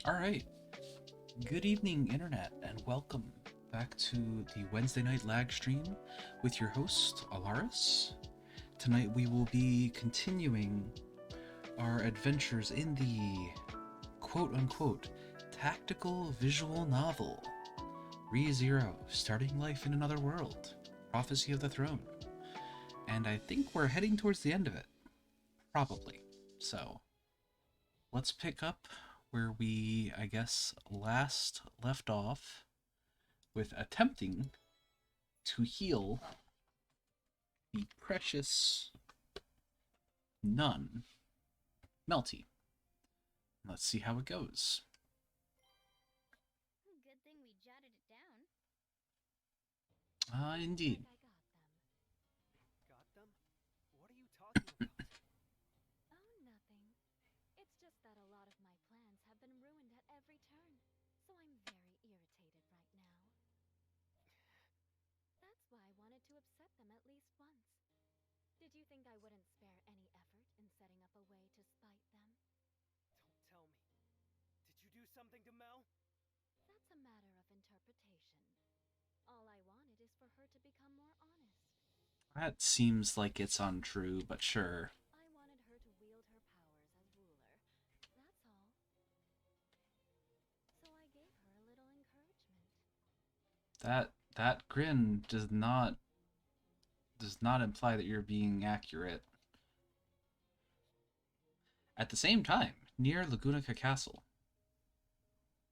Alright, good evening, Internet, and welcome back to the Wednesday night lag stream with your host, Alaris. Tonight we will be continuing our adventures in the quote-unquote tactical visual novel, ReZero, Starting Life in Another World, Prophecy of the Throne. And I think we're heading towards the end of it. Probably. So, let's pick up where we, I guess, last left off with attempting to heal the precious nun, Melty. Let's see how it goes. Good thing we jotted it down. Indeed. Got them? What are you talking about? Oh, nothing. It's just that a lot of my plans have been ruined at every turn, so I'm very irritated right now. That's why I wanted to upset them at least once. Did you think I wouldn't spare any effort in setting up a way to spite them? Don't tell me. Did you do something to Mel? That's a matter of interpretation. All I wanted is for her to become more honest. That seems like it's untrue, but sure. I wanted her to wield her powers as ruler. That's all. So I gave her a little encouragement. That grin does not imply that you're being accurate. At the same time, near Lagunica Castle.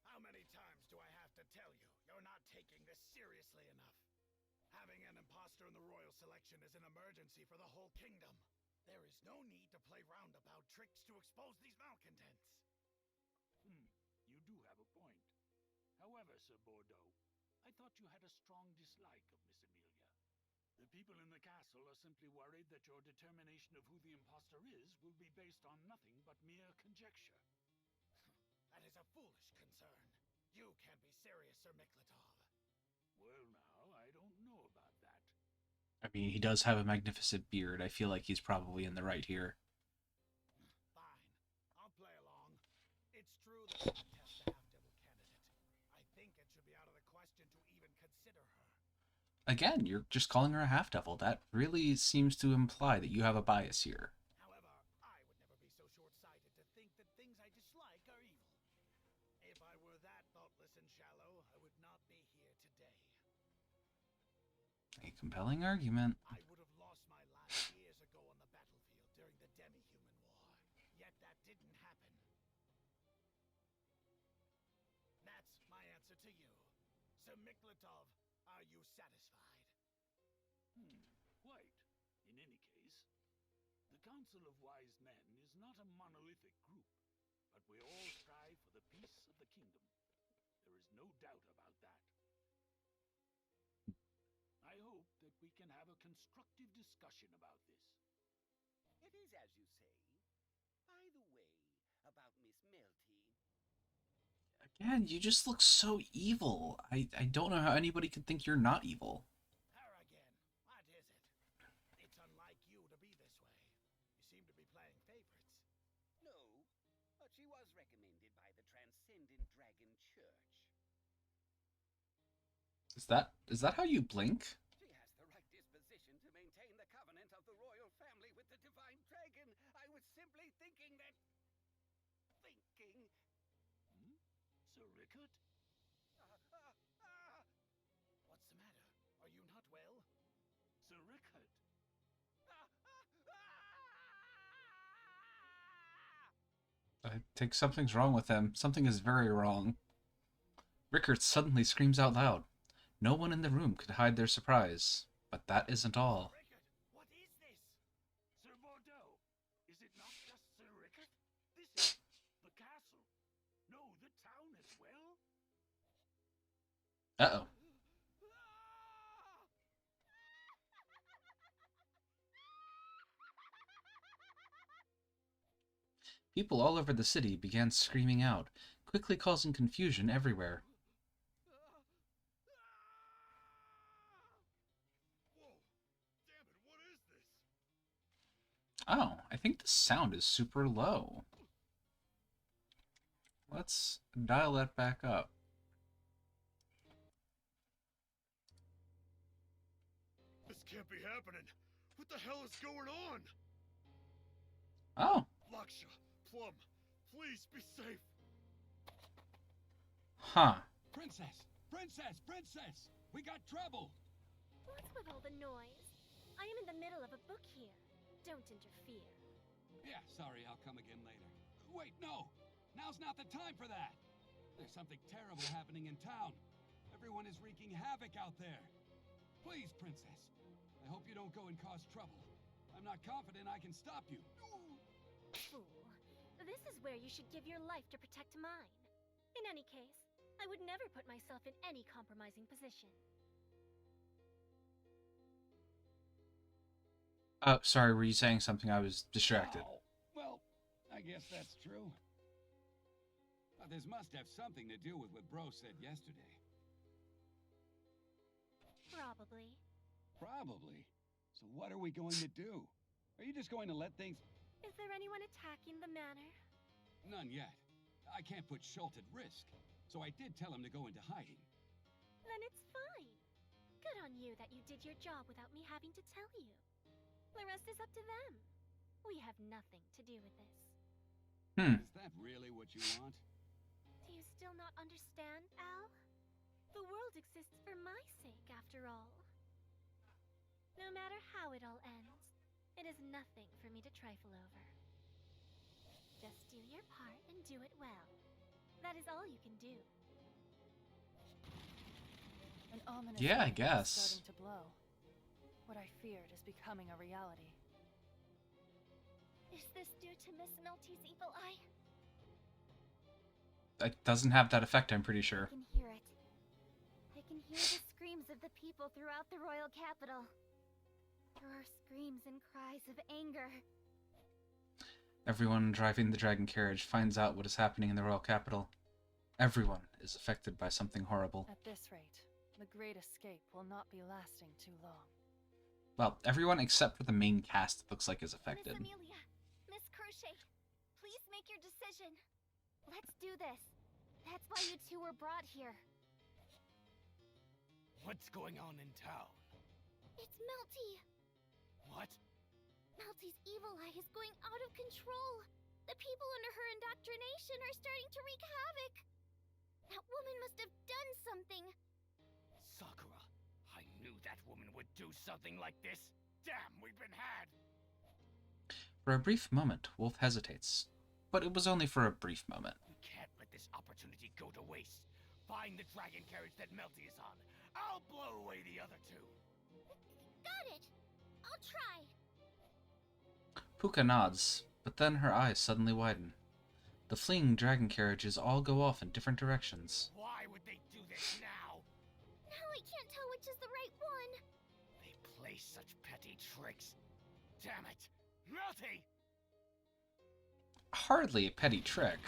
How many times do I have to tell you? You're not taking this seriously enough. Having an imposter in the royal selection is an emergency for the whole kingdom. There is no need to play roundabout tricks to expose these malcontents. You do have a point. However, Sir Bordeaux, I thought you had a strong dislike of Miss Amelia. The people in the castle are simply worried that your determination of who the imposter is will be based on nothing but mere conjecture. That is a foolish concern. You can't be serious, Sir Miklatov. Well now, I don't know about that. I mean, he does have a magnificent beard. I feel like he's probably in the right here. Fine. I'll play along. It's true that I test the half-devil candidate. I think it should be out of the question to even consider her. Again, you're just calling her a half-devil. That really seems to imply that you have a bias here. However, I would never be so short-sighted to think that things I dislike are evil. If I were that thoughtless and shallow, I would not be here today. A compelling argument. I would have lost my life years ago on the battlefield during the Demi-Human War. Yet that didn't happen. That's my answer to you. Sir Miklatov, are you satisfied? Quite. In any case, the Council of Wise Men is not a monolithic group, but we all strive for the peace of the kingdom. There is no doubt about that. I hope that we can have a constructive discussion about this. It is as you say. By the way, about Miss Melty. Again, you just look so evil. I don't know how anybody could think you're not evil. Her again. What is it? It's unlike you to be this way. You seem to be playing favorites. No, but she was recommended by the Transcendent Dragon Church. Is that how you blink? She has the right disposition to maintain the covenant of the royal family with the divine dragon. I was simply thinking that... Sir Rickert? What's the matter? Are you not well? Sir Rickert? I think something's wrong with him. Something is very wrong. Rickert suddenly screams out loud. No one in the room could hide their surprise. But that isn't all. Rickard, what is this? Sir Bordeaux, is it not just Sir Rickert? This is the castle. No, the town as well? Uh-oh. People all over the city began screaming out, quickly causing confusion everywhere. Whoa! Damn it, what is this? Oh, I think the sound is super low. Let's dial that back up. This can't be happening. What the hell is going on? Oh. Laksha, Plum, please be safe. Huh. Princess! Princess! Princess! We got trouble! What's with all the noise? I am in the middle of a book here. Don't interfere. Yeah, sorry, I'll come again later. Wait, no! Now's not the time for that! There's something terrible happening in town. Everyone is wreaking havoc out there. Please, Princess. I hope you don't go and cause trouble. I'm not confident I can stop you. Fool. This is where you should give your life to protect mine. In any case, I would never put myself in any compromising position. Sorry, were you saying something? I was distracted. Oh, well, I guess that's true. But this must have something to do with what Bro said yesterday. Probably. Probably. So what are we going to do? Are you just going to let things... Is there anyone attacking the manor? None yet. I can't put Schultz at risk. So I did tell him to go into hiding. Then it's fine. Good on you that you did your job without me having to tell you. The rest is up to them. We have nothing to do with this. Is that really what you want? Do you still not understand, Al? The world exists for my sake, after all. No matter how it all ends, it is nothing for me to trifle over. Just do your part and do it well. That is all you can do. An ominous Yeah, I wind is guess. starting to blow. What I feared is becoming a reality. Is this due to Miss Melty's evil eye? It doesn't have that effect, I'm pretty sure. I can hear it. I can hear the screams of the people throughout the royal capital. There are screams and cries of anger. Everyone driving the dragon carriage finds out what is happening in the royal capital. Everyone is affected by something horrible. At this rate, the Great Escape will not be lasting too long. Well, everyone except for the main cast, it looks like, is affected. Miss Amelia, Miss Crochet, please make your decision. Let's do this. That's why you two were brought here. What's going on in town? It's Melty. What? Melty's evil eye is going out of control. The people under her indoctrination are starting to wreak havoc. That woman must have done something. Sakura, I knew that woman would do something like this. Damn, we've been had. For a brief moment, Wolf hesitates. But it was only for a brief moment. We can't let this opportunity go to waste. Find the dragon carriage that Melty is on. I'll blow away the other two. Got it. I'll try. Puka nods, but then her eyes suddenly widen. The fleeing dragon carriages all go off in different directions. Why would they do this now? Now I can't tell which is the right one. They play such petty tricks. Damn it. Melty! Hardly a petty trick.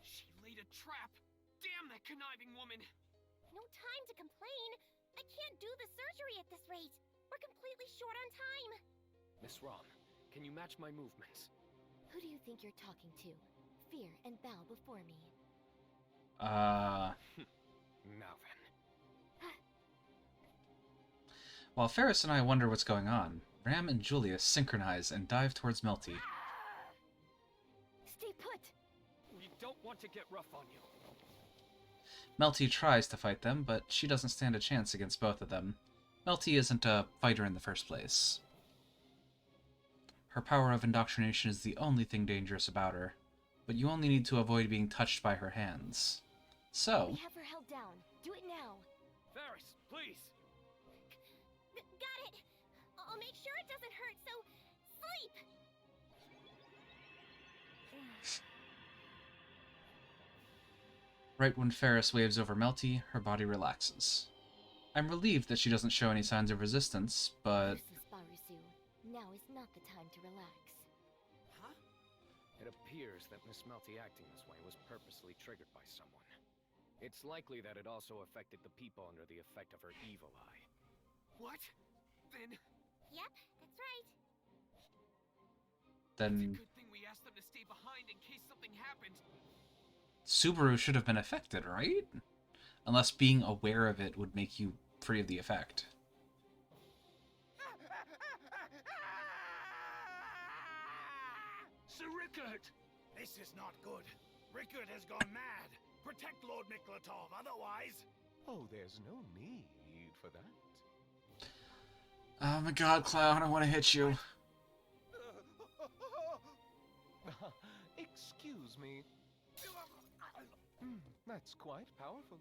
She laid a trap. Damn that conniving woman. No time to complain. I can't do the surgery at this rate. We're completely short on time. Miss Rom, can you match my movements? Who do you think you're talking to? Fear and bow before me. Now then. While Ferris and I wonder what's going on, Ram and Julia synchronize and dive towards Melty. Stay put. We don't want to get rough on you. Melty tries to fight them, but she doesn't stand a chance against both of them. Melty isn't a fighter in the first place. Her power of indoctrination is the only thing dangerous about her, but you only need to avoid being touched by her hands. So, We have her held down. Do it now. Ferris, please. Got it. I'll make sure it doesn't hurt, so sleep. right when Ferris waves over Melty, her body relaxes. I'm relieved that she doesn't show any signs of resistance, but... Mrs. Barusu, now is not the time to relax. Huh? It appears that Miss Melty acting this way was purposely triggered by someone. It's likely that it also affected the people under the effect of her evil eye. What? Then... Yep, that's right. It's a then... good thing we asked them to stay behind in case something happened. Subaru should have been affected, right? Unless being aware of it would make you free of the effect. Sir Rickard! This is not good. Rickard has gone mad. Protect Lord Miklatov, otherwise... Oh, there's no need for that. Oh my god, Clown, I want to hit you. Excuse me. That's quite powerful.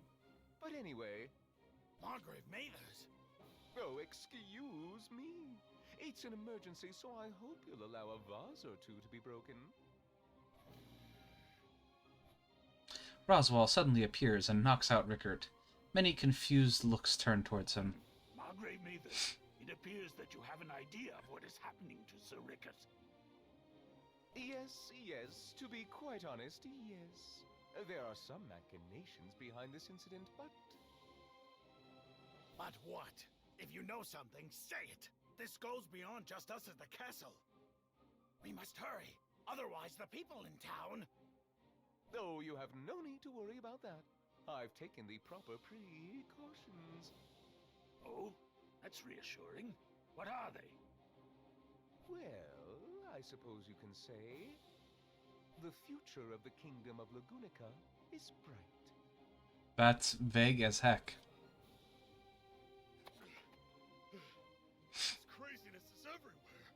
But anyway... Margrave Mathers! Oh, excuse me. It's an emergency, so I hope you'll allow a vase or two to be broken. Roswell suddenly appears and knocks out Rickard. Many confused looks turn towards him. Margrave Mathers, it appears that you have an idea of what is happening to Sir Rickard. Yes, to be quite honest, yes. There are some machinations behind this incident, but... But what? If you know something, say it! This goes beyond just us as the castle. We must hurry, otherwise the people in town... Oh, you have no need to worry about that. I've taken the proper precautions. Oh, that's reassuring. What are they? Well, I suppose you can say... the future of the kingdom of Lagunica is bright. That's vague as heck. This craziness is everywhere.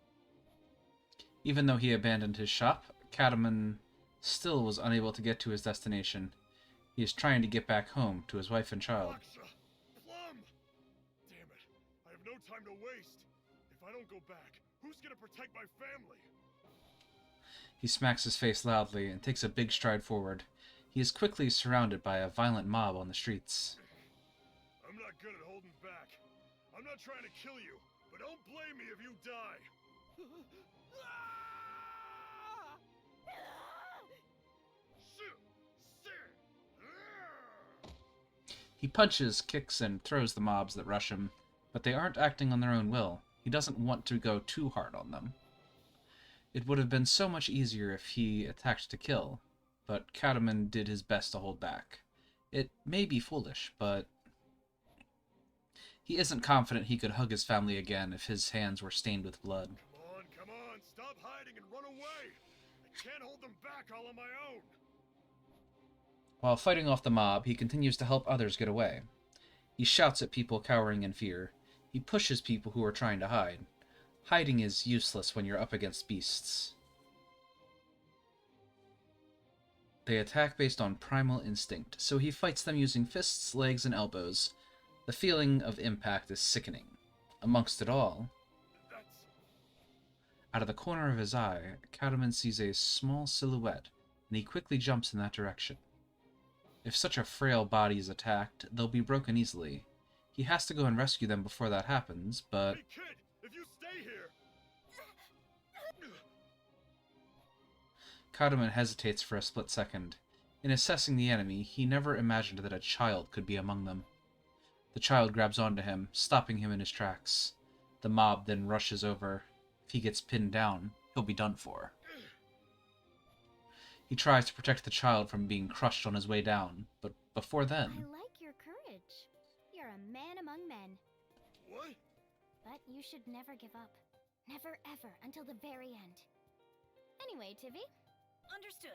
Even though he abandoned his shop, Cataman still was unable to get to his destination. He is trying to get back home to his wife and child. Plum! Damn it, I have no time to waste. If I don't go back, who's gonna protect my family? He smacks his face loudly and takes a big stride forward. He is quickly surrounded by a violent mob on the streets. I'm not good at holding back. I'm not trying to kill you, but don't blame me if you die. He punches, kicks, and throws the mobs that rush him, but they aren't acting on their own will. He doesn't want to go too hard on them. It would have been so much easier if he attacked to kill, but Cataman did his best to hold back. It may be foolish, but he isn't confident he could hug his family again if his hands were stained with blood. Come on, stop hiding and run away! I can't hold them back all on my own! While fighting off the mob, he continues to help others get away. He shouts at people cowering in fear. He pushes people who are trying to hide. Hiding is useless when you're up against beasts. They attack based on primal instinct, so he fights them using fists, legs, and elbows. The feeling of impact is sickening. Amongst it all, out of the corner of his eye, Cataman sees a small silhouette, and he quickly jumps in that direction. If such a frail body is attacked, they'll be broken easily. He has to go and rescue them before that happens, but... Hey kid, if you stay here... Cataman hesitates for a split second. In assessing the enemy, he never imagined that a child could be among them. The child grabs onto him, stopping him in his tracks. The mob then rushes over. If he gets pinned down, he'll be done for. He tries to protect the child from being crushed on his way down, but before then... I like your courage. You're a man among men. What? But you should never give up. Never ever, until the very end. Anyway, Tivy. Understood.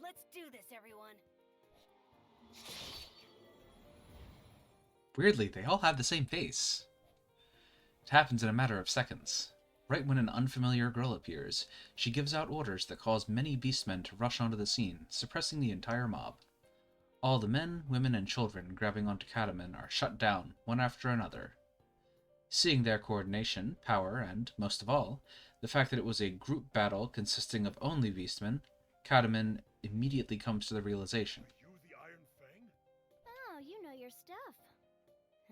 Let's do this, everyone. Weirdly, they all have the same face. It happens in a matter of seconds. Right when an unfamiliar girl appears, she gives out orders that cause many beastmen to rush onto the scene, suppressing the entire mob. All the men, women, and children grabbing onto Cataman are shut down, one after another. Seeing their coordination, power, and, most of all, the fact that it was a group battle consisting of only beastmen, Cataman immediately comes to the realization. Are you the Iron Fang? Oh, you know your stuff.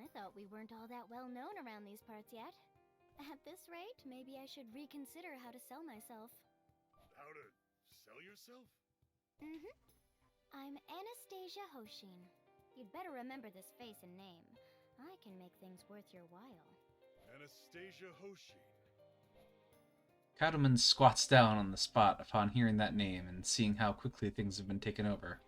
I thought we weren't all that well known around these parts yet. At this rate, maybe I should reconsider how to sell myself. How to sell yourself? Mm-hmm. I'm Anastasia Hoshin. You'd better remember this face and name. I can make things worth your while. Anastasia Hoshin. Cattleman squats down on the spot upon hearing that name and seeing how quickly things have been taken over.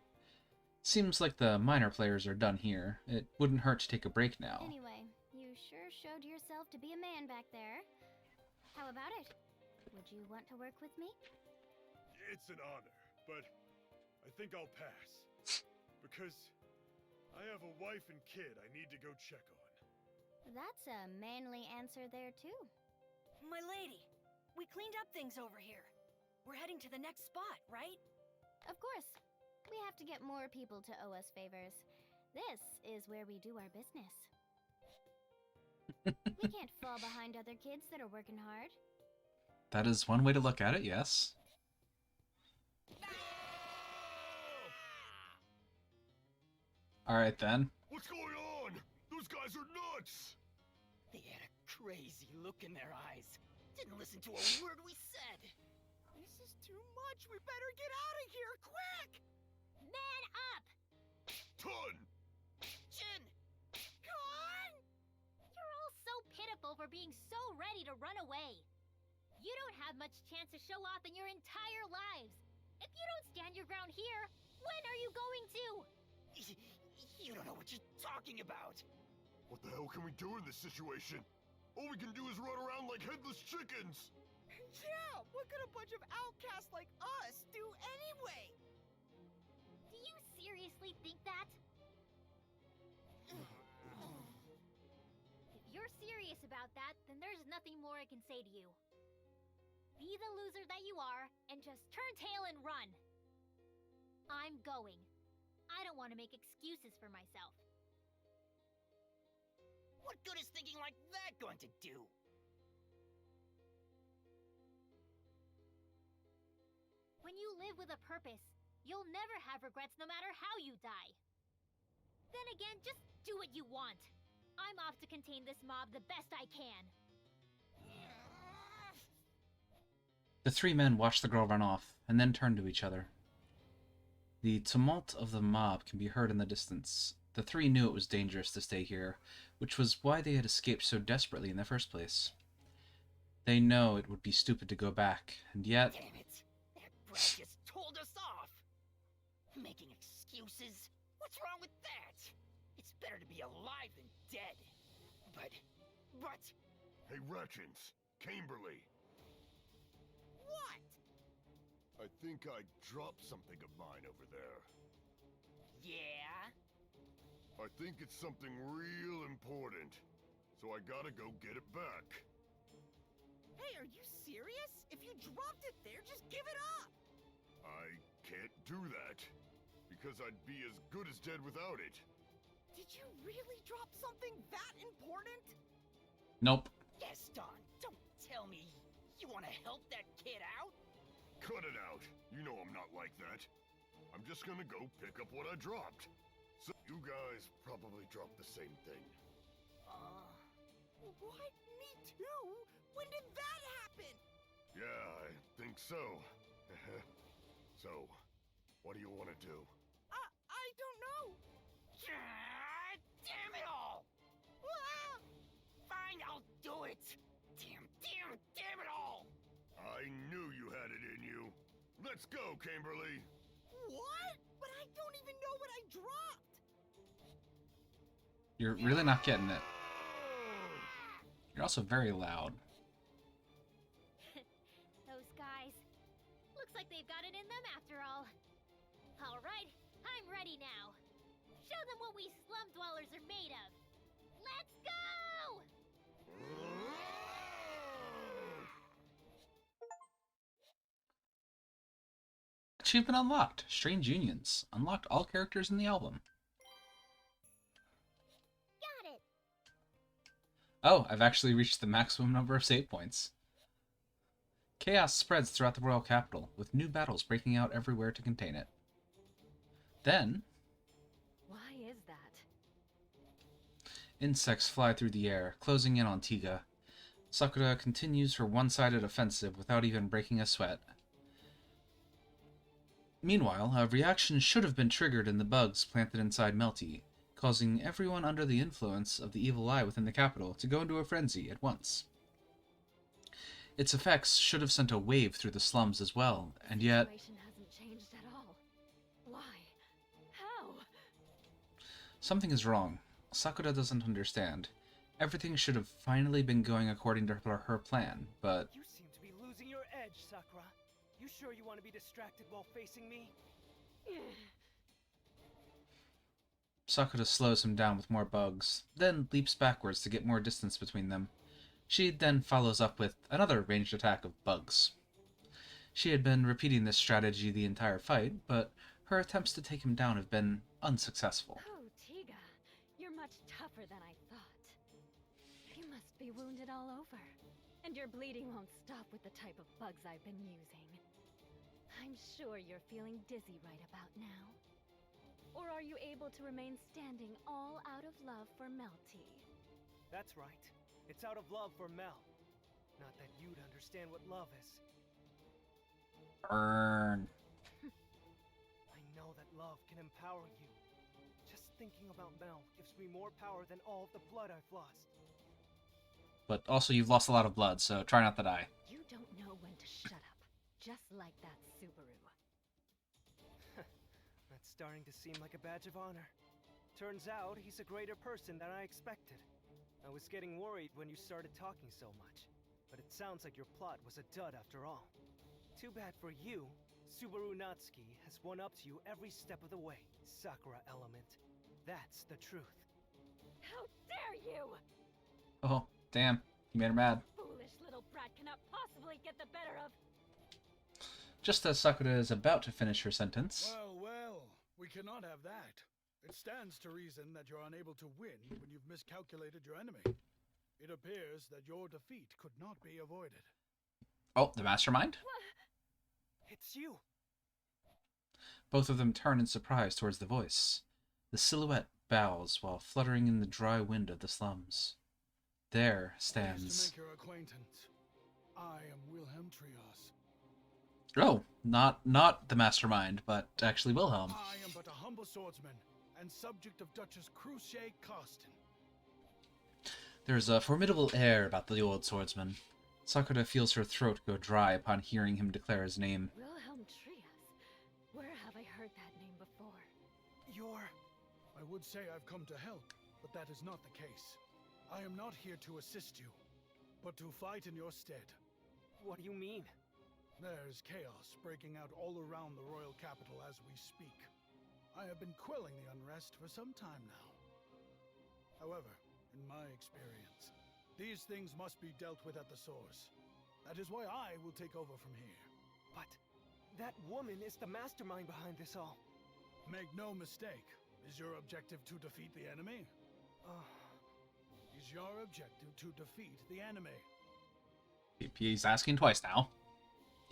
Seems like the minor players are done here. It wouldn't hurt to take a break now. Anyway, you sure showed yourself to be a man back there. How about it? Would you want to work with me? It's an honor, but I think I'll pass. Because I have a wife and kid I need to go check on. That's a manly answer there, too. My lady, we cleaned up things over here. We're heading to the next spot, right? Of course. We have to get more people to owe us favors. This is where we do our business. We can't fall behind other kids that are working hard. That is one way to look at it, yes. Alright then. What's going on? Those guys are nuts! They had a crazy look in their eyes. Didn't listen to a word we said. This is too much. We better get out of here, quick! Man up! Ton! Jin! Con! You're all so pitiful for being so ready to run away. You don't have much chance to show off in your entire lives. If you don't stand your ground here, when are you going to? You don't know what you're talking about. What the hell can we do in this situation? All we can do is run around like headless chickens! Yeah, what could a bunch of outcasts like us do anyway? Do you seriously think that? If you're serious about that, then there's nothing more I can say to you. Be the loser that you are, and just turn tail and run. I'm going. I don't want to make excuses for myself. What good is thinking like that going to do? When you live with a purpose, you'll never have regrets no matter how you die. Then again, just do what you want. I'm off to contain this mob the best I can. The three men watch the girl run off, and then turn to each other. The tumult of the mob can be heard in the distance. The three knew it was dangerous to stay here, which was why they had escaped so desperately in the first place. They know it would be stupid to go back, and yet... Damn it! That brat just told us off! Making excuses? What's wrong with that? It's better to be alive than dead. But... Hey, Ratchins! Camberley! What? I think I dropped something of mine over there. Yeah? I think it's something real important. So I gotta go get it back. Hey, are you serious? If you dropped it there, just give it up! I can't do that. Because I'd be as good as dead without it. Did you really drop something that important? Nope. Gaston, don't tell me you want to help that kid out? Cut it out. You know I'm not like that. I'm just gonna go pick up what I dropped. So you guys probably dropped the same thing. What? Me too? When did that happen? Yeah, I think so. So, what do you want to do? I don't know. God damn it all! Ah! Fine, I'll do it. Damn it all! I knew you had it in you. Let's go, Camberley. What? But I don't even know what I dropped. You're really not getting it. You're also very loud. Those guys. Looks like they've got it in them after all. Alright, I'm ready now. Show them what we slum dwellers are made of. Let's go! Achievement unlocked. Strange Unions. Unlocked all characters in the album. Got it! Oh, I've actually reached the maximum number of save points. Chaos spreads throughout the royal capital, with new battles breaking out everywhere to contain it. Then... Why is that? insects fly through the air, closing in on Tiga. Sakura continues her one-sided offensive without even breaking a sweat. Meanwhile, a reaction should have been triggered in the bugs planted inside Melty, causing everyone under the influence of the evil eye within the capital to go into a frenzy at once. Its effects should have sent a wave through the slums as well, and yet... The situation hasn't changed at all. Why? How? Something is wrong. Sakura doesn't understand. Everything should have finally been going according to her plan, but... You seem to be losing your edge, Sakura. You sure you want to be distracted while facing me? Sakura slows him down with more bugs, then leaps backwards to get more distance between them. She then follows up with another ranged attack of bugs. She had been repeating this strategy the entire fight, but her attempts to take him down have been unsuccessful. Oh, Tiga, you're much tougher than I thought. You must be wounded all over, and your bleeding won't stop with the type of bugs I've been using. I'm sure you're feeling dizzy right about now. Or are you able to remain standing all out of love for Melty? That's right. It's out of love for Mel. Not that you'd understand what love is. Burn. I know that love can empower you. Just thinking about Mel gives me more power than all of the blood I've lost. But also you've lost a lot of blood, so try not to die. You don't know when to shut up. Just like that Subaru. That's starting to seem like a badge of honor. Turns out he's a greater person than I expected. I was getting worried when you started talking so much, but it sounds like your plot was a dud after all. Too bad for you, Subaru Natsuki has won up to you every step of the way, Sakura Element. That's the truth. How dare you! Oh, damn. You made her mad. Foolish little brat cannot possibly get the better of... Just as Sakura is about to finish her sentence... Well, we cannot have that. It stands to reason that you're unable to win when you've miscalculated your enemy. It appears that your defeat could not be avoided. Oh, the mastermind? It's you! Both of them turn in surprise towards the voice. The silhouette bows while fluttering in the dry wind of the slums. There stands... Pleased to make your acquaintance. I am Wilhelm Trios. Oh, not the mastermind, but actually Wilhelm. I am but a humble swordsman and subject of Duchess Crucier Carsten. There's a formidable air about the old swordsman. Sakura feels her throat go dry upon hearing him declare his name. Wilhelm Trias? Where have I heard that name before? I would say I've come to help, but that is not the case. I am not here to assist you, but to fight in your stead. What do you mean? There's chaos breaking out all around the royal capital as we speak. I have been quelling the unrest for some time now. However, in my experience, these things must be dealt with at the source. That is why I will take over from here. But that woman is the mastermind behind this all. Make no mistake. Is your objective to defeat the enemy? Is your objective to defeat the enemy? He's asking twice now.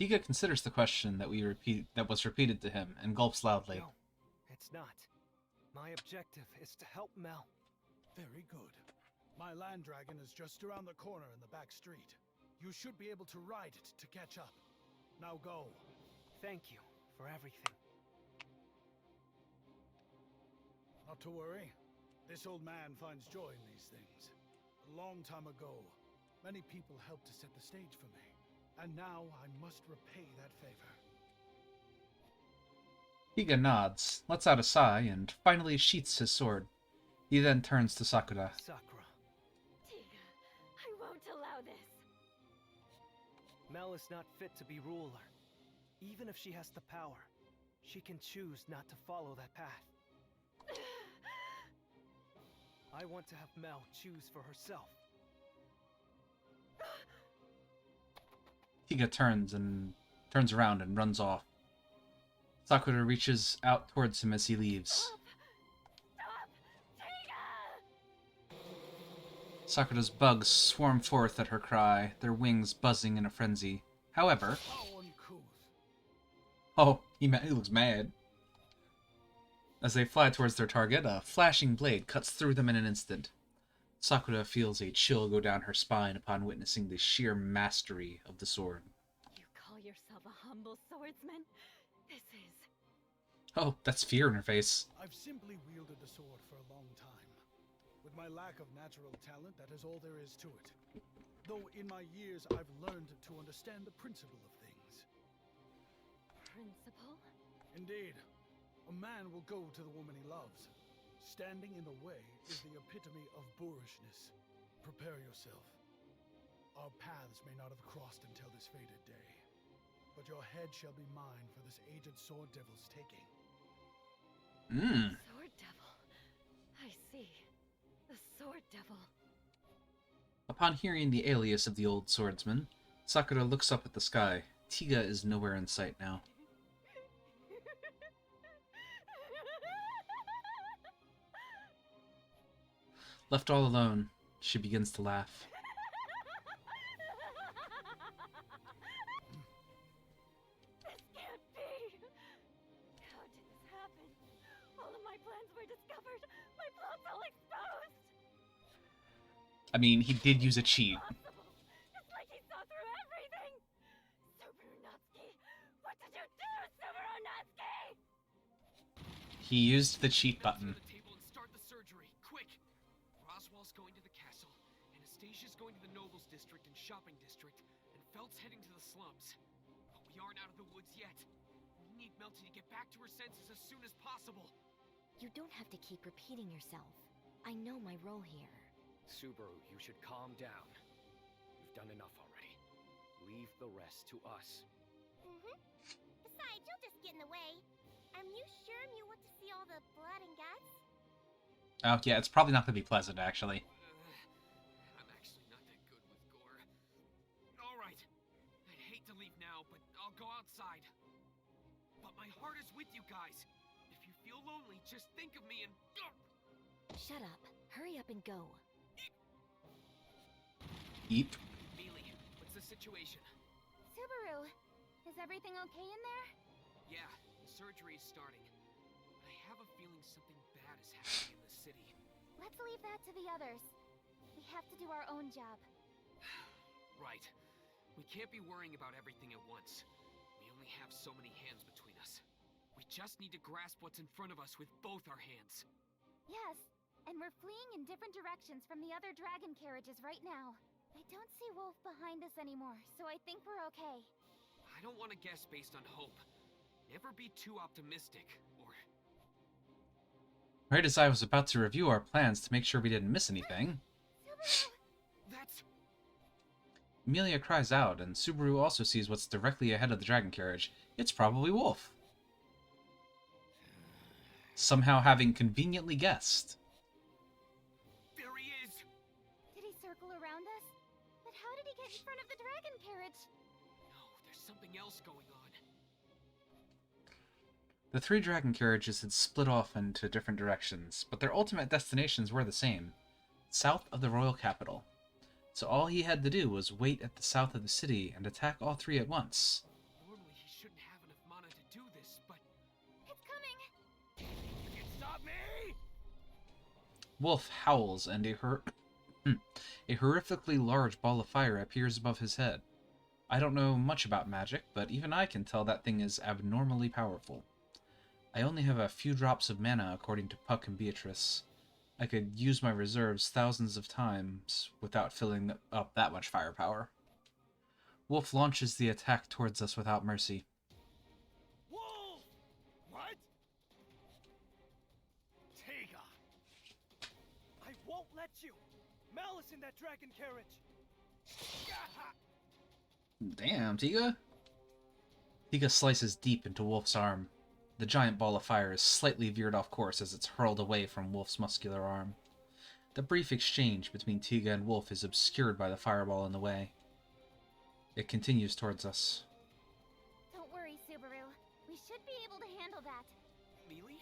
Higa considers the question that was repeated to him and gulps loudly. No, it's not. My objective is to help Mel. Very good. My land dragon is just around the corner in the back street. You should be able to ride it to catch up. Now go. Thank you for everything. Not to worry. This old man finds joy in these things. A long time ago, many people helped to set the stage for me. And now I must repay that favor. Higa nods, lets out a sigh, and finally sheaths his sword. He then turns to Sakura. Sakura. Tiga, I won't allow this. Mel is not fit to be ruler. Even if she has the power, she can choose not to follow that path. I want to have Mel choose for herself. Higa turns around and runs off. Sakura reaches out towards him as he leaves. Stop! Tiga! Sakura's bugs swarm forth at her cry, their wings buzzing in a frenzy. However... Oh, he looks mad. As they fly towards their target, a flashing blade cuts through them in an instant. Sakura feels a chill go down her spine upon witnessing the sheer mastery of the sword. You call yourself a humble swordsman? This is... Oh, that's fear in her face. I've simply wielded the sword for a long time. With my lack of natural talent, that is all there is to it. though in my years I've learned to understand the principle of things. Principal? Indeed. A man will go to the woman he loves. Standing in the way is the epitome of boorishness. Prepare yourself. Our paths may not have crossed until this fated day, but your head shall be mine for this aged sword devil's taking. Sword devil. I see. The sword devil. Upon hearing the alias of the old swordsman, Sakura looks up at the sky. Tiga is nowhere in sight now. Left all alone, she begins to laugh. This can't be! How did this happen? All of my plans were discovered. My plots all exposed. I mean, he did use a cheat. Impossible. It's like he saw through everything. Subaru Natsuki, what did you do, Subaru Natsuki? He used the cheat button. Going to the castle, Anastasia's going to the Nobles District and Shopping District, and Felt's heading to the slums. But we aren't out of the woods yet. We need Melty to get back to her senses as soon as possible. You don't have to keep repeating yourself. I know my role here. Subaru, you should calm down. You've done enough already. Leave the rest to us. Besides, you'll just get in the way. Are you sure you want to see all the blood and guts? Oh, yeah, it's probably not going to be pleasant, actually. I'm actually not that good with gore. Alright. I'd hate to leave now, but I'll go outside. But my heart is with you guys. If you feel lonely, just think of me and... Shut up. Hurry up and go. Eep. Mealy, what's the situation? Subaru, is everything okay in there? Yeah, the surgery is starting. I have a feeling something bad is happening in the city. Let's leave that to the others. We have to do our own job. Right. We can't be worrying about everything at once. We only have so many hands between us. We just need to grasp what's in front of us with both our hands. Yes, and we're fleeing in different directions from the other dragon carriages right now. I don't see Wolf behind us anymore, so I think we're okay. I don't want to guess based on hope. Never be too optimistic, or... Right as I was about to review our plans to make sure we didn't miss anything, That's... Amelia cries out, and Subaru also sees what's directly ahead of the dragon carriage. It's probably Wolf. Somehow having conveniently guessed. There he is! Did he circle around us? But how did he get in front of the dragon carriage? No, there's something else going on. The three dragon carriages had split off into different directions, but their ultimate destinations were the same, south of the royal capital. So all he had to do was wait at the south of the city and attack all three at once. Normally he shouldn't have enough mana to do this, but... It's coming! You can stop me! Wolf howls, and a horrifically large ball of fire appears above his head. I don't know much about magic, but even I can tell that thing is abnormally powerful. I only have a few drops of mana, according to Puck and Beatrice. I could use my reserves thousands of times without filling up that much firepower. Wolf launches the attack towards us without mercy. Wolf! What? Tega! I won't let you! Malice in that dragon carriage! Damn, Tiga! Tiga slices deep into Wolf's arm. The giant ball of fire is slightly veered off course as it's hurled away from Wolf's muscular arm. The brief exchange between Tiga and Wolf is obscured by the fireball in the way. It continues towards us. Don't worry, Subaru. We should be able to handle that. Mealy?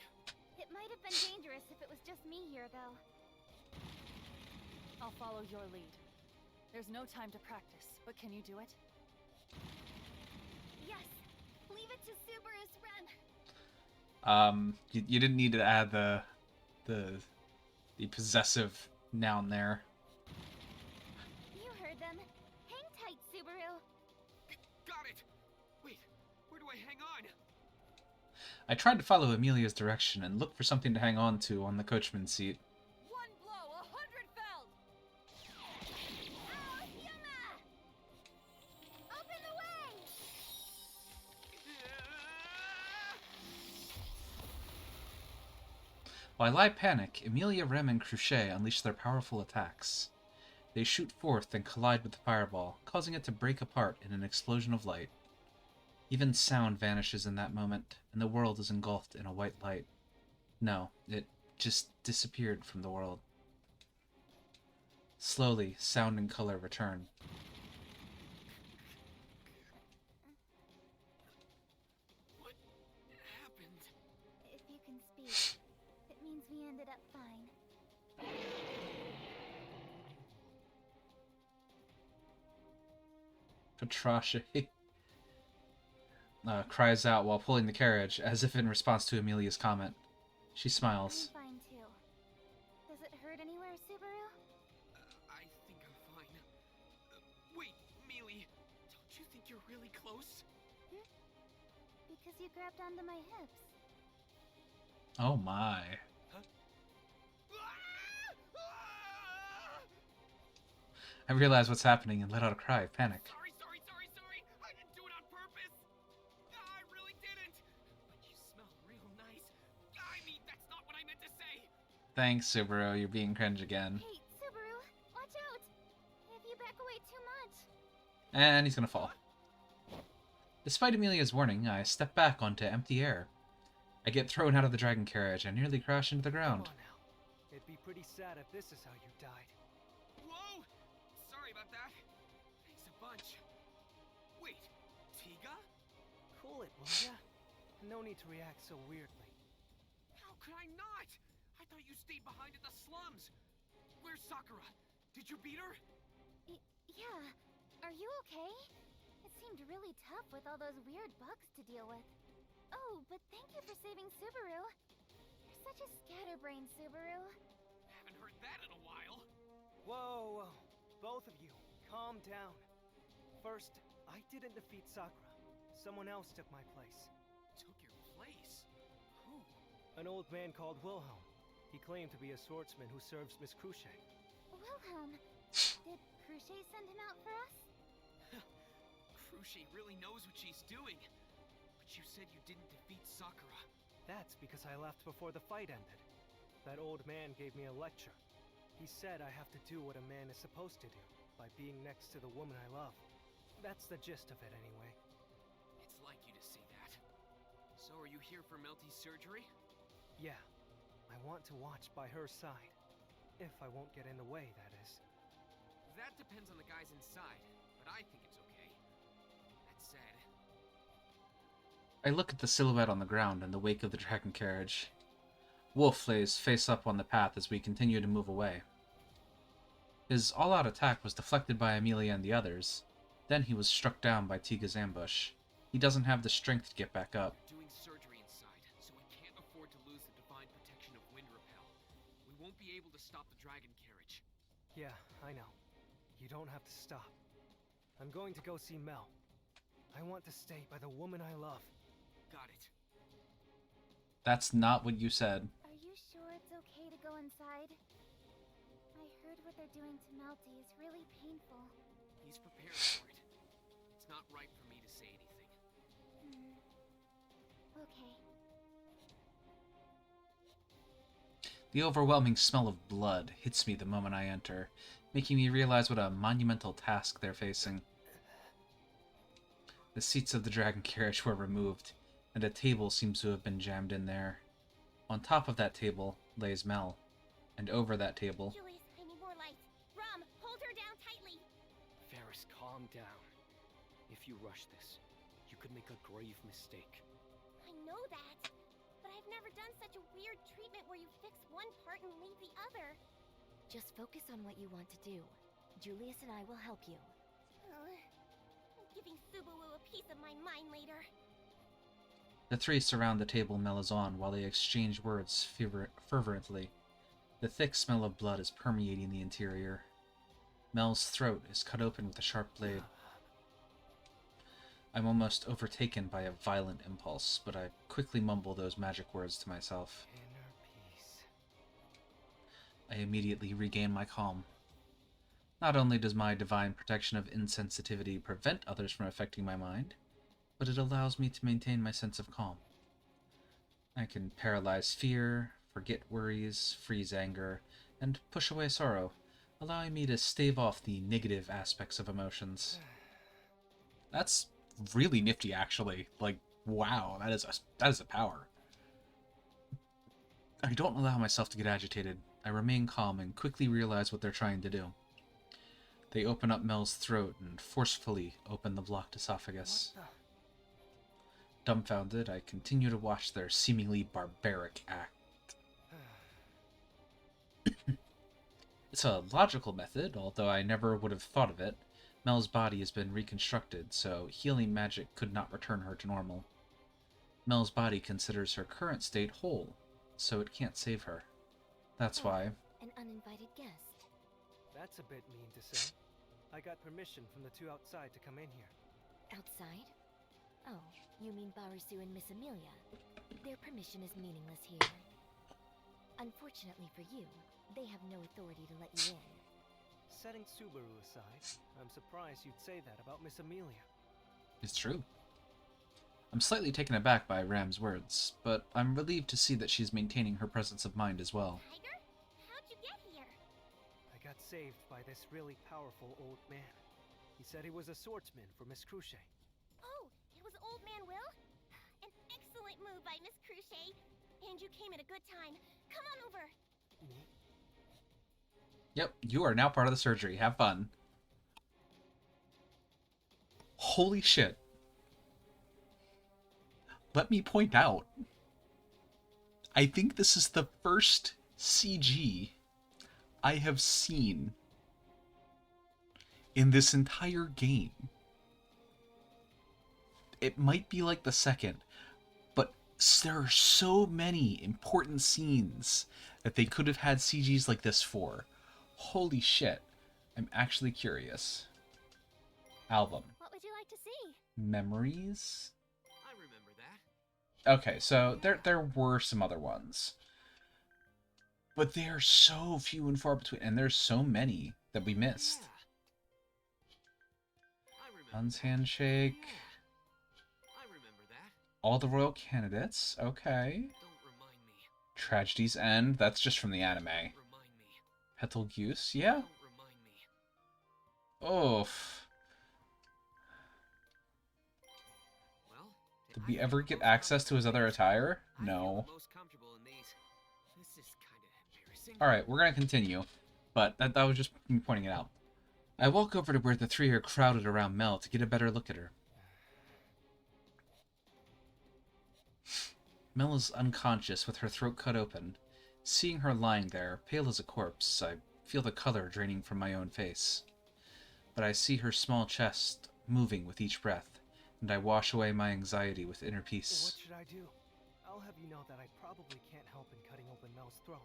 It might have been dangerous if it was just me here, though. I'll follow your lead. There's no time to practice, but can you do it? Yes! Leave it to Subaru's run! You didn't need to add the possessive noun there. You heard them. Hang tight, Subaru. Got it! Wait, where do I hang on? I tried to follow Amelia's direction and look for something to hang on to on the coachman's seat. One blow, 100 felled! Ow, Yuma! While I panic, Emilia, Rem, and Cruchet unleash their powerful attacks. They shoot forth and collide with the fireball, causing it to break apart in an explosion of light. Even sound vanishes in that moment, and the world is engulfed in a white light. No, it just disappeared from the world. Slowly, sound and color return. What happened? If you can speak, it means we ended up fine. Patrasche cries out while pulling the carriage, as if in response to Emilia's comment. She smiles. I'm fine too. Does it hurt anywhere, Subaru? I think I'm fine. Wait, Mealy, don't you think you're really close? Because you grabbed onto my hips. Oh my. I realize what's happening and let out a cry of panic. Sorry. I didn't do it on purpose. I really didn't. But you smell real nice. I mean, that's not what I meant to say. Thanks, Subaru. You're being cringe again. Hey, Subaru, watch out! If you back away too much. And he's gonna fall. Despite Emilia's warning, I step back onto empty air. I get thrown out of the dragon carriage and nearly crash into the ground. Come on now. It'd be pretty sad if this is how you died. Whoa! Sorry about that. Thanks a bunch. Wait, Tiga? Cool it, will ya? No need to react so weirdly. How could I not? I thought you stayed behind in the slums. Where's Sakura? Did you beat her? Yeah. Are you okay? It seemed really tough with all those weird bugs to deal with. Oh, but thank you for saving Subaru. You're such a scatterbrain, Subaru. Haven't heard that in a while. Whoa. Both of you, calm down. First, I didn't defeat Sakura. Someone else took my place. Took your place? Who? An old man called Wilhelm. He claimed to be a swordsman who serves Miss Cruchet. Wilhelm, did Cruchet send him out for us? Cruchet really knows what she's doing. But you said you didn't defeat Sakura. That's because I left before the fight ended. That old man gave me a lecture. He said I have to do what a man is supposed to do, by being next to the woman I love. That's the gist of it anyway. It's like you to say that. So are you here for Melty's surgery? Yeah. I want to watch by her side. If I won't get in the way, that is. That depends on the guys inside, but I think it's okay. That said... I look at the silhouette on the ground in the wake of the dragon carriage. Wolf lays face up on the path as we continue to move away. His all-out attack was deflected by Emilia and the others. Then he was struck down by Tiga's ambush. He doesn't have the strength to get back up. We're doing surgery inside, so we can't afford to lose the divine protection of Wind Repel. We won't be able to stop the dragon carriage. Yeah, I know. You don't have to stop. I'm going to go see Mel. I want to stay by the woman I love. Got it. That's not what you said. Are you sure it's okay to go inside? I heard what they're doing to Melty is really painful. He's prepared for it. It's not right for me to say anything. Okay. The overwhelming smell of blood hits me the moment I enter, making me realize what a monumental task they're facing. The seats of the dragon carriage were removed, and a table seems to have been jammed in there. On top of that table lays Mel, and over that table... Julius, I need more light. Rom, hold her down tightly. Ferris, calm down. If you rush this, you could make a grave mistake. I know that, but I've never done such a weird treatment where you fix one part and leave the other. Just focus on what you want to do. Julius and I will help you. I'm giving Subaru a piece of my mind later. The three surround the table Mel is on while they exchange words fervently. The thick smell of blood is permeating the interior. Mel's throat is cut open with a sharp blade. I'm almost overtaken by a violent impulse, but I quickly mumble those magic words to myself. Inner peace. I immediately regain my calm. Not only does my divine protection of insensitivity prevent others from affecting my mind, but it allows me to maintain my sense of calm. I can paralyze fear, forget worries, freeze anger, and push away sorrow, allowing me to stave off the negative aspects of emotions. That's really nifty, actually. Like, wow, that is a power. I don't allow myself to get agitated. I remain calm and quickly realize what they're trying to do. They open up Mel's throat and forcefully open the blocked esophagus. Dumbfounded, I continue to watch their seemingly barbaric act. It's a logical method, although I never would have thought of it. Mel's body has been reconstructed, so healing magic could not return her to normal. Mel's body considers her current state whole, so it can't save her. That's why... An uninvited guest. That's a bit mean to say. I got permission from the two outside to come in here. Outside? Oh, you mean Barisu and Miss Amelia. Their permission is meaningless here. Unfortunately for you, they have no authority to let you in. Setting Subaru aside, I'm surprised you'd say that about Miss Amelia. It's true. I'm slightly taken aback by Ram's words, but I'm relieved to see that she's maintaining her presence of mind as well. Tiger? How'd you get here? I got saved by this really powerful old man. He said he was a swordsman for Miss Cruche. Oh, it was Old Man Will? An excellent move by Miss Cruche. And you came at a good time. Come on over. Me? Yep, you are now part of the surgery. Have fun. Holy shit. Let me point out, I think this is the first CG I have seen in this entire game. It might be like the second, but there are so many important scenes that they could have had CGs like this for. Holy shit. I'm actually curious. Album. What would you like to see? Memories? I remember that. Okay, so there were some other ones. But they are so few and far between, and there's so many that we missed. Yeah. I remember Hun's that. Handshake. Yeah. I remember that. All the royal candidates. Okay. Don't remind me. Tragedy's End. That's just from the anime. Remind me. Betelgeuse. Yeah. Don't remind me. Oof. Well, Did we ever get access to his other attire? No. Most comfortable in these. This is kind of embarrassing. Alright, we're gonna continue. But that was just me pointing it out. I walk over to where the three are crowded around Mel to get a better look at her. Mel is unconscious with her throat cut open. Seeing her lying there, pale as a corpse, I feel the color draining from my own face. But I see her small chest moving with each breath, and I wash away my anxiety with inner peace. What should I do? I'll have you know that I probably can't help in cutting open Mel's throat.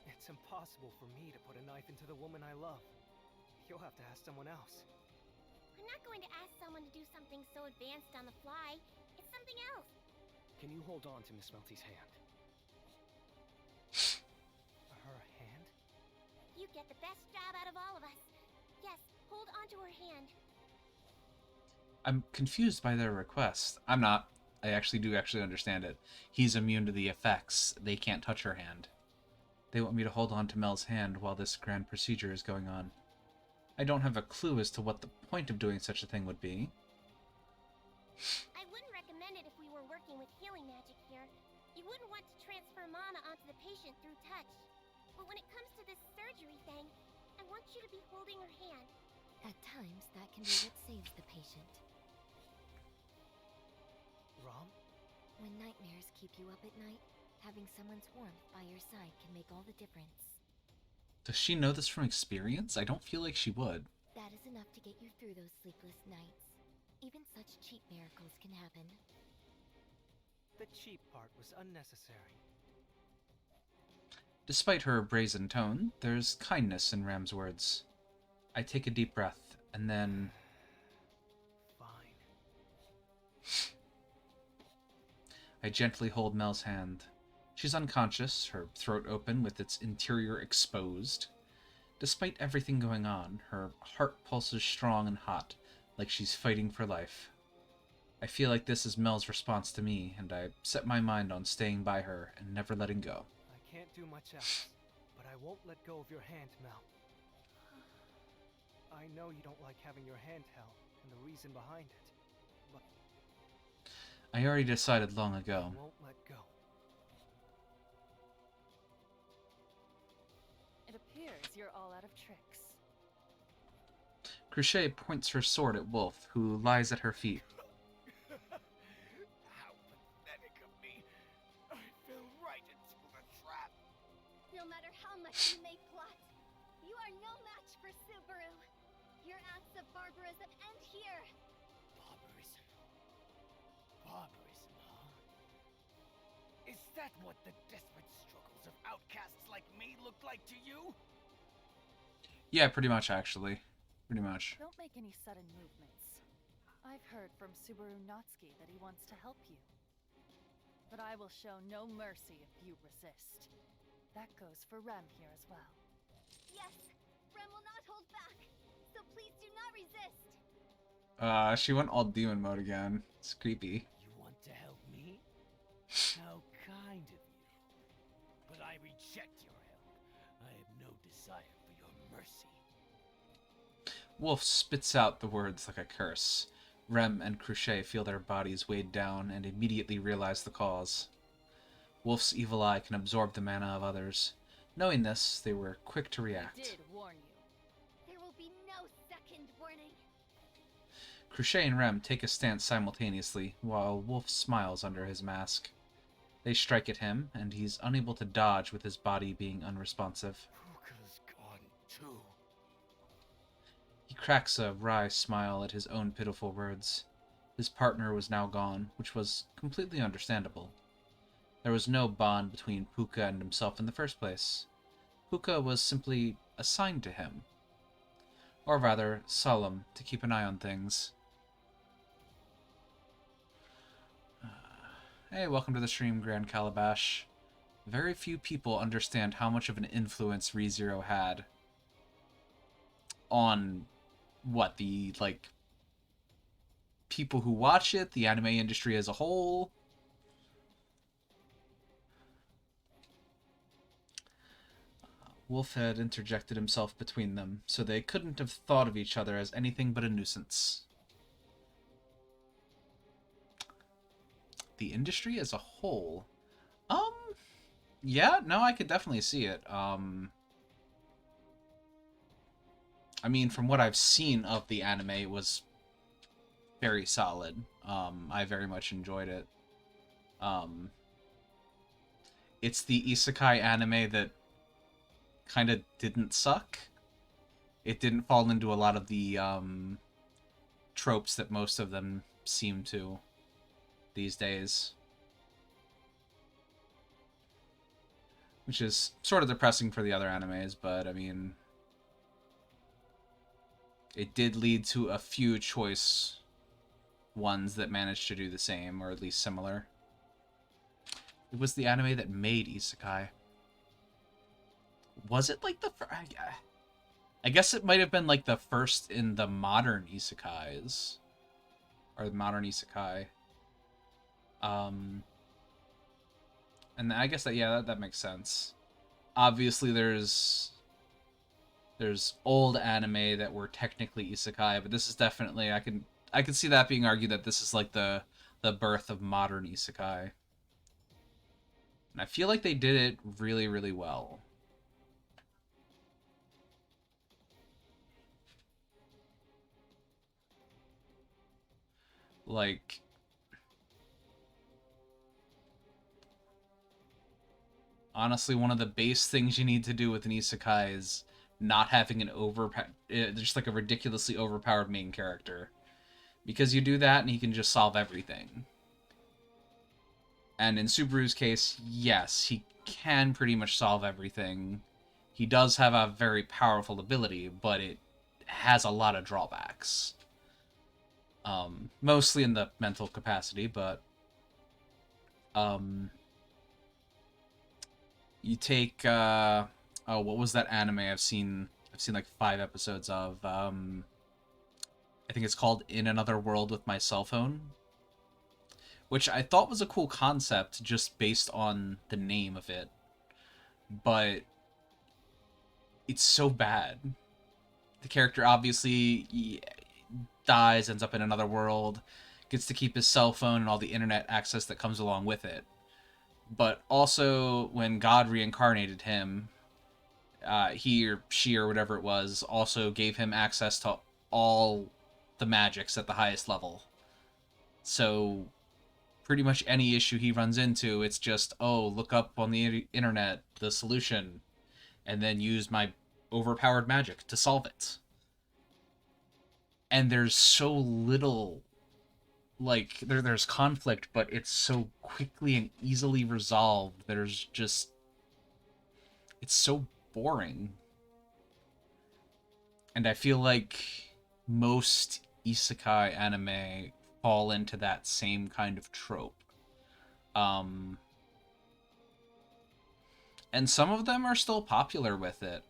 It's impossible for me to put a knife into the woman I love. You'll have to ask someone else. I'm not going to ask someone to do something so advanced on the fly. It's something else. Can you hold on to Miss Melty's hand? Her hand? You get the best job out of all of us. Yes, hold onto her hand. I'm confused by their request. I'm not. I actually do understand it. He's immune to the effects. They can't touch her hand. They want me to hold on to Mel's hand while this grand procedure is going on. I don't have a clue as to what the point of doing such a thing would be. I wouldn't recommend it if we were working with healing magic here. You wouldn't want to transfer mana onto the patient through touch. But when it comes to this surgery thing, I want you to be holding her hand. At times, that can be what saves the patient. Rom? When nightmares keep you up at night, having someone's warmth by your side can make all the difference. Does she know this from experience? I don't feel like she would. That is enough to get you through those sleepless nights. Even such cheap miracles can happen. The cheap part was unnecessary. Despite her brazen tone, there's kindness in Ram's words. I take a deep breath, and then... Fine. I gently hold Mel's hand. She's unconscious, her throat open with its interior exposed. Despite everything going on, her heart pulses strong and hot, like she's fighting for life. I feel like this is Mel's response to me, and I set my mind on staying by her and never letting go. I can't do much else, but I won't let go of your hand, Mel. I know you don't like having your hand held, and the reason behind it, but I already decided long ago. I won't let go. It appears you're all out of tricks. Crochet points her sword at Wolf, who lies at her feet. How pathetic of me. I fell right into the trap. No matter how much you may plot, you are no match for Subaru. Your acts of barbarism end here. Barbarism. Barbarism, huh? Is that what the desperate struggles of outcasts like me look like to you? Yeah, pretty much, actually. Pretty much. Don't make any sudden movements. I've heard from Subaru Natsuki that he wants to help you. But I will show no mercy if you resist. That goes for Rem here as well. Yes, Rem will not hold back. So please do not resist. She went all demon mode again. It's creepy. You want to help me? How kind of you. But I reject your help. I have no desire for your mercy. Wolf spits out the words like a curse. Rem and Crochet feel their bodies weighed down and immediately realize the cause. Wolf's evil eye can absorb the mana of others. Knowing this, they were quick to react. I did warn you. There will be no second warning. Crochet and Rem take a stance simultaneously, while Wolf smiles under his mask. They strike at him, and he's unable to dodge with his body being unresponsive. Puka's gone too. He cracks a wry smile at his own pitiful words. His partner was now gone, which was completely understandable. There was no bond between Puka and himself in the first place. Puka was simply assigned to him. Or rather, solemn, to keep an eye on things. Hey, welcome to the stream, Grand Calabash. Very few people understand how much of an influence ReZero had on, what, the, like, people who watch it, the anime industry as a whole. Wolf had interjected himself between them, so they couldn't have thought of each other as anything but a nuisance. The industry as a whole? Yeah, no, I could definitely see it. I mean, from what I've seen of the anime, it was very solid. I very much enjoyed it. It's the isekai anime that kind of didn't suck. It didn't fall into a lot of the tropes that most of them seem to these days. Which is sort of depressing for the other animes, but I mean, it did lead to a few choice ones that managed to do the same, or at least similar. It was the anime that made isekai. Was it like the I guess it might have been like the first in the modern isekais. Or the modern isekai. And I guess that, yeah, that makes sense. Obviously there's old anime that were technically isekai, but this is definitely, I can see that being argued that this is like the birth of modern isekai. And I feel like they did it really, really well. Like, honestly, one of the base things you need to do with an isekai is not having an just like a ridiculously overpowered main character. Because you do that and he can just solve everything. And in Subaru's case, yes, he can pretty much solve everything. He does have a very powerful ability, but it has a lot of drawbacks. Mostly in the mental capacity, but you take oh, what was that anime I've seen like 5 episodes of? I think it's called In Another World with My Cell Phone, which I thought was a cool concept just based on the name of it. but it's so bad. The character obviously dies, ends up in another world, gets to keep his cell phone and all the internet access that comes along with it. But also, when God reincarnated him, he or she or whatever it was also gave him access to all the magics at the highest level. So pretty much any issue he runs into, it's just, oh, look up on the internet the solution, and then use my overpowered magic to solve it. And there's so little, like, there's conflict, but it's so quickly and easily resolved. There's just, it's so boring. And I feel like most isekai anime fall into that same kind of trope. And some of them are still popular with it.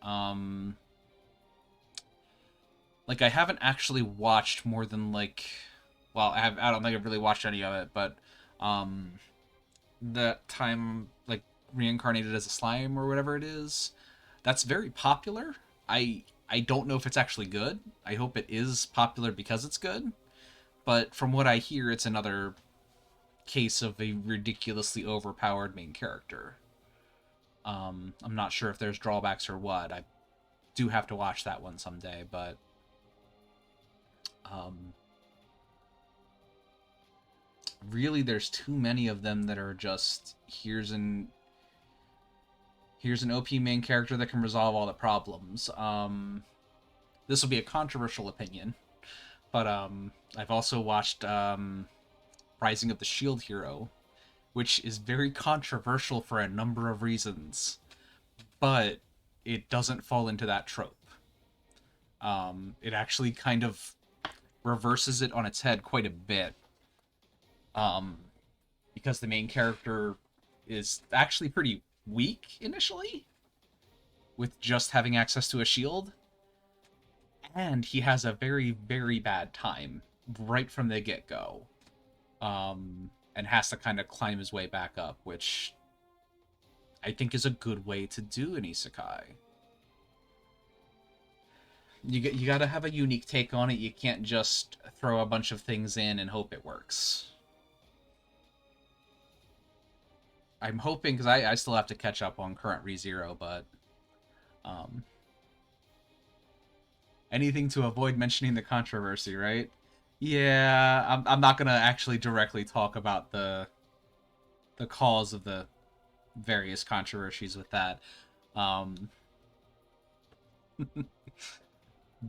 Like, I haven't actually watched more than, like... Well, I don't think I've really watched any of it, but... That time, like, reincarnated as a slime or whatever it is, that's very popular. I don't know if it's actually good. I hope it is popular because it's good. But from what I hear, it's another case of a ridiculously overpowered main character. I'm not sure if there's drawbacks or what. I do have to watch that one someday, but... really, there's too many of them that are just, here's an OP main character that can resolve all the problems. This will be a controversial opinion, but I've also watched Rising of the Shield Hero, which is very controversial for a number of reasons, but it doesn't fall into that trope. It actually kind of reverses it on its head quite a bit. Because the main character is actually pretty weak initially, with just having access to a shield, and he has a very, very bad time right from the get-go, and has to kind of climb his way back up, which I think is a good way to do an isekai. You gotta have a unique take on it. You can't just throw a bunch of things in and hope it works. I'm hoping, because I still have to catch up on current ReZero, but anything to avoid mentioning the controversy, right? Yeah, I'm not gonna actually directly talk about the cause of the various controversies with that.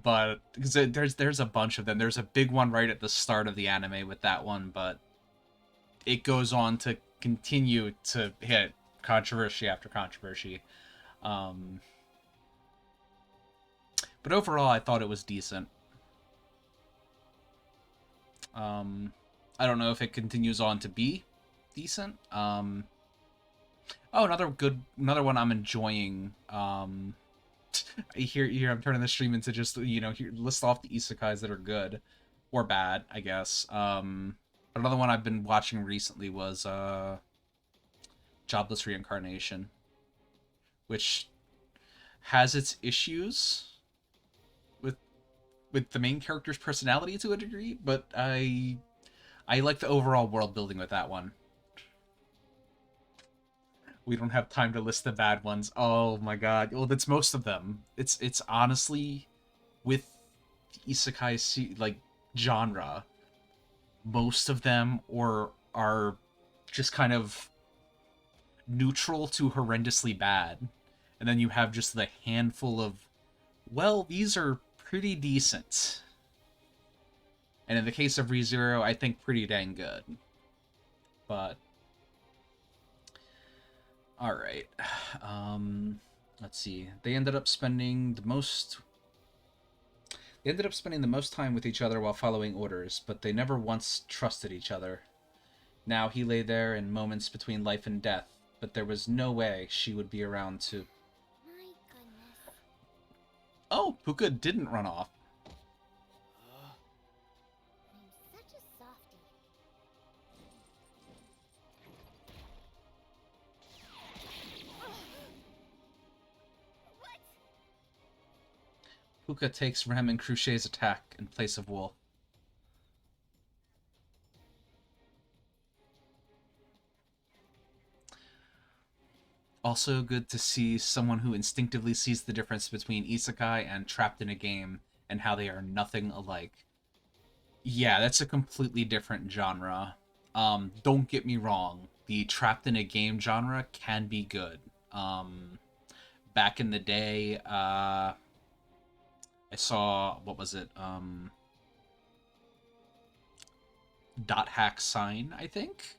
But because there's a bunch of them. There's a big one right at the start of the anime with that one, but it goes on to continue to hit controversy after controversy. But overall, I thought it was decent. I don't know if it continues on to be decent. Oh, another one I'm enjoying. Here I'm turning the stream into just, list off the isekais that are good or bad, I guess. Another one I've been watching recently was Jobless Reincarnation, which has its issues with the main character's personality to a degree, but I like the overall world building with that one. We don't have time to list the bad ones. Oh my god. Well, that's most of them. It's honestly, with the isekai like genre, most of them are just kind of neutral to horrendously bad. And then you have just the handful of, well, these are pretty decent. And in the case of ReZero, I think pretty dang good. But alright. Let's see. They ended up spending the most time with each other while following orders, but they never once trusted each other. Now he lay there in moments between life and death, but there was no way she would be around to... My goodness. Oh, Puka didn't run off. I'm such a softie. Puka takes Rem and Cruchet's attack in place of Wolf. Also good to see someone who instinctively sees the difference between isekai and trapped in a game and how they are nothing alike. Yeah, that's a completely different genre. Don't get me wrong, the trapped in a game genre can be good. Back in the day, I saw, what was it? Dot Hack Sign, I think.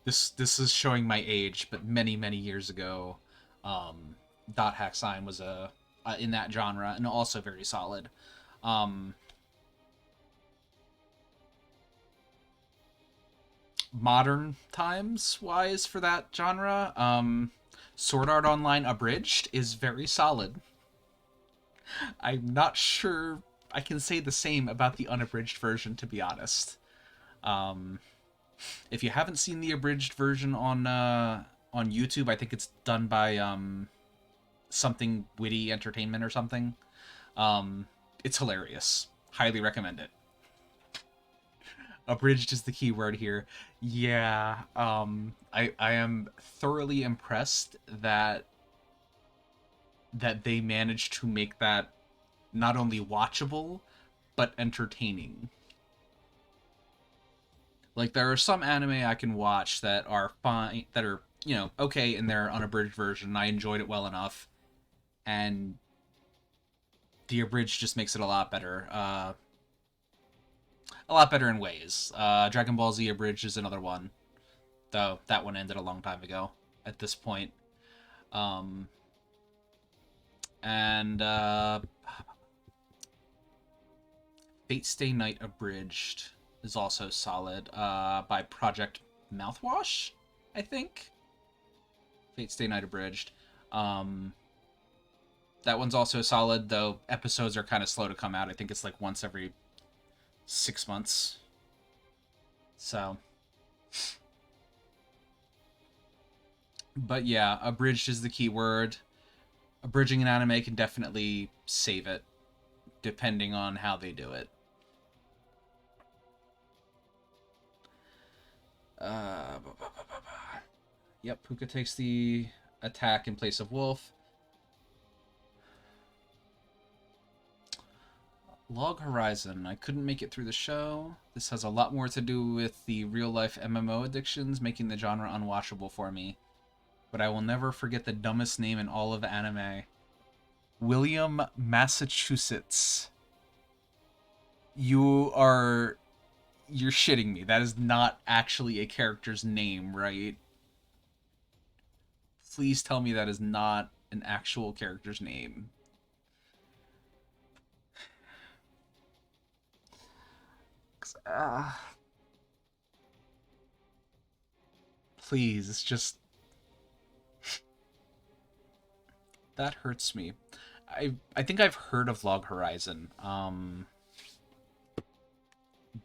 This is showing my age, but many years ago, Dot Hack Sign was in that genre and also very solid. Modern times wise for that genre, Sword Art Online Abridged is very solid. I'm not sure I can say the same about the unabridged version, to be honest. If you haven't seen the abridged version on YouTube, I think it's done by something witty entertainment or something. It's hilarious. Highly recommend it. Abridged is the key word here. Yeah, I am thoroughly impressed that they managed to make that not only watchable but entertaining. Like, there are some anime I can watch that are fine, that are, you know, okay in their unabridged version. I enjoyed it well enough, and the abridged just makes it a lot better. A lot better in ways. Dragon Ball Z abridged is another one, though that one ended a long time ago at this point. And Fate Stay Night abridged is also solid, by Project Mouthwash, I think. Fate Stay Night abridged. That one's also solid, though episodes are kind of slow to come out. I think it's like once every 6 months. So. But yeah, abridged is the key word. Abridging an anime can definitely save it, depending on how they do it. Yep, Puka takes the attack in place of Wolf. Log Horizon. I couldn't make it through the show. This has a lot more to do with the real-life MMO addictions, making the genre unwatchable for me. But I will never forget the dumbest name in all of anime. William Massachusetts. You're shitting me. That is not actually a character's name, right? Please tell me that is not an actual character's name. Please, it's just... that hurts me. I think I've heard of Log Horizon,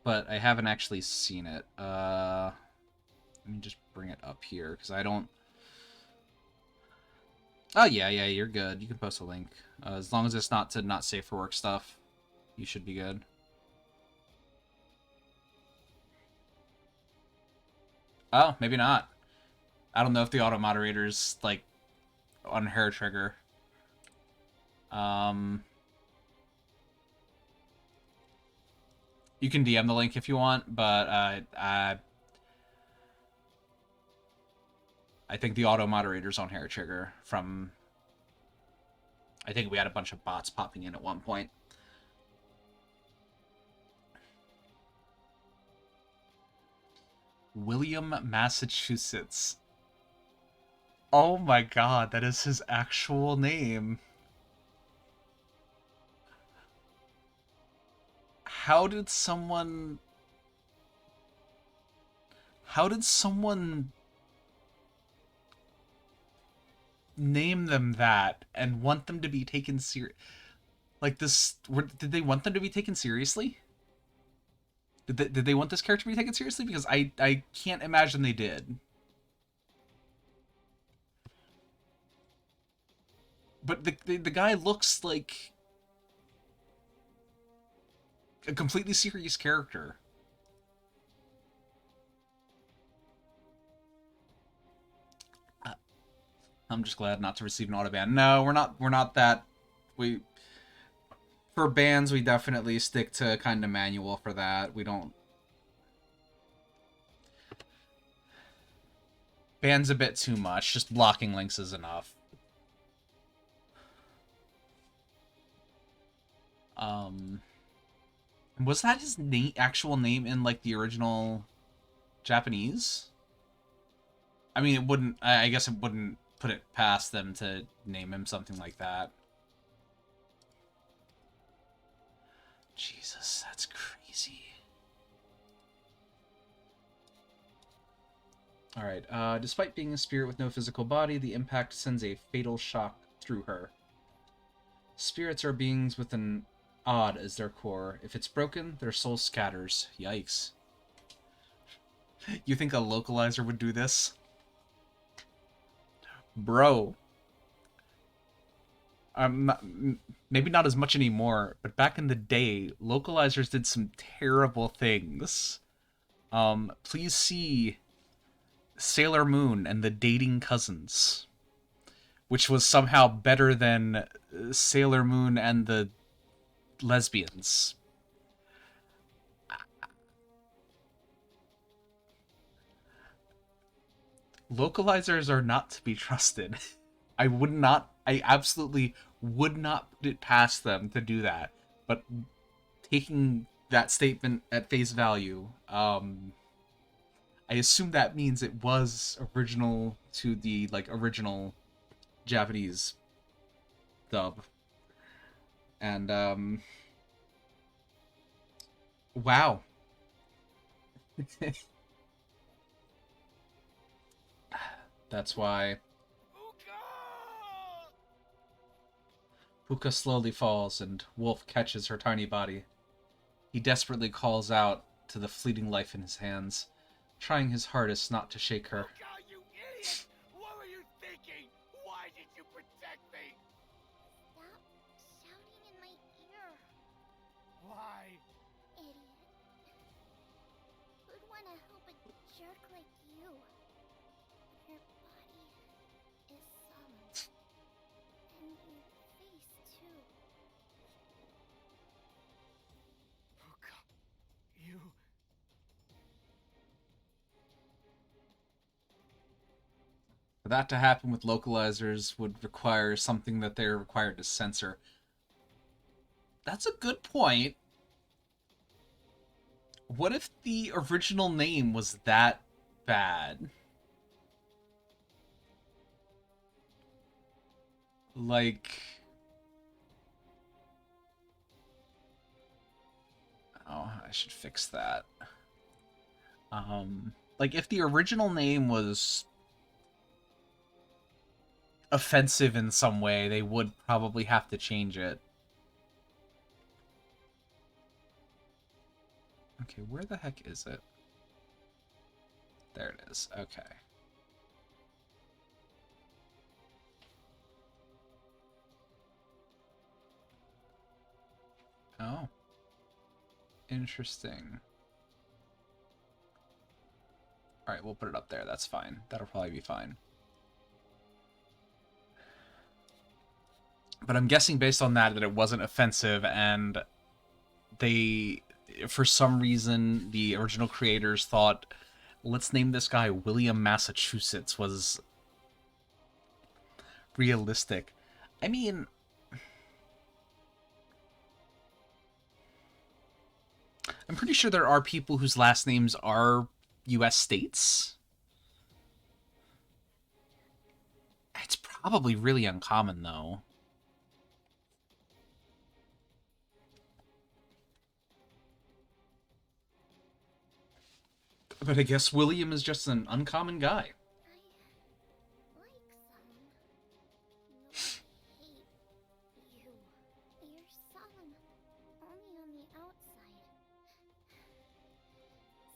but I haven't actually seen it. Let me just bring it up here, because I don't... Oh, yeah, you're good. You can post a link. As long as it's not to not safe for work stuff, you should be good. Oh, maybe not. I don't know if the auto moderator's, like, on hair trigger. You can DM the link if you want, but I think the auto moderator's on hair trigger from... I think we had a bunch of bots popping in at one point. William Massachusetts. Oh my god, that is his actual name. How did someone name them that and want them to be taken like this? Did they want them to be taken seriously? Did they want this character to be taken seriously? Because I can't imagine they did. But the guy looks like... a completely serious character. I'm just glad not to receive an auto ban. No, we're not that. For bans, we definitely stick to kind of manual for that. We don't. Ban's a bit too much. Just blocking links is enough. Was that his actual name in like the original Japanese? I mean, it wouldn't. I guess it wouldn't put it past them to name him something like that. Jesus, that's crazy. Alright, despite being a spirit with no physical body, the impact sends a fatal shock through her. Spirits are beings with an odd as their core. If it's broken, their soul scatters. Yikes. You think a localizer would do this? Bro. Maybe not as much anymore, but back in the day, localizers did some terrible things. Please see Sailor Moon and the Dating Cousins, which was somehow better than Sailor Moon and the Lesbians. Localizers are not to be trusted. I absolutely would not put it past them to do that. But taking that statement at face value, I assume that means it was original to the, like, original Japanese dub. And, wow. That's why Puka slowly falls, and Wolf catches her tiny body. He desperately calls out to the fleeting life in his hands, trying his hardest not to shake her. Puka, you idiot! What were you thinking? Why did you protect me? Stop shouting in my ear. Why? Idiot. Who'd want to help a jerk like you? Your body is solemn. And your face, too. Puka, you... For that to happen with localizers would require something that they're required to censor. That's a good point. What if the original name was that bad? Like... Oh, I should fix that. Like, if the original name was offensive in some way, they would probably have to change it. Okay, where the heck is it? There it is. Okay. Oh. Interesting. Alright, we'll put it up there. That's fine. That'll probably be fine. But I'm guessing based on that it wasn't offensive, and they, for some reason, the original creators thought, let's name this guy William Massachusetts was realistic. I mean... I'm pretty sure there are people whose last names are U.S. states. It's probably really uncommon, though. But I guess William is just an uncommon guy. I like some. No, I hate you. You're solemn, only on the outside.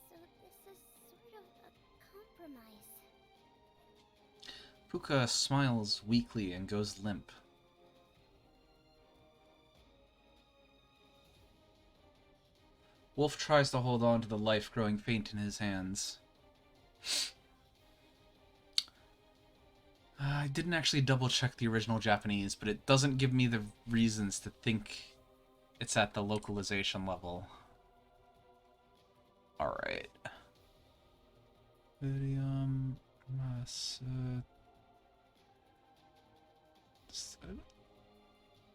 So this is sort of a compromise. Puka smiles weakly and goes limp. Wolf tries to hold on to the life growing faint in his hands. I didn't actually double check the original Japanese, but it doesn't give me the reasons to think it's at the localization level. Alright.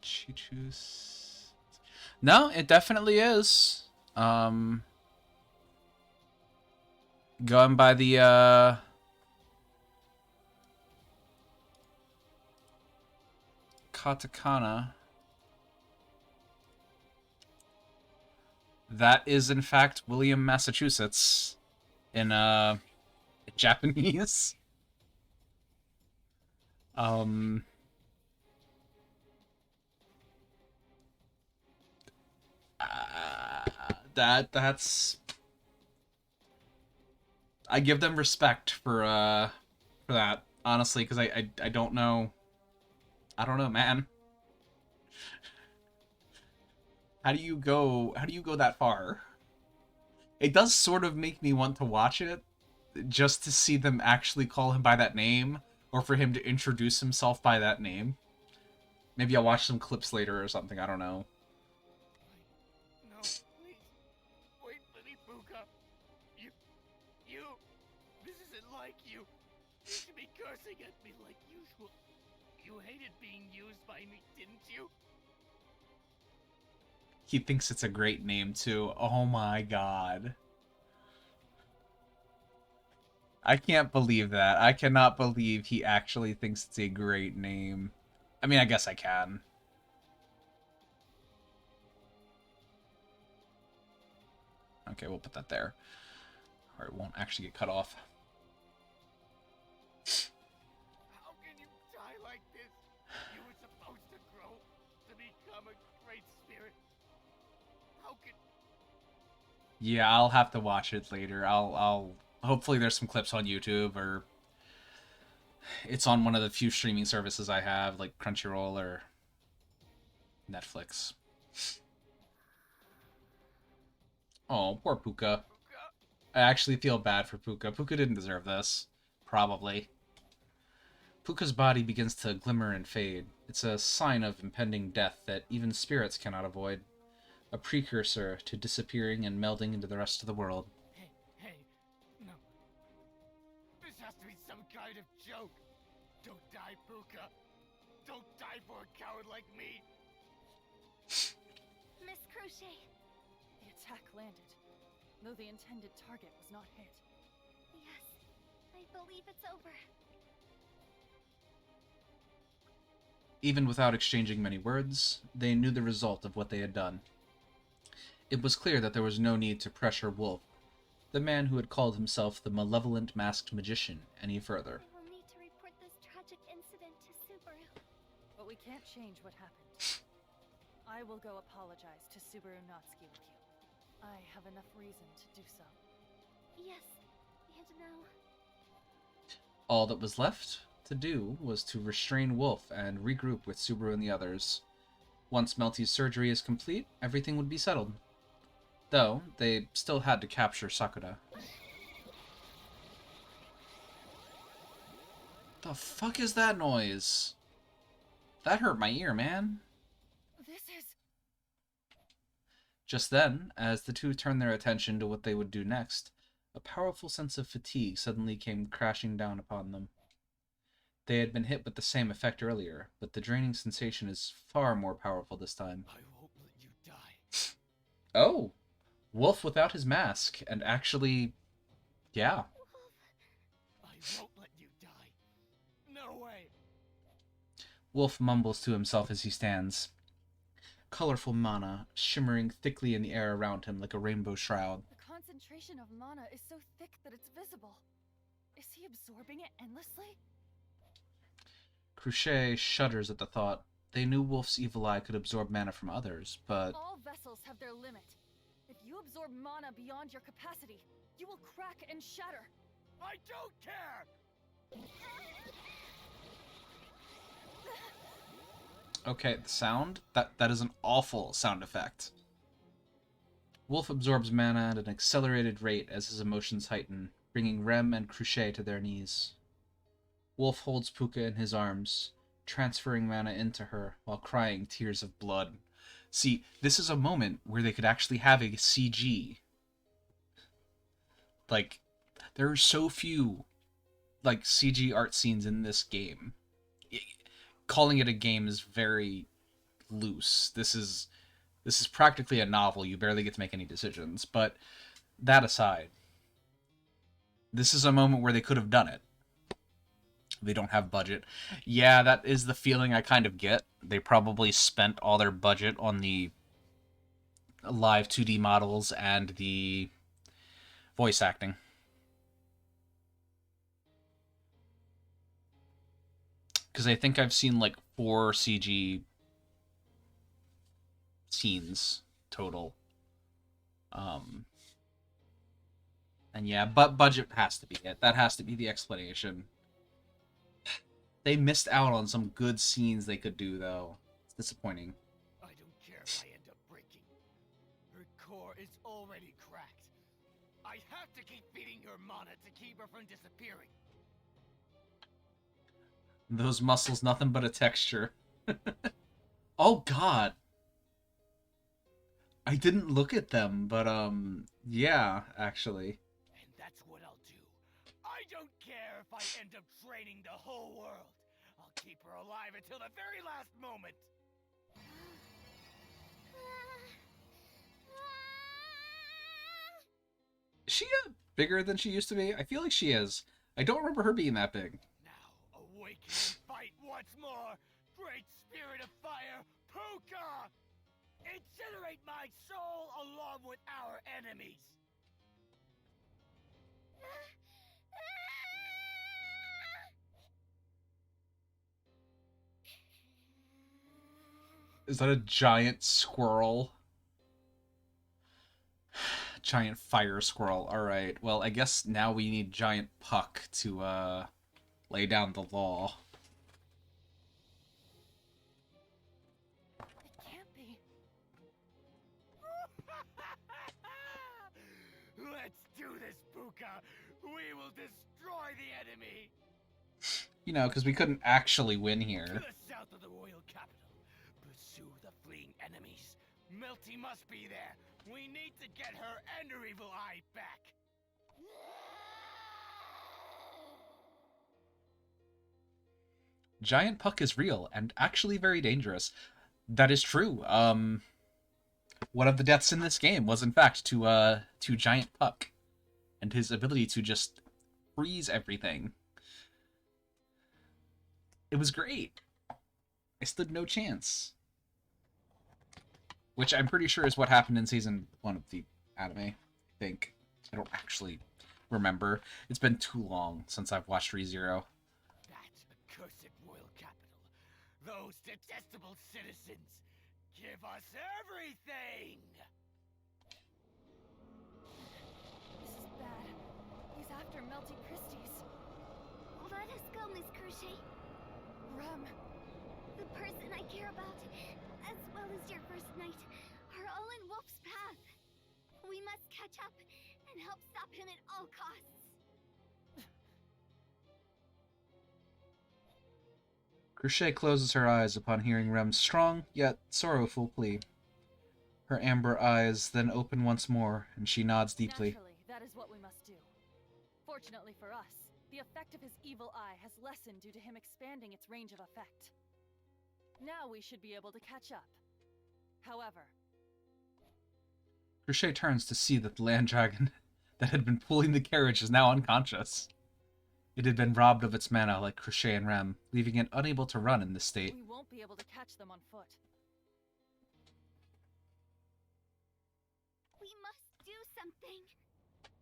Chichus. No, it definitely is. Going by the katakana, that is in fact William, Massachusetts in Japanese. That's I give them respect for that, honestly, because I don't know. I don't know, man. How do you go that far? It does sort of make me want to watch it, just to see them actually call him by that name, or for him to introduce himself by that name. Maybe I'll watch some clips later or something, I don't know. No, please. Wait, Lady Buka. You... This isn't like you. You should be cursing at me like usual. You hated being used by me, didn't you? He thinks it's a great name, too. Oh my god. I can't believe that. I cannot believe he actually thinks it's a great name. I mean, I guess I can. Okay, we'll put that there. Or it won't actually get cut off. How can you die like this? You were supposed to grow to become a great spirit. How can... Yeah, I'll have to watch it later. I'll hopefully there's some clips on YouTube, or it's on one of the few streaming services I have, like Crunchyroll or Netflix. Oh, poor Puka. I actually feel bad for Puka. Puka didn't deserve this. Probably. Puka's body begins to glimmer and fade. It's a sign of impending death that even spirits cannot avoid. A precursor to disappearing and melding into the rest of the world. Hey, no. This has to be some kind of joke. Don't die, Puka. Don't die for a coward like me. Miss Crochet. The attack landed, though the intended target was not hit. Yes, I believe it's over. Even without exchanging many words, they knew the result of what they had done. It was clear that there was no need to pressure Wolf, the man who had called himself the malevolent masked magician, any further. I will need to report this tragic incident to Subaru. But we can't change what happened. I will go apologize to Subaru Natsuki with you. I have enough reason to do so. Yes, and now... All that was left to do was to restrain Wolf and regroup with Subaru and the others. Once Melty's surgery is complete, everything would be settled. Though, they still had to capture Sakura. The fuck is that noise? That hurt my ear, man. This is... Just then, as the two turned their attention to what they would do next, a powerful sense of fatigue suddenly came crashing down upon them. They had been hit with the same effect earlier, but the draining sensation is far more powerful this time. I won't let you die. Oh! Wolf without his mask, and actually... yeah. I won't let you die. No way. Wolf mumbles to himself as he stands. Colorful mana shimmering thickly in the air around him like a rainbow shroud. The concentration of mana is so thick that it's visible. Is he absorbing it endlessly? Crochet shudders at the thought. They knew Wolf's evil eye could absorb mana from others, but... All vessels have their limit. If you absorb mana beyond your capacity, you will crack and shatter. I don't care! Okay, the sound? That is an awful sound effect. Wolf absorbs mana at an accelerated rate as his emotions heighten, bringing Rem and Cruchet to their knees. Wolf holds Puka in his arms, transferring mana into her while crying tears of blood. See, this is a moment where they could actually have a CG. Like, there are so few, like, CG art scenes in this game. Calling it a game is very loose. This is practically a novel. You barely get to make any decisions. But that aside, this is a moment where they could have done it. They don't have budget. Yeah, that is the feeling I kind of get. They probably spent all their budget on the live 2D models and the voice acting. Because I think I've seen like 4 CG scenes total. And yeah, but budget has to be it. That has to be the explanation. They missed out on some good scenes they could do, though. It's disappointing. I don't care if I end up breaking. Her core is already cracked. I have to keep feeding her mana to keep her from disappearing. Those muscles, nothing but a texture. Oh, God. I didn't look at them, but, yeah, actually. And that's what I'll do. I don't care if I end up training the whole world. I'll keep her alive until the very last moment. Is she bigger than she used to be? I feel like she is. I don't remember her being that big. Now, awaken and fight once more. Great spirit of fire, Puka! Incinerate my soul along with our enemies. Is that a giant squirrel? Giant fire squirrel. Alright, well, I guess now we need Giant Puck to, lay down the law. It can't be. Let's do this, Puka! We will destroy the enemy! You know, because we couldn't actually win here. To the south of the royal capital. Pursue the fleeing enemies. Melty must be there. We need to get her and her evil eye back. Giant Puck is real, and actually very dangerous. That is true. One of the deaths in this game was, in fact, to Giant Puck. And his ability to just freeze everything. It was great. I stood no chance. Which I'm pretty sure is what happened in Season 1 of the anime, I think. I don't actually remember. It's been too long since I've watched ReZero. That accursed royal capital. Those detestable citizens. Give us everything! This is bad. He's after Melty Christie's. Let us go, Miss Crochet. Rem. The person I care about, as well as your first knight, are all in Wolf's path. We must catch up and help stop him at all costs. Crochet closes her eyes upon hearing Rem's strong, yet sorrowful plea. Her amber eyes then open once more, and she nods deeply. Naturally, that is what we must do. Fortunately for us, the effect of his evil eye has lessened due to him expanding its range of effect. Now we should be able to catch up. However... Crochet turns to see that the land dragon that had been pulling the carriage is now unconscious. It had been robbed of its mana like Crochet and Rem, leaving it unable to run in this state. We won't be able to catch them on foot. We must do something.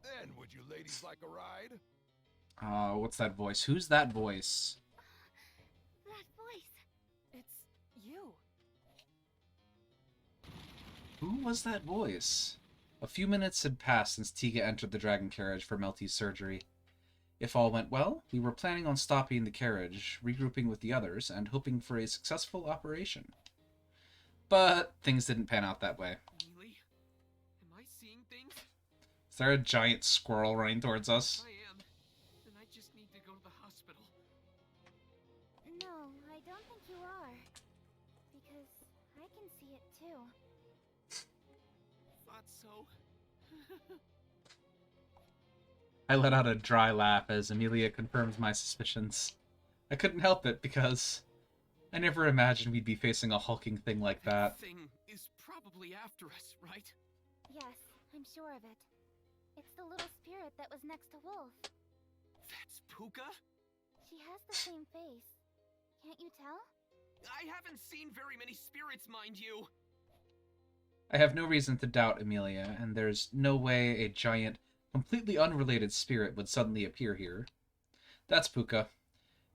Then would you ladies like a ride? What's that voice? Who's that voice? That voice. It's you. Who was that voice? A few minutes had passed since Tiga entered the dragon carriage for Melty's surgery. If all went well, we were planning on stopping the carriage, regrouping with the others, and hoping for a successful operation. But things didn't pan out that way. Really? Am I Is there a giant squirrel running towards us? I am. Then I just need to go to the hospital. No, I don't think you are. Because I can see it too. Thought so. I let out a dry laugh as Amelia confirms my suspicions. I couldn't help it because I never imagined we'd be facing a hulking thing like that. Thing is probably after us, right? Yes, I'm sure of it. It's the little spirit that was next to Wolf. That's Puka? She has the same face. Can't you tell? I haven't seen very many spirits, mind you. I have no reason to doubt Amelia, and there's no way a giant, completely unrelated spirit would suddenly appear here. That's Puka.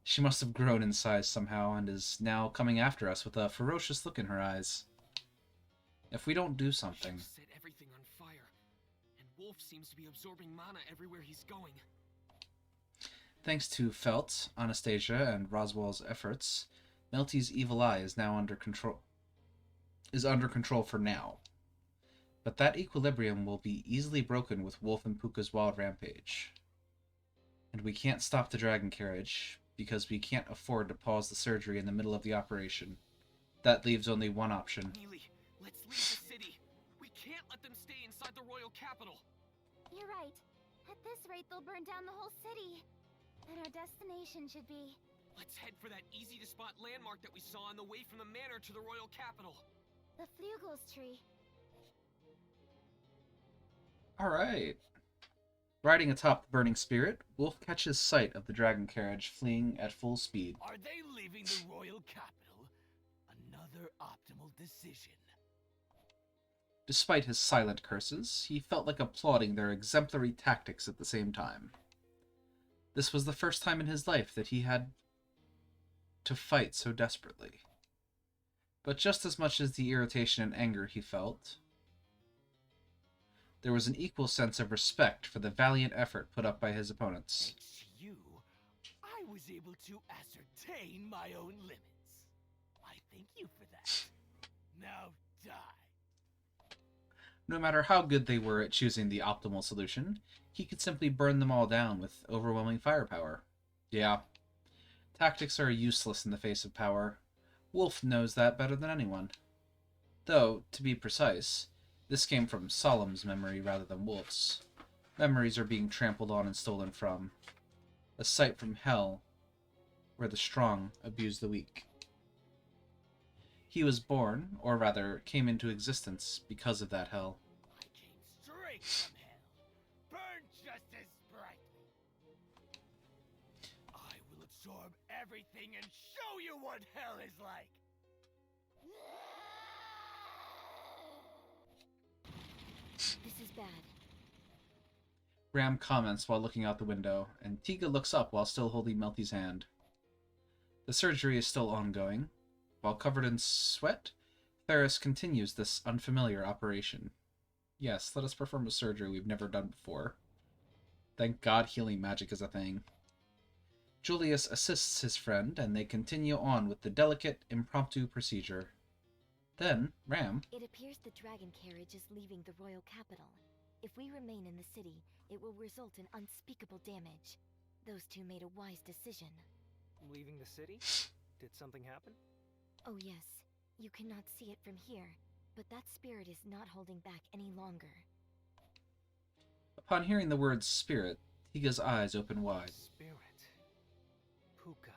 She must have grown in size somehow and is now coming after us with a ferocious look in her eyes. If we don't do something... She set everything on fire, and Wolf seems to be absorbing mana everywhere he's going. Thanks to Felt, Anastasia, and Roswell's efforts, Melty's evil eye is now under control. Is under control for now. But that equilibrium will be easily broken with Wolf and Puka's wild rampage. And we can't stop the dragon carriage, because we can't afford to pause the surgery in the middle of the operation. That leaves only one option. Neely, let's leave the city. We can't let them stay inside the royal capital. You're right. At this rate, they'll burn down the whole city. And our destination should be... Let's head for that easy-to-spot landmark that we saw on the way from the manor to the royal capital. the Flugels tree. Alright. Riding atop the burning spirit, Wolf catches sight of the dragon carriage fleeing at full speed. Are they leaving the royal capital? Another optimal decision. Despite his silent curses, he felt like applauding their exemplary tactics at the same time. This was the first time in his life that he had to fight so desperately. But just as much as the irritation and anger he felt, there was an equal sense of respect for the valiant effort put up by his opponents. Thanks to you, I was able to ascertain my own limits. I thank you for that. Now die. No matter how good they were at choosing the optimal solution, he could simply burn them all down with overwhelming firepower. Yeah, tactics are useless in the face of power. Wolf knows that better than anyone. Though, to be precise, this came from Solemn's memory rather than Wolf's. Memories are being trampled on and stolen from. A sight from hell, where the strong abuse the weak. He was born, or rather, came into existence because of that hell. I came straight from hell. Burn just as brightly. I will absorb everything and show you what hell is like. This is bad. Ram comments while looking out the window, and Tiga looks up while still holding Melty's hand. The surgery is still ongoing. While covered in sweat, Ferris continues this unfamiliar operation. Yes, let us perform a surgery we've never done before. Thank God healing magic is a thing. Julius assists his friend, and they continue on with the delicate, impromptu procedure. Then, Ram... It appears the dragon carriage is leaving the royal capital. If we remain in the city, it will result in unspeakable damage. Those two made a wise decision. Leaving the city? Did something happen? Oh yes, you cannot see it from here, but that spirit is not holding back any longer. Upon hearing the word spirit, Tiga's eyes open wide. Spirit. Puka.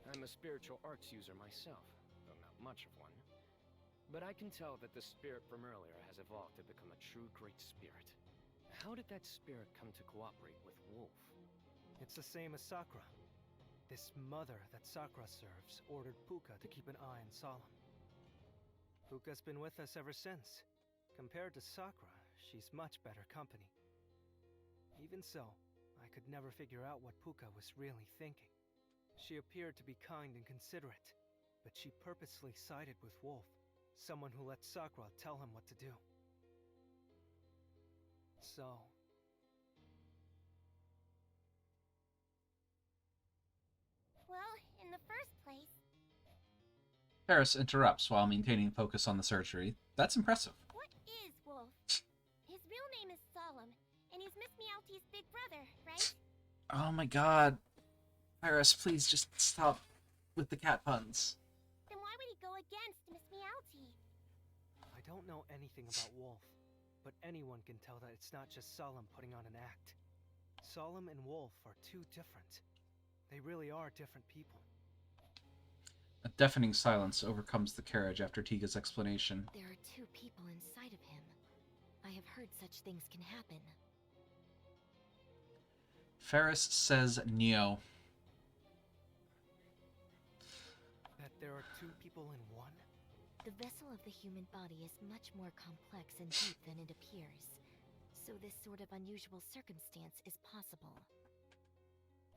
I'm a spiritual arts user myself, though not much of one. But I can tell that the spirit from earlier has evolved to become a true great spirit. How did that spirit come to cooperate with Wolf? It's the same as Sakura. This mother that Sakura serves ordered Puka to keep an eye on Solemn. Puka's been with us ever since. Compared to Sakura, she's much better company. Even so, I could never figure out what Puka was really thinking. She appeared to be kind and considerate, but she purposely sided with Wolf, someone who let Sakura tell him what to do. So... Well, in the first place... Ferris interrupts while maintaining focus on the surgery. That's impressive. What is Wolf? His real name is Solemn, and brother, right? Oh my god. Iris, please just stop with the cat puns. Then why would he go against Miss Meowty? I don't know anything about Wolf, but anyone can tell that it's not just Solemn putting on an act. Solemn and Wolf are too different. They really are different people. A deafening silence overcomes the carriage after Tiga's explanation. There are two people inside of him. I have heard such things can happen. Ferris says Neo. That there are two people in one? The vessel of the human body is much more complex and deep than it appears. So this sort of unusual circumstance is possible.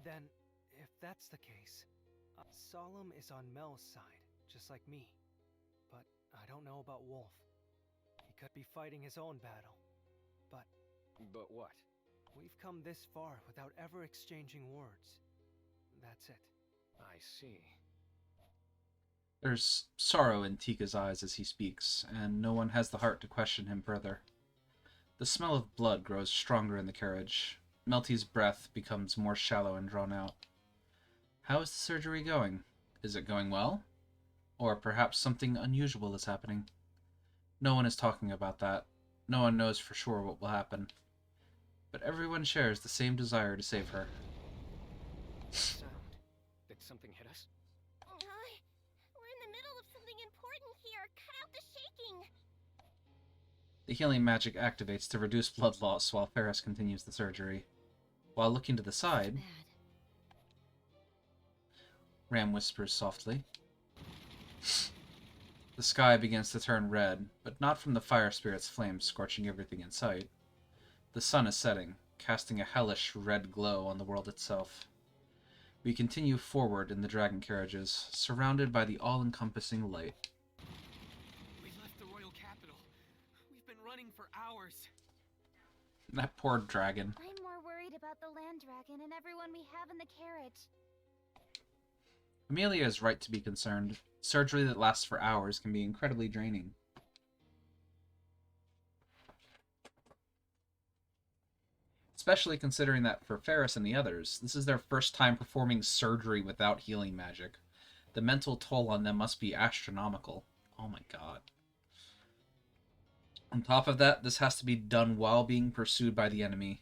Then, if that's the case, Solemn is on Mel's side, just like me. But I don't know about Wolf. He could be fighting his own battle. But what? we've come this far without ever exchanging words. That's it. I see. There's sorrow in Tiga's eyes as he speaks, and no one has the heart to question him further. The smell of blood grows stronger in the carriage. Melty's breath becomes more shallow and drawn out. How is the surgery going? Is it going well? Or perhaps something unusual is happening? No one is talking about that. No one knows for sure what will happen. But everyone shares the same desire to save her. Sound. Did something hit us? We're in the middle of something important here. Cut out the shaking. The healing magic activates to reduce blood loss while Ferris continues the surgery. While looking to the side, Ram whispers softly. The sky begins to turn red, but not from the fire spirit's flames scorching everything in sight. The sun is setting, casting a hellish red glow on the world itself. We continue forward in the dragon carriages, surrounded by the all-encompassing light. We left the royal capital. We've been running for hours. That poor dragon. I'm more worried about the land dragon and everyone we have in the carriage. Amelia is right to be concerned. Surgery that lasts for hours can be incredibly draining. Especially considering that for Ferris and the others, this is their first time performing surgery without healing magic. The mental toll on them must be astronomical. Oh my god. On top of that, this has to be done while being pursued by the enemy.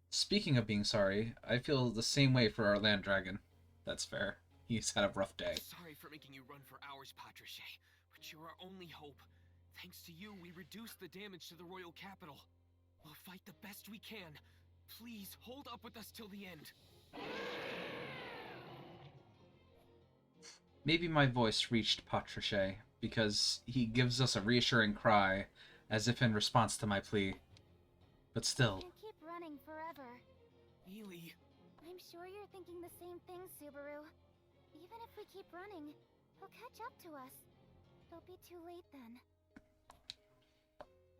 Speaking of being sorry, I feel the same way for our land dragon. That's fair. He's had a rough day. Sorry for making you run for hours, Patrichet, but you're our only hope. Thanks to you, we reduced the damage to the royal capital. We'll fight the best we can. Please, hold up with us till the end. Maybe my voice reached Patrichet, because he gives us a reassuring cry, as if in response to my plea. But still. You keep running forever. Mealy. I'm sure you're thinking the same thing, Subaru. Even if we keep running, he'll catch up to us. It'll be too late then.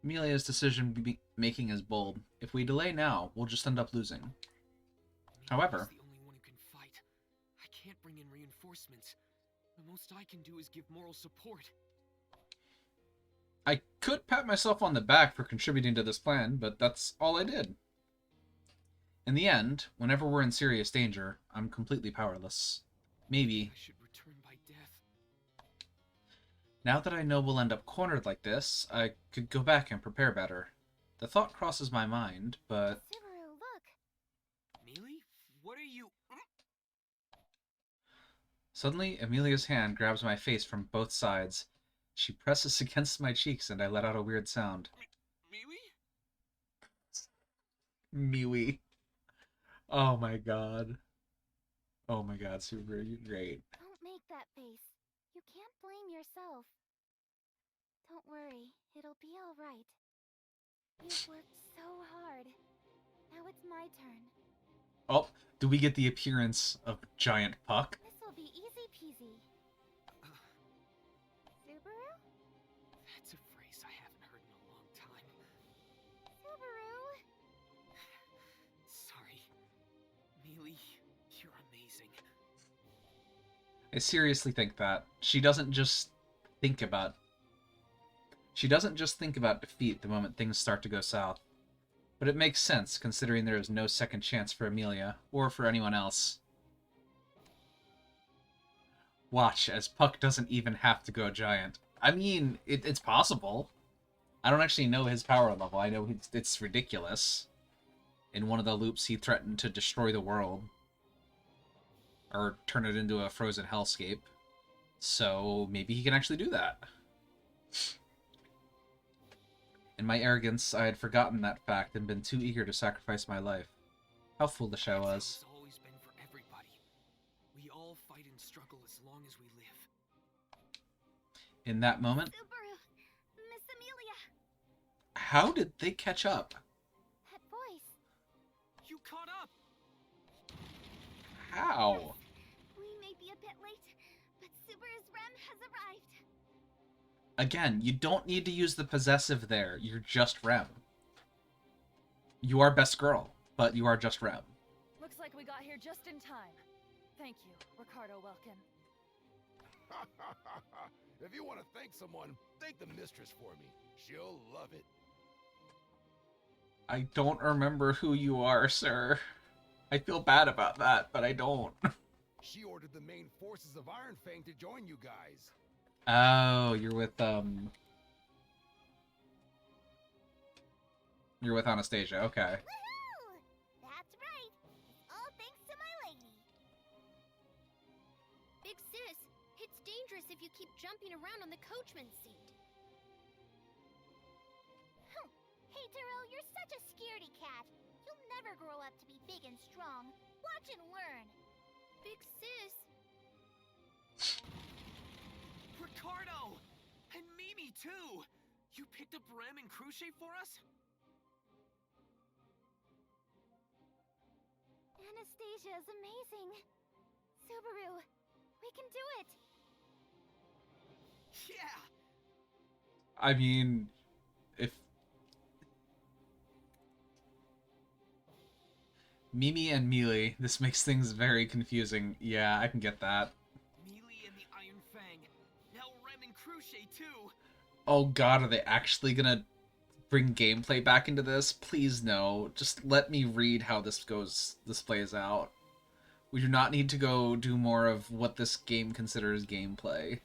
Amelia's decision-making is bold. If we delay now, we'll just end up losing. However, the only one who can fight. I can't bring in reinforcements. The most I can do is give moral support. I could pat myself on the back for contributing to this plan, but that's all I did. In the end, whenever we're in serious danger, I'm completely powerless. Maybe. I should return by death. Now that I know we'll end up cornered like this, I could go back and prepare better. The thought crosses my mind, but... Subaru, look! Mealy? What are you... Suddenly, Amelia's hand grabs my face from both sides. She presses against my cheeks and I let out a weird sound. Mealy? Mealy. Oh my god. Oh my god, Super, you're great. Don't make that face. You can't blame yourself. Don't worry, it'll be alright. You've worked so hard. Now it's my turn. Oh, do we get the appearance of Giant Puck? This'll be easy peasy. Subaru? That's a phrase I haven't heard in a long time. Subaru? Sorry. Mealy, you're amazing. I seriously think that. She doesn't just think about defeat the moment things start to go south. But it makes sense, considering there is no second chance for Amelia, or for anyone else. Watch, as Puck doesn't even have to go giant. I mean, it's possible. I don't actually know his power level. I know it's ridiculous. In one of the loops, he threatened to destroy the world. Or turn it into a frozen hellscape. So, maybe he can actually do that. In my arrogance, I had forgotten that fact and been too eager to sacrifice my life. How foolish I was. It's always been for everybody. We all fight and struggle as long as we live. In that moment, Subaru, Miss Amelia. how did they catch up? That voice. You caught up. How? We may be a bit late, but Subaru's Rem has arrived. Again, you don't need to use the possessive there. You're just Rem. You are best girl, but you are just Rem. Looks like we got here just in time. Thank you, Ricardo Welkin. If you want to thank someone, thank the mistress for me. She'll love it. I don't remember who you are, sir. I feel bad about that, but I don't. She ordered the main forces of Iron Fang to join you guys. Oh, you're with Anastasia, okay. Woohoo! That's right. All thanks to my lady. Big sis, it's dangerous if you keep jumping around on the coachman's seat. Hey, Tyrell, you're such a scaredy cat. You'll never grow up to be big and strong. Watch and learn. Big sis. Ricardo! And Mimi, too! You picked up Rem and Cruciate for us? Anastasia is amazing. Subaru, we can do it. Yeah! I mean, if Mimi and Mealy, this makes things very confusing. Yeah, I can get that. Mealy and the Iron Fang. Now Rem and Cruciate, too! Oh god, are they actually gonna bring gameplay back into this? Please no. Just let me read how this plays out. We do not need to go do more of what this game considers gameplay.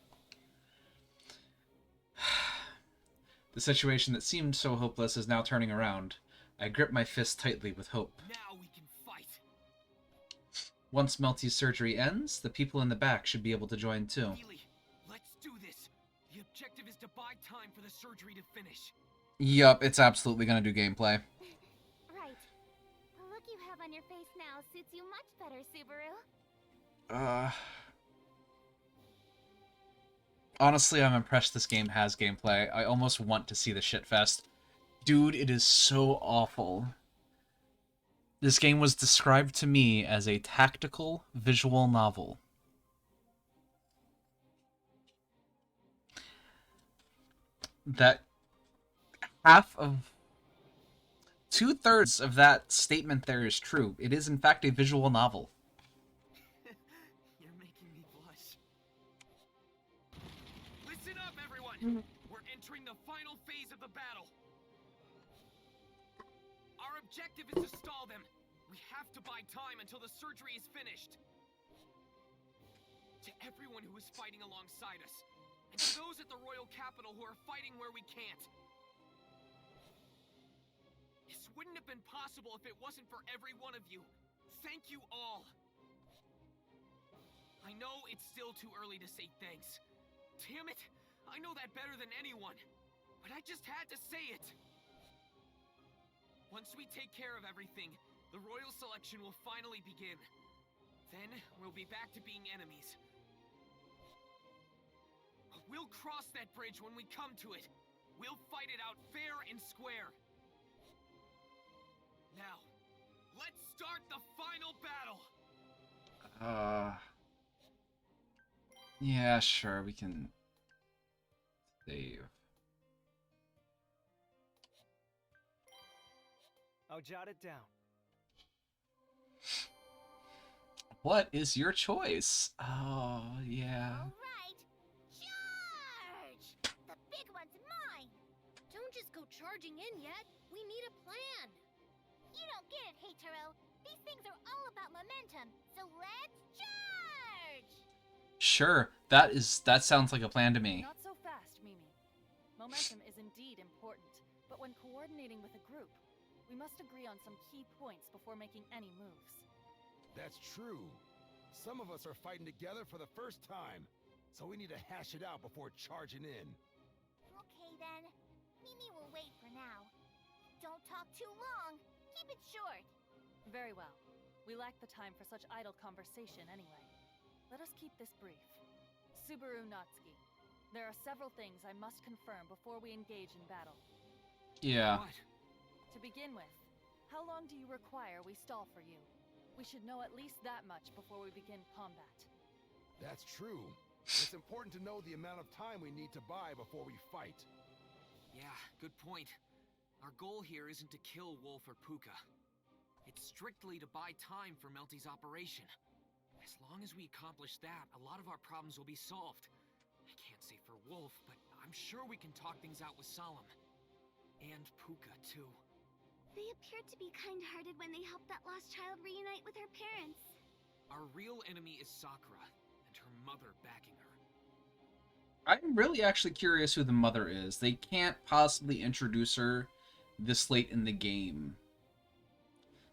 The situation that seemed so hopeless is now turning around. I grip my fist tightly with hope. Now we can fight! Once Melty's surgery ends, the people in the back should be able to join too. Mealy, let's do this! The objective is to buy time for the surgery to finish. Yup, it's absolutely gonna do gameplay. Right. The look you have on your face now suits you much better, Subaru. Honestly, I'm impressed this game has gameplay. I almost want to see the shitfest. Dude, it is so awful. This game was described to me as a tactical visual novel. That two-thirds of that statement there is true. It is in fact a visual novel. You're making me blush. Listen up, everyone! We're entering the final phase of the battle. Our objective is to stall them. We have to buy time until the surgery is finished. To everyone who is fighting alongside us, and to those at the royal capital who are fighting where we can't. This wouldn't have been possible if it wasn't for every one of you. Thank you all. I know it's still too early to say thanks. Damn it! I know that better than anyone. But I just had to say it. Once we take care of everything, the royal selection will finally begin. Then we'll be back to being enemies. But we'll cross that bridge when we come to it. We'll fight it out fair and square. Now, let's start the final battle! Yeah, sure, we can save. I'll jot it down. What is your choice? Oh, yeah. All right. Charge! The big one's mine! Don't just go charging in yet. We need a plan. You don't get it, Heitaro. These things are all about momentum, so let's charge! Sure, that sounds like a plan to me. Not so fast, Mimi. Momentum is indeed important, but when coordinating with a group, we must agree on some key points before making any moves. That's true. Some of us are fighting together for the first time, so we need to hash it out before charging in. Okay then. Mimi will wait for now. Don't talk too long. Keep it short. Very well. We lack the time for such idle conversation anyway. Let us keep this brief. Subaru Natsuki, there are several things I must confirm before we engage in battle. Yeah. What? To begin with, how long do you require we stall for you? We should know at least that much before we begin combat. That's true. It's important to know the amount of time we need to buy before we fight. Yeah, good point. Our goal here isn't to kill Wolf or Puka. It's strictly to buy time for Melty's operation. As long as we accomplish that, a lot of our problems will be solved. I can't say for Wolf, but I'm sure we can talk things out with Solemn. And Puka, too. They appeared to be kind-hearted when they helped that lost child reunite with her parents. Our real enemy is Sakura, and her mother backing her. I'm really actually curious who the mother is. They can't possibly introduce her this late in the game.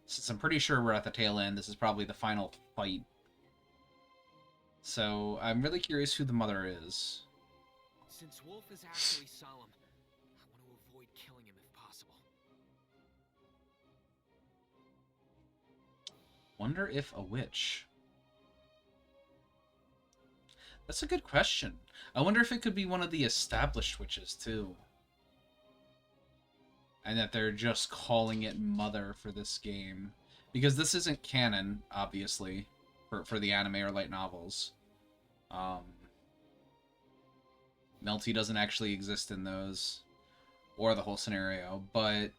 Since I'm pretty sure we're at the tail end, this is probably the final fight. So, I'm really curious who the mother is. Since Wolf is actually Solemn, I want to avoid killing him if possible. Wonder if a witch. That's a good question. I wonder if it could be one of the established witches, too. And that they're just calling it Mother for this game. Because this isn't canon, obviously, for the anime or light novels. Melty doesn't actually exist in those, or the whole scenario, but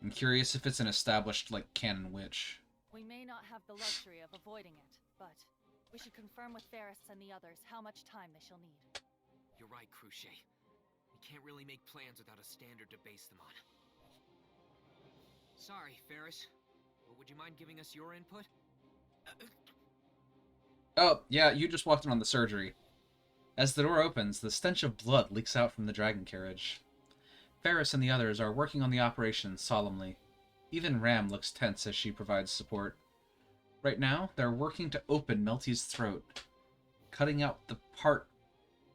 I'm curious if it's an established, like, canon witch. We may not have the luxury of avoiding it, but we should confirm with Ferris and the others how much time they shall need. You're right, Cruchet. We can't really make plans without a standard to base them on. Sorry, Ferris, but would you mind giving us your input? Oh, yeah, you just walked in on the surgery. As the door opens, the stench of blood leaks out from the dragon carriage. Ferris and the others are working on the operation solemnly. Even Ram looks tense as she provides support. Right now, they're working to open Melty's throat, cutting out the part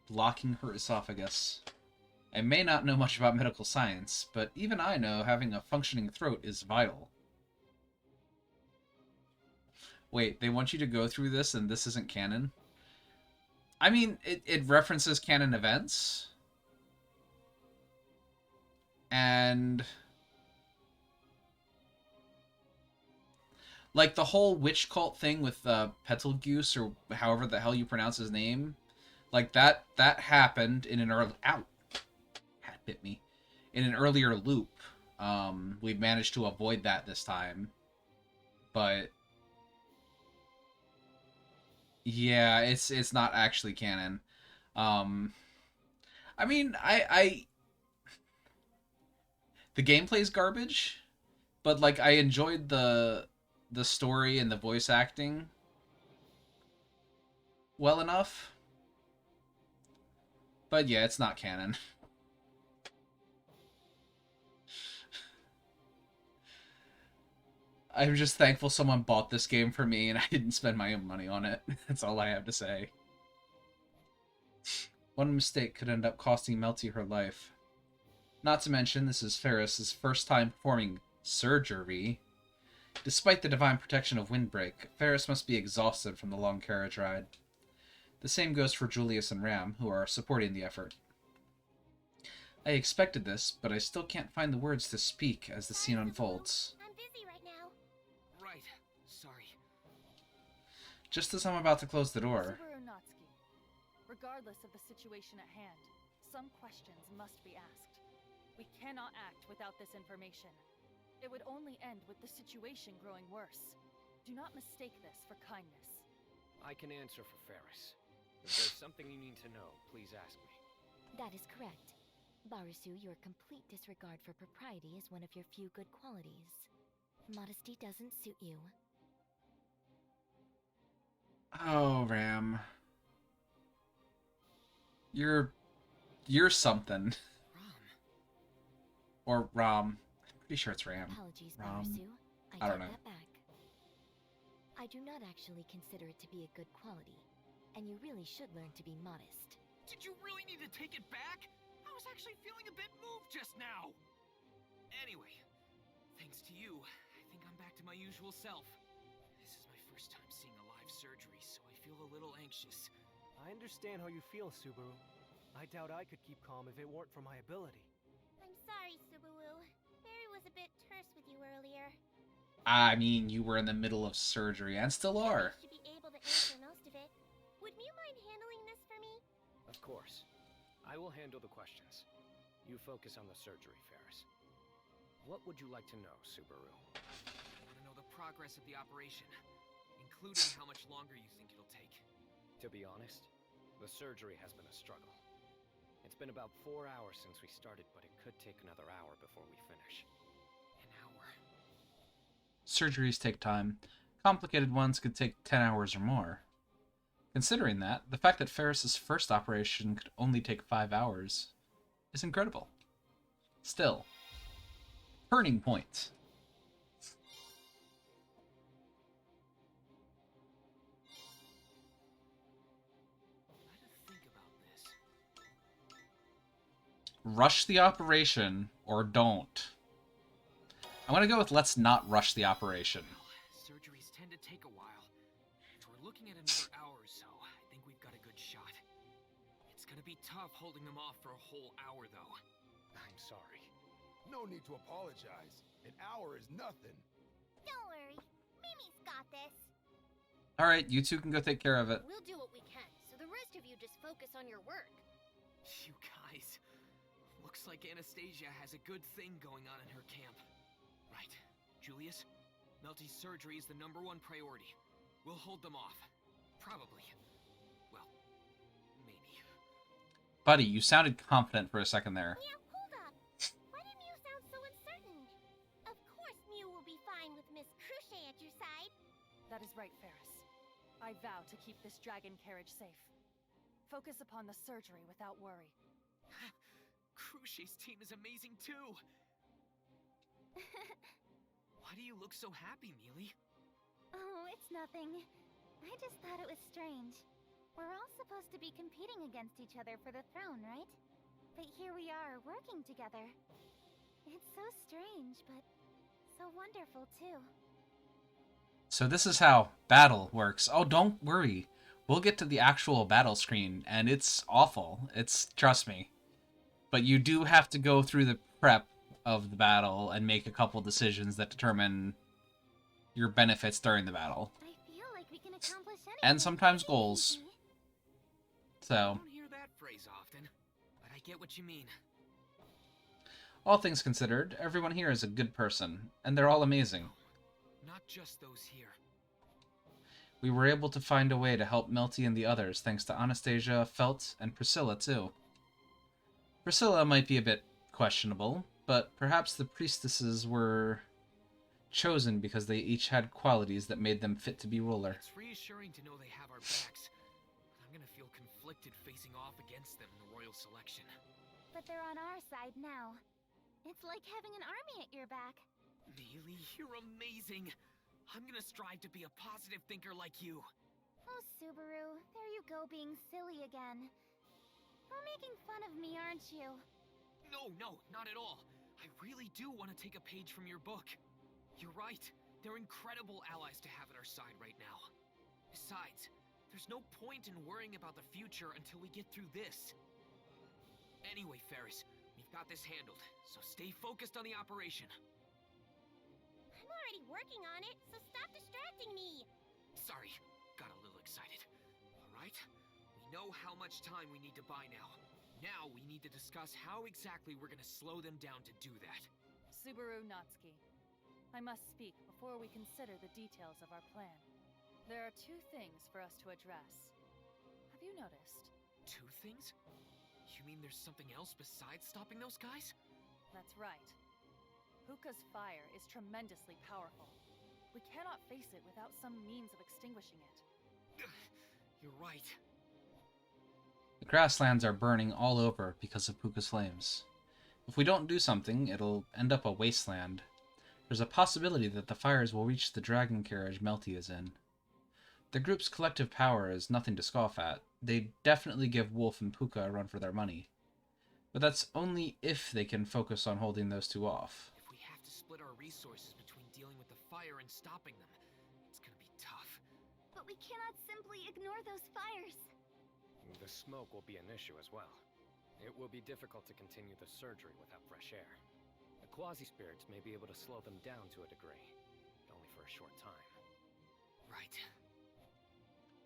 blocking her esophagus. I may not know much about medical science, but even I know having a functioning throat is vital. Wait, they want you to go through this and this isn't canon? I mean, it references canon events. And like the whole witch cult thing with Petalgoose, or however the hell you pronounce his name, like that happened in an early hat bit me in an earlier loop. We've managed to avoid that this time, but yeah, it's not actually canon. I mean, the gameplay's garbage, but like I enjoyed the story and the voice acting well enough. But yeah, it's not canon. I'm just thankful someone bought this game for me and I didn't spend my own money on it. That's all I have to say. One mistake could end up costing Melty her life. Not to mention, this is Ferris's first time performing surgery. Despite the divine protection of Windbreak, Ferris must be exhausted from the long carriage ride. The same goes for Julius and Ram, who are supporting the effort. I expected this, but I still can't find the words to speak as the scene unfolds. I'm busy right now. Right. Sorry. Just as I'm about to close the door. Subaru Natsuki, regardless of the situation at hand, some questions must be asked. We cannot act without this information. It would only end with the situation growing worse. Do not mistake this for kindness. I can answer for Ferris. If there's something you need to know, please ask me. That is correct. Barisu, your complete disregard for propriety is one of your few good qualities. Modesty doesn't suit you. Oh, Ram. You're something. Or Ram. I'm pretty sure it's Ram. Apologies, Ram. Barisu. I don't take know. that back. I do not actually consider it to be a good quality, and you really should learn to be modest. Did you really need to take it back? I was actually feeling a bit moved just now. Anyway, thanks to you, I think I'm back to my usual self. This is my first time seeing a live surgery, so I feel a little anxious. I understand how you feel, Subaru. I doubt I could keep calm if it weren't for my ability. I'm sorry, Subaru. Barry was a bit terse with you earlier. I mean, you were in the middle of surgery and still are. You should be able to answer most of it. Would you mind handling this for me? Of course. I will handle the questions. You focus on the surgery, Ferris. What would you like to know, Subaru? I want to know the progress of the operation, including how much longer you think it'll take. To be honest, the surgery has been a struggle. It's been about 4 hours since we started, but it could take another hour before we finish. An hour? Surgeries take time. Complicated ones could take 10 hours or more. Considering that, the fact that Ferris's first operation could only take 5 hours is incredible. Still, turning point. Let us think about this. Rush the operation or don't. I'm gonna go with let's not rush the operation. Surgeries tend to take a while. If we're looking at another hour or so, I think we've got a good shot. It's gonna be tough holding them off for a whole hour, though. I'm sorry. No need to apologize. An hour is nothing. Don't worry. Mimi's got this. Alright, you two can go take care of it. We'll do what we can, so the rest of you just focus on your work. You guys. Looks like Anastasia has a good thing going on in her camp. Right. Julius? Melty's surgery is the #1 priority. We'll hold them off. Probably. Well, maybe. Buddy, you sounded confident for a second there. Now, hold up. Why did Mew sound so uncertain? Of course Mew will be fine with Miss Cruchet at your side. That is right, Ferris. I vow to keep this dragon carriage safe. Focus upon the surgery without worry. Cruchet's team is amazing too. Why do you look so happy, Mealy? Oh, it's nothing. I just thought it was strange. We're all supposed to be competing against each other for the throne, right? But here we are, working together. It's so strange, but so wonderful, too. So this is how battle works. Oh, don't worry. We'll get to the actual battle screen, and it's awful. Trust me. But you do have to go through the prep of the battle and make a couple decisions that determine your benefits during the battle. I feel like we can accomplish anything. And sometimes goals. I So, don't hear that phrase often, but I get what you mean. all things considered, everyone here is a good person, and they're all amazing. Not just those here. We were able to find a way to help Melty and the others, thanks to Anastasia, Felt, and Priscilla, too. Priscilla might be a bit questionable, but perhaps the priestesses were chosen because they each had qualities that made them fit to be ruler. It's reassuring to know they have our backs, but I'm gonna feel conflicted facing off against them in the royal selection. But they're on our side now. It's like having an army at your back. Mealy, you're amazing. I'm gonna strive to be a positive thinker like you. Oh, Subaru, there you go being silly again. You're making fun of me, aren't you? No, not at all. I really do want to take a page from your book. You're right. They're incredible allies to have at our side right now. Besides, there's no point in worrying about the future until we get through this. Anyway, Ferris, we've got this handled, so stay focused on the operation. I'm already working on it, so stop distracting me. Sorry, got a little excited. All right, we know how much time we need to buy now. Now we need to discuss how exactly we're gonna slow them down to do that. Subaru Natsuki, I must speak before we consider the details of our plan. There are 2 things for us to address. Have you noticed? 2 things? You You mean there's something else besides stopping those guys? That's right. Puka's fire is tremendously powerful. We cannot face it without some means of extinguishing it. You're right. The grasslands are burning all over because of Puka's flames. If we don't do something, it'll end up a wasteland. There's a possibility that the fires will reach the dragon carriage Melty is in. The group's collective power is nothing to scoff at. They definitely give Wolf and Puka a run for their money. But that's only if they can focus on holding those two off. If we have to split our resources between dealing with the fire and stopping them, it's gonna be tough. But we cannot simply ignore those fires. The smoke will be an issue as well. It will be difficult to continue the surgery without fresh air. The quasi-spirits may be able to slow them down to a degree, but only for a short time. Right.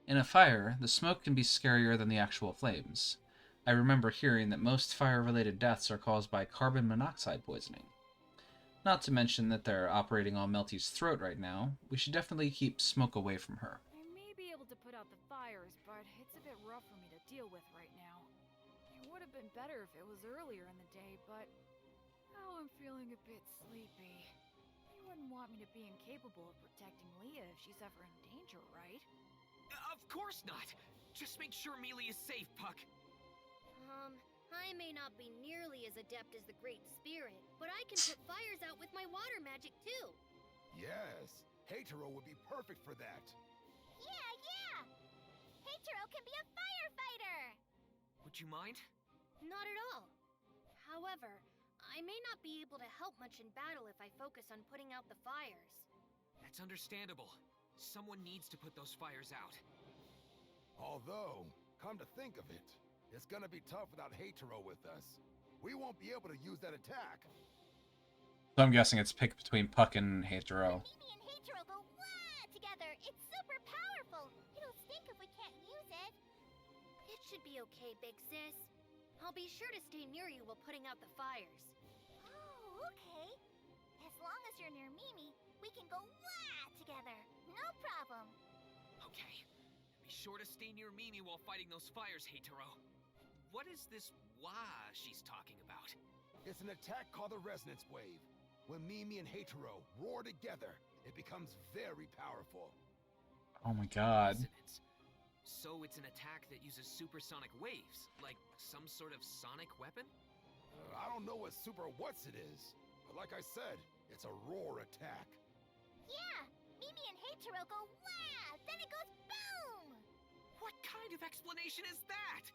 In a fire, the smoke can be scarier than the actual flames. I remember hearing that most fire-related deaths are caused by carbon monoxide poisoning. Not to mention that they're operating on Melty's throat right now. We should definitely keep smoke away from her. I may be able to put out the fires, but it's a bit rough for me to deal with right now. It would have been better if it was earlier in the day, but now I'm feeling a bit sleepy. You wouldn't want me to be incapable of protecting Leah if she's ever in danger, right? Of course not! Just make sure Mealy is safe, Puck. I may not be nearly as adept as the Great Spirit, but I can put fires out with my water magic too. Yes, Hatero would be perfect for that. Yeah! Hatero can be a firefighter! Would you mind? Not at all. However, I may not be able to help much in battle if I focus on putting out the fires. That's understandable. Someone needs to put those fires out. Although, come to think of it, it's gonna be tough without Hatero with us. We won't be able to use that attack. So I'm guessing it's picked between Puck and Hatero. Mimi and Hatero go wah together. It's super powerful. It'll stink if we can't use it. It should be okay, big sis. I'll be sure to stay near you while putting out the fires. Oh, okay. As long as you're near Mimi, we can go wah together. No problem. Okay. Be sure to stay near Mimi while fighting those fires, Hatero. What is this wah she's talking about? It's an attack called the Resonance Wave. When Mimi and Hatero roar together, it becomes very powerful. Oh my god. Resonance. So it's an attack that uses supersonic waves, like some sort of sonic weapon? I don't know what super what's it is, but like I said, it's a roar attack. Yeah! Mimi and Hatero go wah! Then it goes boom! What kind of explanation is that?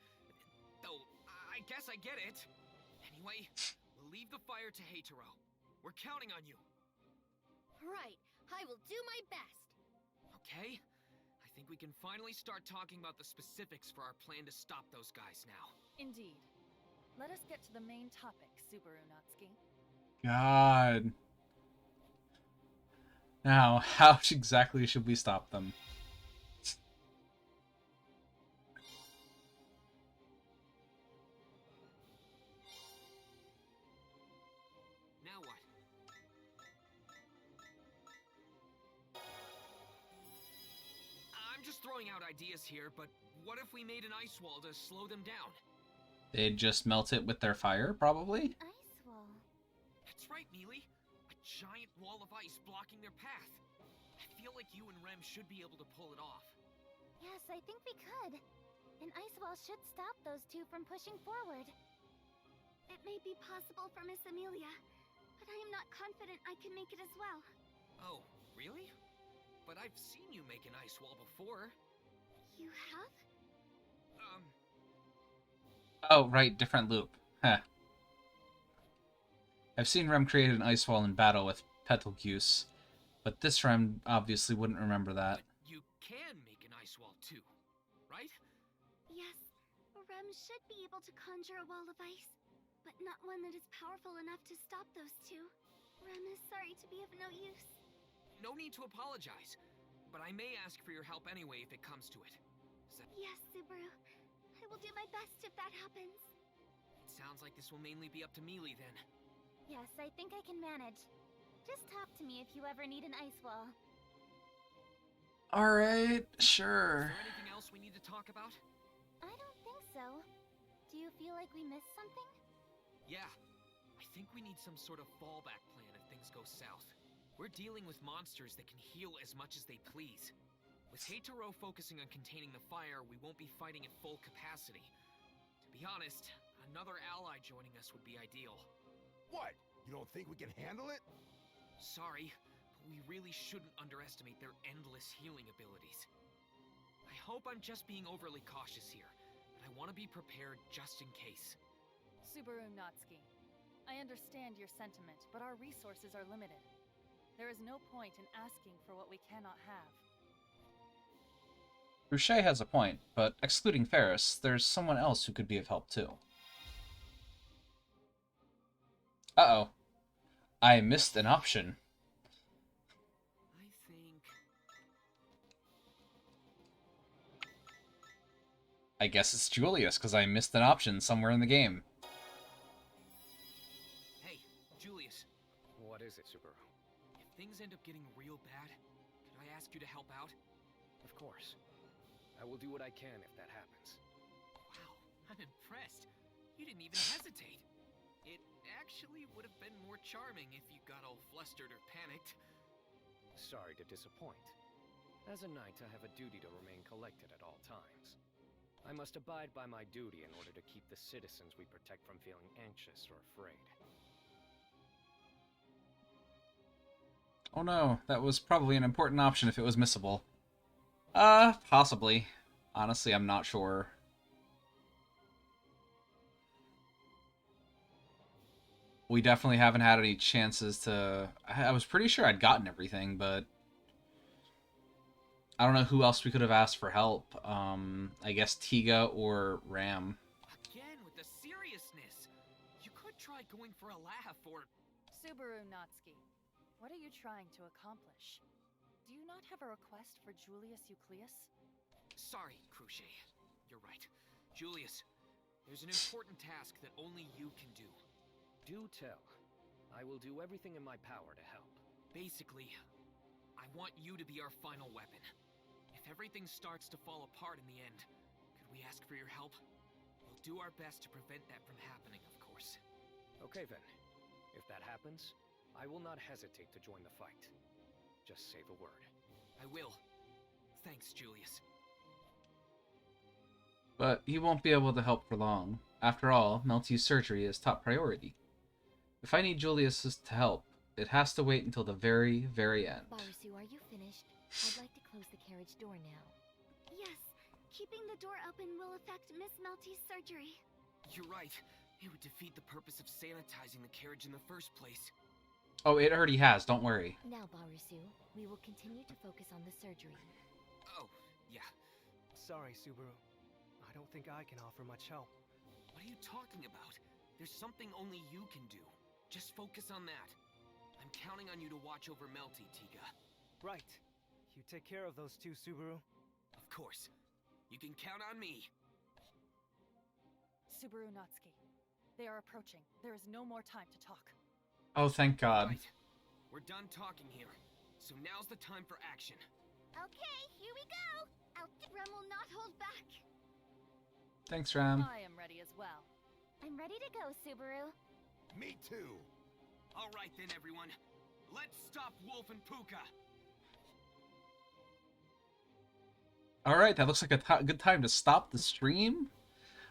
Though, I guess I get it. Anyway, we'll leave the fire to Hatero. We're counting on you. Right. I will do my best. Okay. I think we can finally start talking about the specifics for our plan to stop those guys now. Indeed. Let us get to the main topic, Subaru Natsuki. God. Now, how exactly should we stop them? Now what? I'm just throwing out ideas here, but what if we made an ice wall to slow them down? They'd just melt it with their fire, probably? Ice wall. That's right, Mealy. A giant wall of ice blocking their path. I feel like you and Rem should be able to pull it off. Yes, I think we could. An ice wall should stop those two from pushing forward. It may be possible for Miss Amelia, but I am not confident I can make it as well. Oh, really? But I've seen you make an ice wall before. You have? Oh, right, different loop. Huh. I've seen Rem create an ice wall in battle with Betelgeuse, but this Rem obviously wouldn't remember that. But you can make an ice wall too, right? Yes, Rem should be able to conjure a wall of ice, but not one that is powerful enough to stop those two. Rem is sorry to be of no use. No need to apologize, but I may ask for your help anyway if it comes to it. Yes, Subaru. I will do my best if that happens. It sounds like this will mainly be up to Mealy then. Yes, I think I can manage. Just talk to me if you ever need an ice wall. Alright, sure. Is there anything else we need to talk about? I don't think so. Do you feel like we missed something? Yeah. I think we need some sort of fallback plan if things go south. We're dealing with monsters that can heal as much as they please. With Heitaro focusing on containing the fire, we won't be fighting at full capacity. To be honest, another ally joining us would be ideal. What? You don't think we can handle it? Sorry, but we really shouldn't underestimate their endless healing abilities. I hope I'm just being overly cautious here, but I want to be prepared just in case. Subaru Natsuki, I understand your sentiment, but our resources are limited. There is no point in asking for what we cannot have. Boucher has a point, but excluding Ferris, there's someone else who could be of help too. Uh-oh. I missed an option. I think... I guess it's Julius, because I missed an option somewhere in the game. Hey, Julius. What is it, Subaru? If things end up getting real bad, could I ask you to help out? Of course. I will do what I can if that happens. Wow, I'm impressed. You didn't even hesitate. It actually would have been more charming if you got all flustered or panicked. Sorry to disappoint. As a knight, I have a duty to remain collected at all times. I must abide by my duty in order to keep the citizens we protect from feeling anxious or afraid. Oh no, that was probably an important option if it was missable. Possibly. Honestly, I'm not sure. We definitely haven't had any chances to... I was pretty sure I'd gotten everything, but... I don't know who else we could have asked for help. I guess Tiga or Ram. Again, with the seriousness. You could try going for a laugh or... Subaru Natsuki, what are you trying to accomplish? Do you not have a request for Julius Eucleus? Sorry, Cruchet. You're right. Julius, there's an important task that only you can do. Do tell. I will do everything in my power to help. Basically, I want you to be our final weapon. If everything starts to fall apart in the end, could we ask for your help? We'll do our best to prevent that from happening, of course. Okay then. If that happens, I will not hesitate to join the fight. Just say the word. I will. Thanks, Julius. But he won't be able to help for long. After all, Melty's surgery is top priority. If I need Julius to help, it has to wait until the very, very end. Barisu, are you finished? I'd like to close the carriage door now. Yes, keeping the door open will affect Miss Melty's surgery. You're right. It would defeat the purpose of sanitizing the carriage in the first place. Oh, it already has, don't worry. Now, Barisu, we will continue to focus on the surgery. Oh, yeah. Sorry, Subaru. I don't think I can offer much help. What are you talking about? There's something only you can do. Just focus on that. I'm counting on you to watch over Melty, Tiga. Right. You take care of those two, Subaru. Of course. You can count on me. Subaru Natsuki, they are approaching. There is no more time to talk. Oh, thank God. Right. We're done talking here. So now's the time for action. Okay, here we go! Rem will not hold back. Thanks, Ram. I am ready as well. I'm ready to go, Subaru. Me too. All right then, everyone. Let's stop Wolf and Puka. All right, that looks like a good time to stop the stream.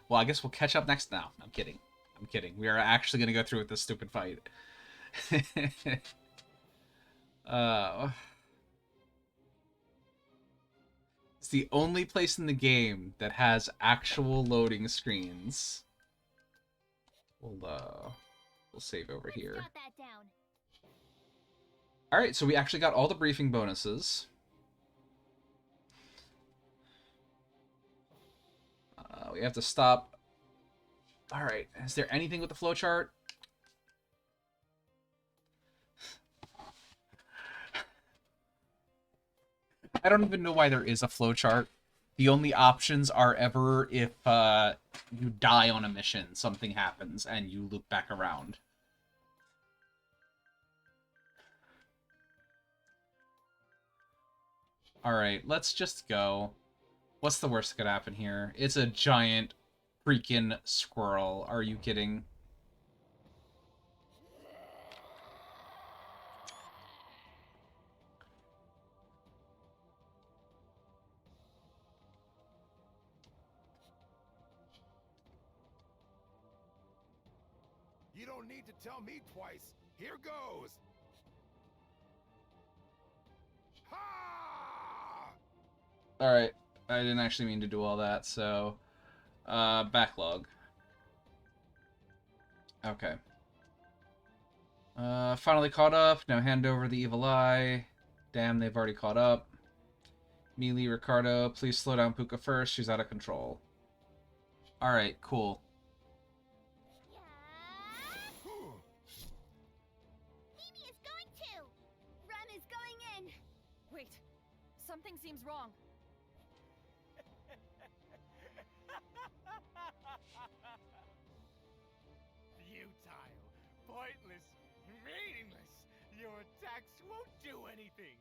Well, I guess we'll catch up next now. I'm kidding. I'm kidding. We are actually going to go through with this stupid fight. It's the only place in the game that has actual loading screens. We'll save over here. Jot that down. All right, so we actually got all the briefing bonuses. We have to stop. All right, is there anything with the flowchart? I don't even know why there is a flowchart. The only options are ever if you die on a mission, something happens, and you loop back around. Alright, let's just go. What's the worst that could happen here? It's a giant freaking squirrel. Are you kidding? You don't need to tell me twice. Here goes. Ha! Alright, I didn't actually mean to do all that, so... backlog. Okay. Finally caught up. Now hand over the evil eye. Damn, they've already caught up. Mealy, Ricardo, please slow down Puka first. She's out of control. Alright, cool. Mimi is going to! Rem is going in! Wait, something seems wrong. Futile, pointless, meaningless. Your attacks won't do anything,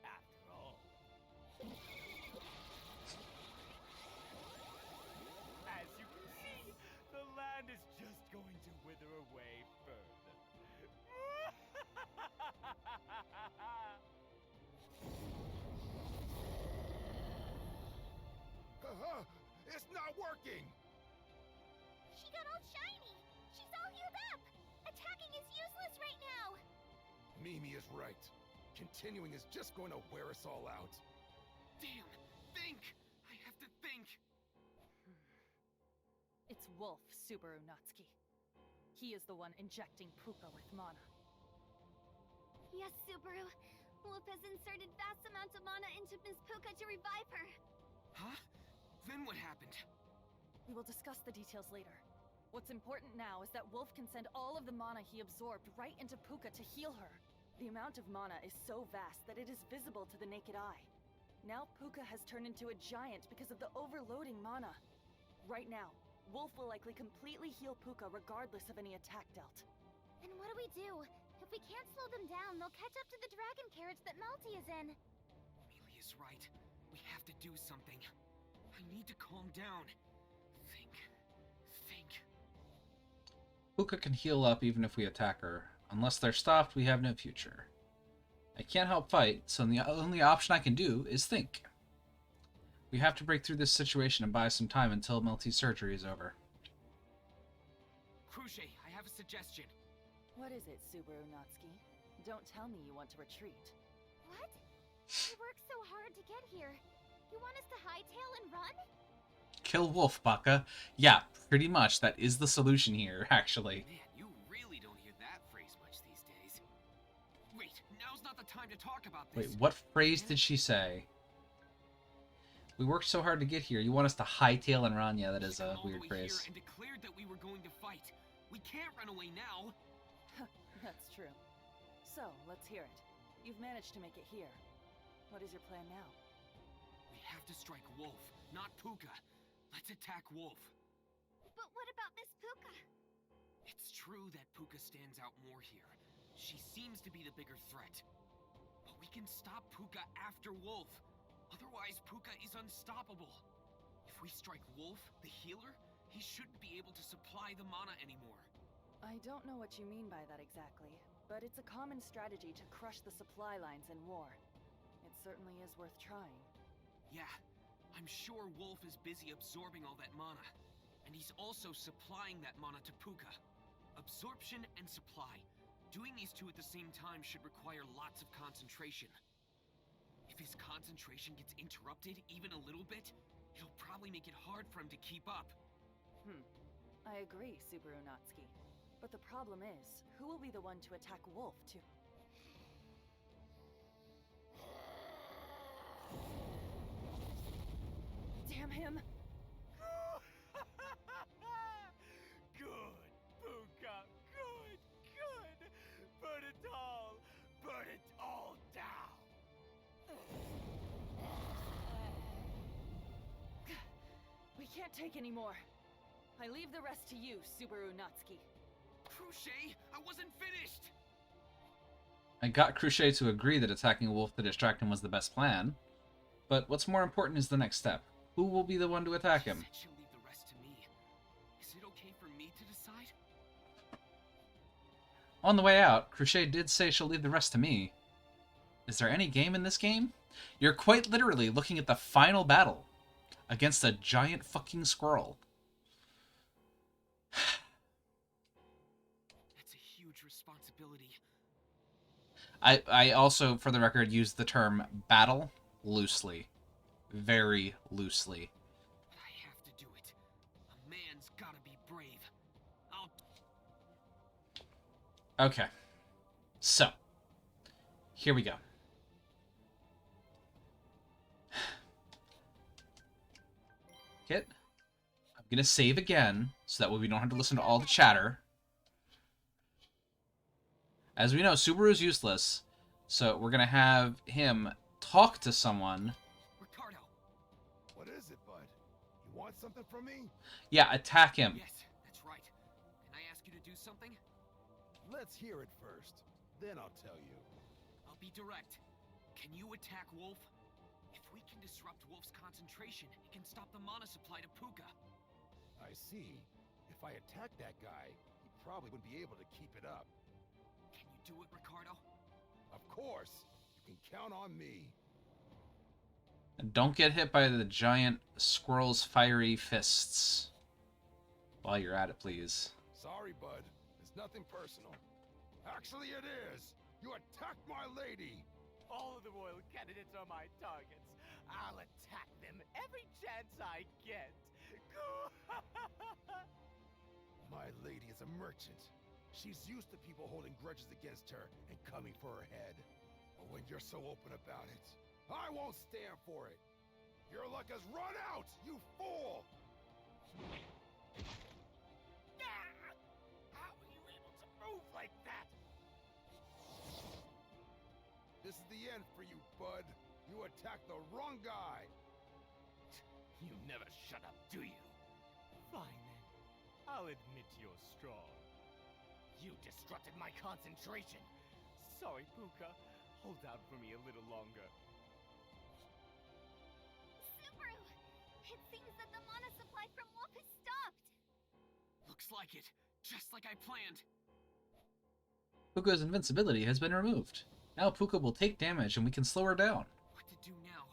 after all. As you can see, the land is just going to wither away further. It's not working! She got all shiny! She's all healed up! Attacking is useless right now! Mimi is right. Continuing is just going to wear us all out. Damn! Think! I have to think! It's Wolf, Subaru Natsuki. He is the one injecting Puka with mana. Yes, Subaru. Wolf has inserted vast amounts of mana into Miss Puka to revive her. Huh? Then what happened? We will discuss the details later. What's important now is that Wolf can send all of the mana he absorbed right into Puka to heal her. The amount of mana is so vast that it is visible to the naked eye. Now Puka has turned into a giant because of the overloading mana. Right now, Wolf will likely completely heal Puka regardless of any attack dealt. And what do we do? If we can't slow them down, they'll catch up to the dragon carriage that Melty is in. Mealy is right. We have to do something. I need to calm down. Think. Puka can heal up even if we attack her. Unless they're stopped, we have no future. I can't help fight, so the only option I can do is think. We have to break through this situation and buy some time until Melty's surgery is over. Crochet, I have a suggestion. What is it, Subaru Natsuki? Don't tell me you want to retreat. What? We worked so hard to get here. You want us to hightail and run? Kill Wolf, Baka. Yeah, pretty much. That is the solution here, actually. Man, you really don't hear that phrase much these days. Wait, now's not the time to talk about this. Wait, what phrase did she say? We worked so hard to get here. You want us to hightail and run? Yeah, that is a weird phrase. And declared that we were going to fight. We can't run away now. That's true. So, let's hear it. You've managed to make it here. What is your plan now? We have to strike Wolf, not Puka. Let's attack Wolf. But what about Miss Puka? It's true that Puka stands out more here. She seems to be the bigger threat. But we can stop Puka after Wolf. Otherwise, Puka is unstoppable. If we strike Wolf, the healer, he shouldn't be able to supply the mana anymore. I don't know what you mean by that exactly, but it's a common strategy to crush the supply lines in war. It certainly is worth trying. Yeah, I'm sure Wolf is busy absorbing all that mana. And he's also supplying that mana to Puka. Absorption and supply. Doing these two at the same time should require lots of concentration. If his concentration gets interrupted even a little bit, it'll probably make it hard for him to keep up. I agree, Subaru Natsuki. But the problem is, who will be the one to attack Wolf, too? Damn him! Good, Puka, good! Burn it all down! We can't take any more. I leave the rest to you, Subaru Natsuki. Crochet, I wasn't finished! I got Crochet to agree that attacking Wolf to distract him was the best plan. But what's more important is the next step. Who will be the one to attack him? She'll leave the rest to me. okay for me to decide? On the way out, Crochet did say she'll leave the rest to me. Is there any game in this game? You're quite literally looking at the final battle against a giant fucking squirrel. That's a huge responsibility. I also, for the record, use the term battle loosely. Very loosely. But I have to do it. A man's gotta be brave. Okay. So, here we go. Kit, I'm gonna save again, so that way we don't have to listen to all the chatter. As we know, Subaru's useless, so we're gonna have him talk to someone. Ricardo! What is it, bud? You want something from me? Yeah, attack him. Yes, that's right. Can I ask you to do something? Let's hear it first. Then I'll tell you. I'll be direct. Can you attack Wolf? If we can disrupt Wolf's concentration, it can stop the mana supply to Puka. I see. If I attack that guy, he probably wouldn't be able to keep it up. Can you do it, Ricardo? Of course. You can count on me. And don't get hit by the giant squirrel's fiery fists. While you're at it, please. Sorry, bud. It's nothing personal. Actually, it is. You attacked my lady. All of the royal candidates are my targets. I'll attack them every chance I get. My lady is a merchant. She's used to people holding grudges against her and coming for her head. But when you're so open about it, I won't stand for it. Your luck has run out, you fool! How were you able to move like that? This is the end for you, bud. You attacked the wrong guy. You never shut up, do you? Fine then. I'll admit you're strong. You disrupted my concentration. Sorry, Puka. Hold out for me a little longer. Subaru! It seems that the mana supply from Wolf has stopped! Looks like it. Just like I planned. Puka's invincibility has been removed. Now Puka will take damage and we can slow her down. What to do now?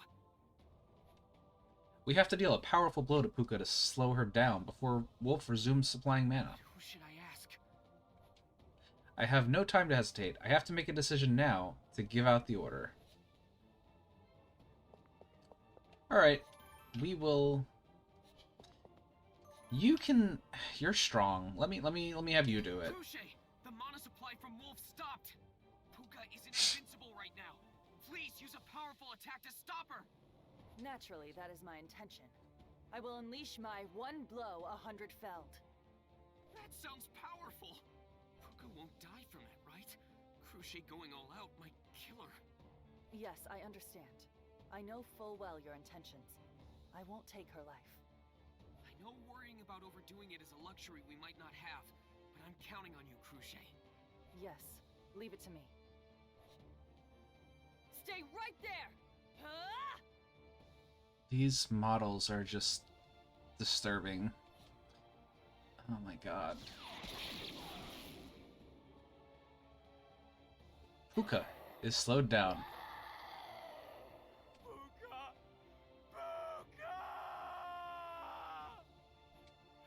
We have to deal a powerful blow to Puka to slow her down before Wolf resumes supplying mana. Who should I ask? I have no time to hesitate. I have to make a decision now to give out the order. Alright, we will... You're strong. Let me have you do it. Crochet! The mana supply from Wolf stopped! Puka isn't invincible right now. Please use a powerful attack to stop her! Naturally, that is my intention. I will unleash my one blow 100 felled. That sounds powerful! Puka won't die from it, right? Crochet going all out might kill her. Yes, I understand. I know full well your intentions. I won't take her life. I know worrying about overdoing it is a luxury we might not have, but I'm counting on you, Crochet. Yes, leave it to me. Stay right there! Huh? These models are just disturbing. Oh my god. Puka is slowed down. Puka! Puka!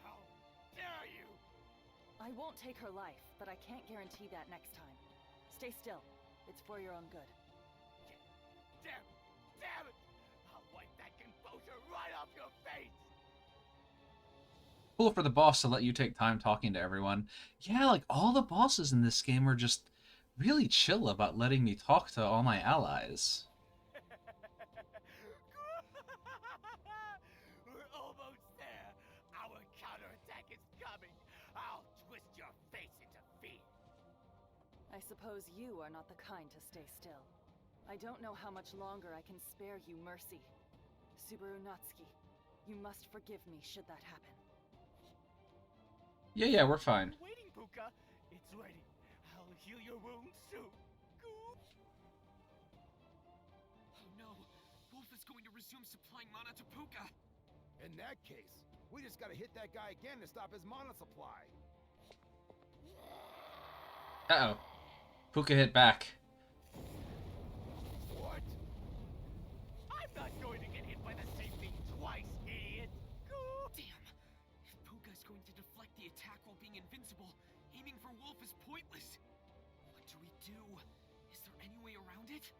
How dare you! I won't take her life, but I can't guarantee that next time. Stay still. It's for your own good. Damn it! I'll wipe that composure right off your face! Cool for the boss to let you take time talking to everyone. Yeah, like, all the bosses in this game are just really chill about letting me talk to all my allies. We're almost there. Our counterattack is coming. I'll twist your face into fear. I suppose you are not the kind to stay still. I don't know how much longer I can spare you mercy. Subaru Natsuki, you must forgive me should that happen. Yeah, we're fine. Waiting, Puka. It's ready. I'll heal your wounds soon. Oh no! Wolf is going to resume supplying mana to Puka! In that case, We just gotta hit that guy again to stop his mana supply. Uh-oh. Puka hit back. What? I'm not going to get hit by the same thing twice, idiot! Damn! If Puka's going to deflect the attack while being invincible, aiming for Wolf is pointless. What do we do? Is there any way around it?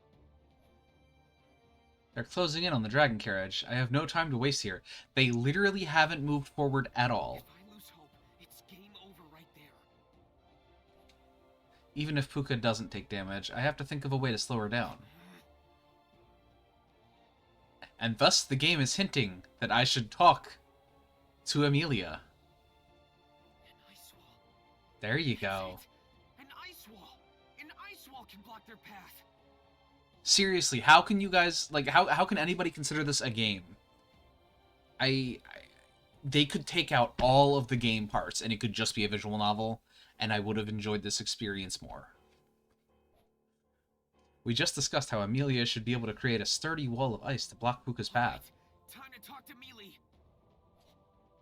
They're closing in on the dragon carriage. I have no time to waste here. They literally haven't moved forward at all. If I lose hope, it's game over right there. Even if Puka doesn't take damage, I have to think of a way to slow her down. And thus the game is hinting that I should talk to Amelia. An ice wall. There you go. An ice wall. An ice wall can block their path. Seriously, how can you guys, like, how can anybody consider this a game? They could take out all of the game parts and it could just be a visual novel, and I would have enjoyed this experience more. We just discussed how Amelia should be able to create a sturdy wall of ice to block Puka's path. Time to talk to Mealy.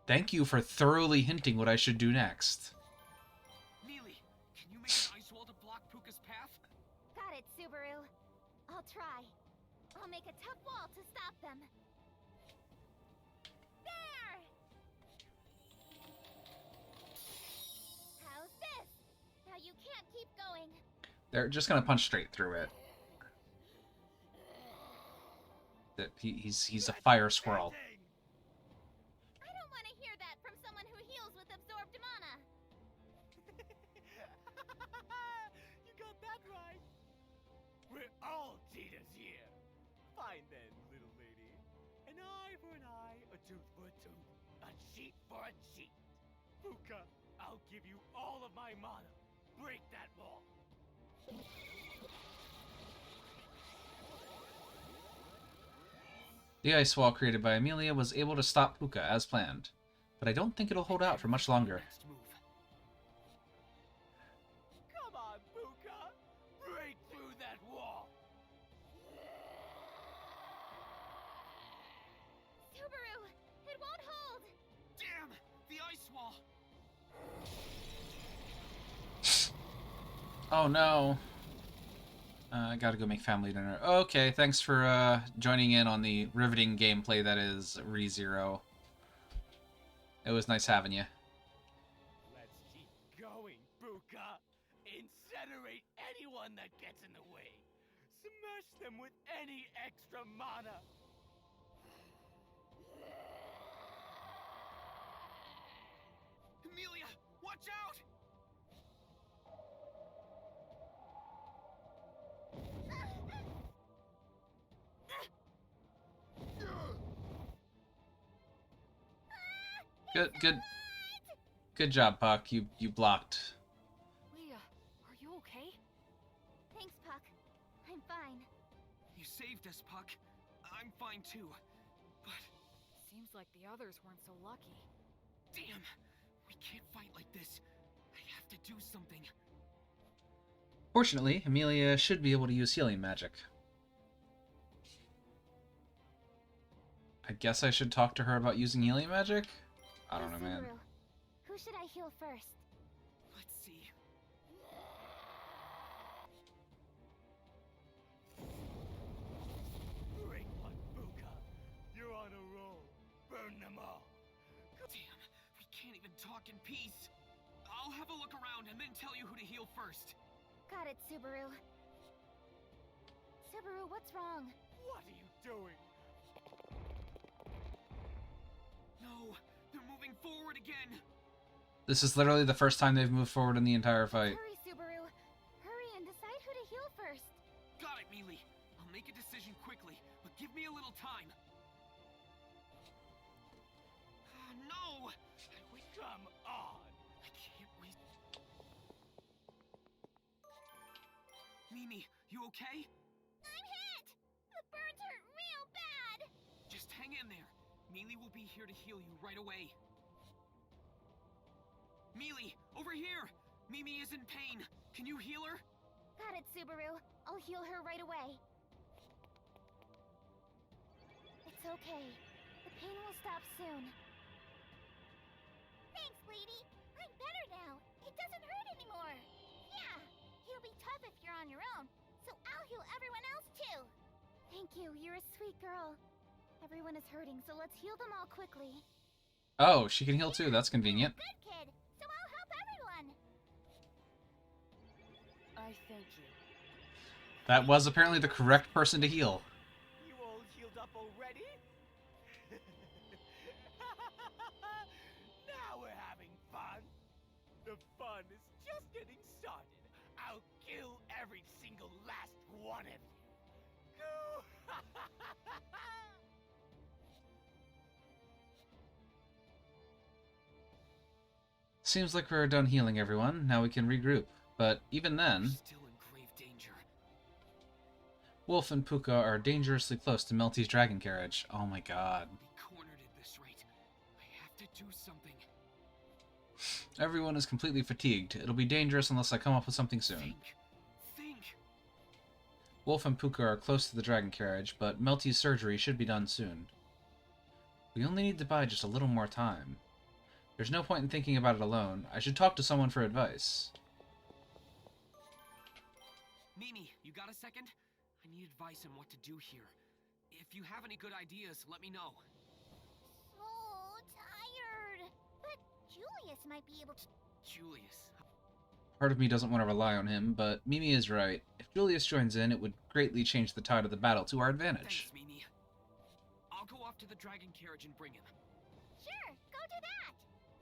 Thank you for thoroughly hinting what I should do next. Mealy, can you make an ice wall to block Puka's path? Got it, Subaru. I'll try. I'll make a tough wall to stop them. There! How's this? Now you can't keep going. They're just gonna punch straight through it. He's a fire squirrel. I don't want to hear that from someone who heals with absorbed mana. You got that right. We're all cheaters here. Fine then, little lady. An eye for an eye, a tooth for a tooth, a cheat for a cheat. Puka, I'll give you all of my mana. Break that wall. The ice wall created by Amelia was able to stop Puka as planned, but I don't think it'll hold out for much longer. Come on, Puka. Break through that wall. Subaru, it won't hold. Damn! The ice wall! Oh no. I gotta go make family dinner. Okay, thanks for joining in on the riveting gameplay that is ReZero. It was nice having you. Let's keep going, Puka. Incinerate anyone that gets in the way. Smash them with any extra mana. Amelia, watch out! Good job, Puck. You blocked. Leah, are you okay? Thanks, Puck. I'm fine. You saved us, Puck. I'm fine too. But Seems like the others weren't so lucky. damn, we can't fight like this. I have to do something. Fortunately, Amelia should be able to use healing magic. I guess I should talk to her about using healing magic? I don't know, man. Subaru, who should I heal first? Let's see. Great one, Puka. You're on a roll. Burn them all. Damn, we can't even talk in peace. I'll have a look around and then tell you who to heal first. Got it, Subaru. Subaru, what's wrong? What are you doing? No, they're moving forward again. This is literally the first time they've moved forward in the entire fight. Hurry, Subaru. Hurry and decide who to heal first. Got it, Mealy. I'll make a decision quickly, but give me a little time. No! Come on! I can't wait. Mimi, you okay? I'm hit! The burns hurt real bad! Just hang in there. Mealy will be here to heal you right away. Mealy, over here! Mimi is in pain. Can you heal her? Got it, Subaru. I'll heal her right away. It's okay. The pain will stop soon. lady. I'm better now. It doesn't hurt anymore. Yeah, it'll be tough if you're on your own, so I'll heal everyone else too. Thank you, you're a sweet girl. Everyone is hurting, so let's heal them all quickly. Oh, she can heal too. That's convenient. Good kid, so I'll help everyone. I thank you. That was apparently the correct person to heal. You all healed up already? Now we're having fun. The fun is just getting started. I'll kill every single last one of you. Go! Seems like we're done healing everyone. Now we can regroup. But even then, Still in grave danger. Wolf and Puka are dangerously close to Melty's dragon carriage. Oh my god. Be cornered at this rate. I have to do something. Everyone is completely fatigued. It'll be dangerous unless I come up with something soon. Think. Wolf and Puka are close to the dragon carriage, but Melty's surgery should be done soon. We only need to buy just a little more time. There's no point in thinking about it alone. I should talk to someone for advice. Mimi, you got a second? I need advice on what to do here. If you have any good ideas, let me know. So tired. But Julius might be able to... Julius. Part of me doesn't want to rely on him, but Mimi is right. If Julius joins in, it would greatly change the tide of the battle to our advantage. Thanks, Mimi. I'll go off to the dragon carriage and bring him. Sure, go do that.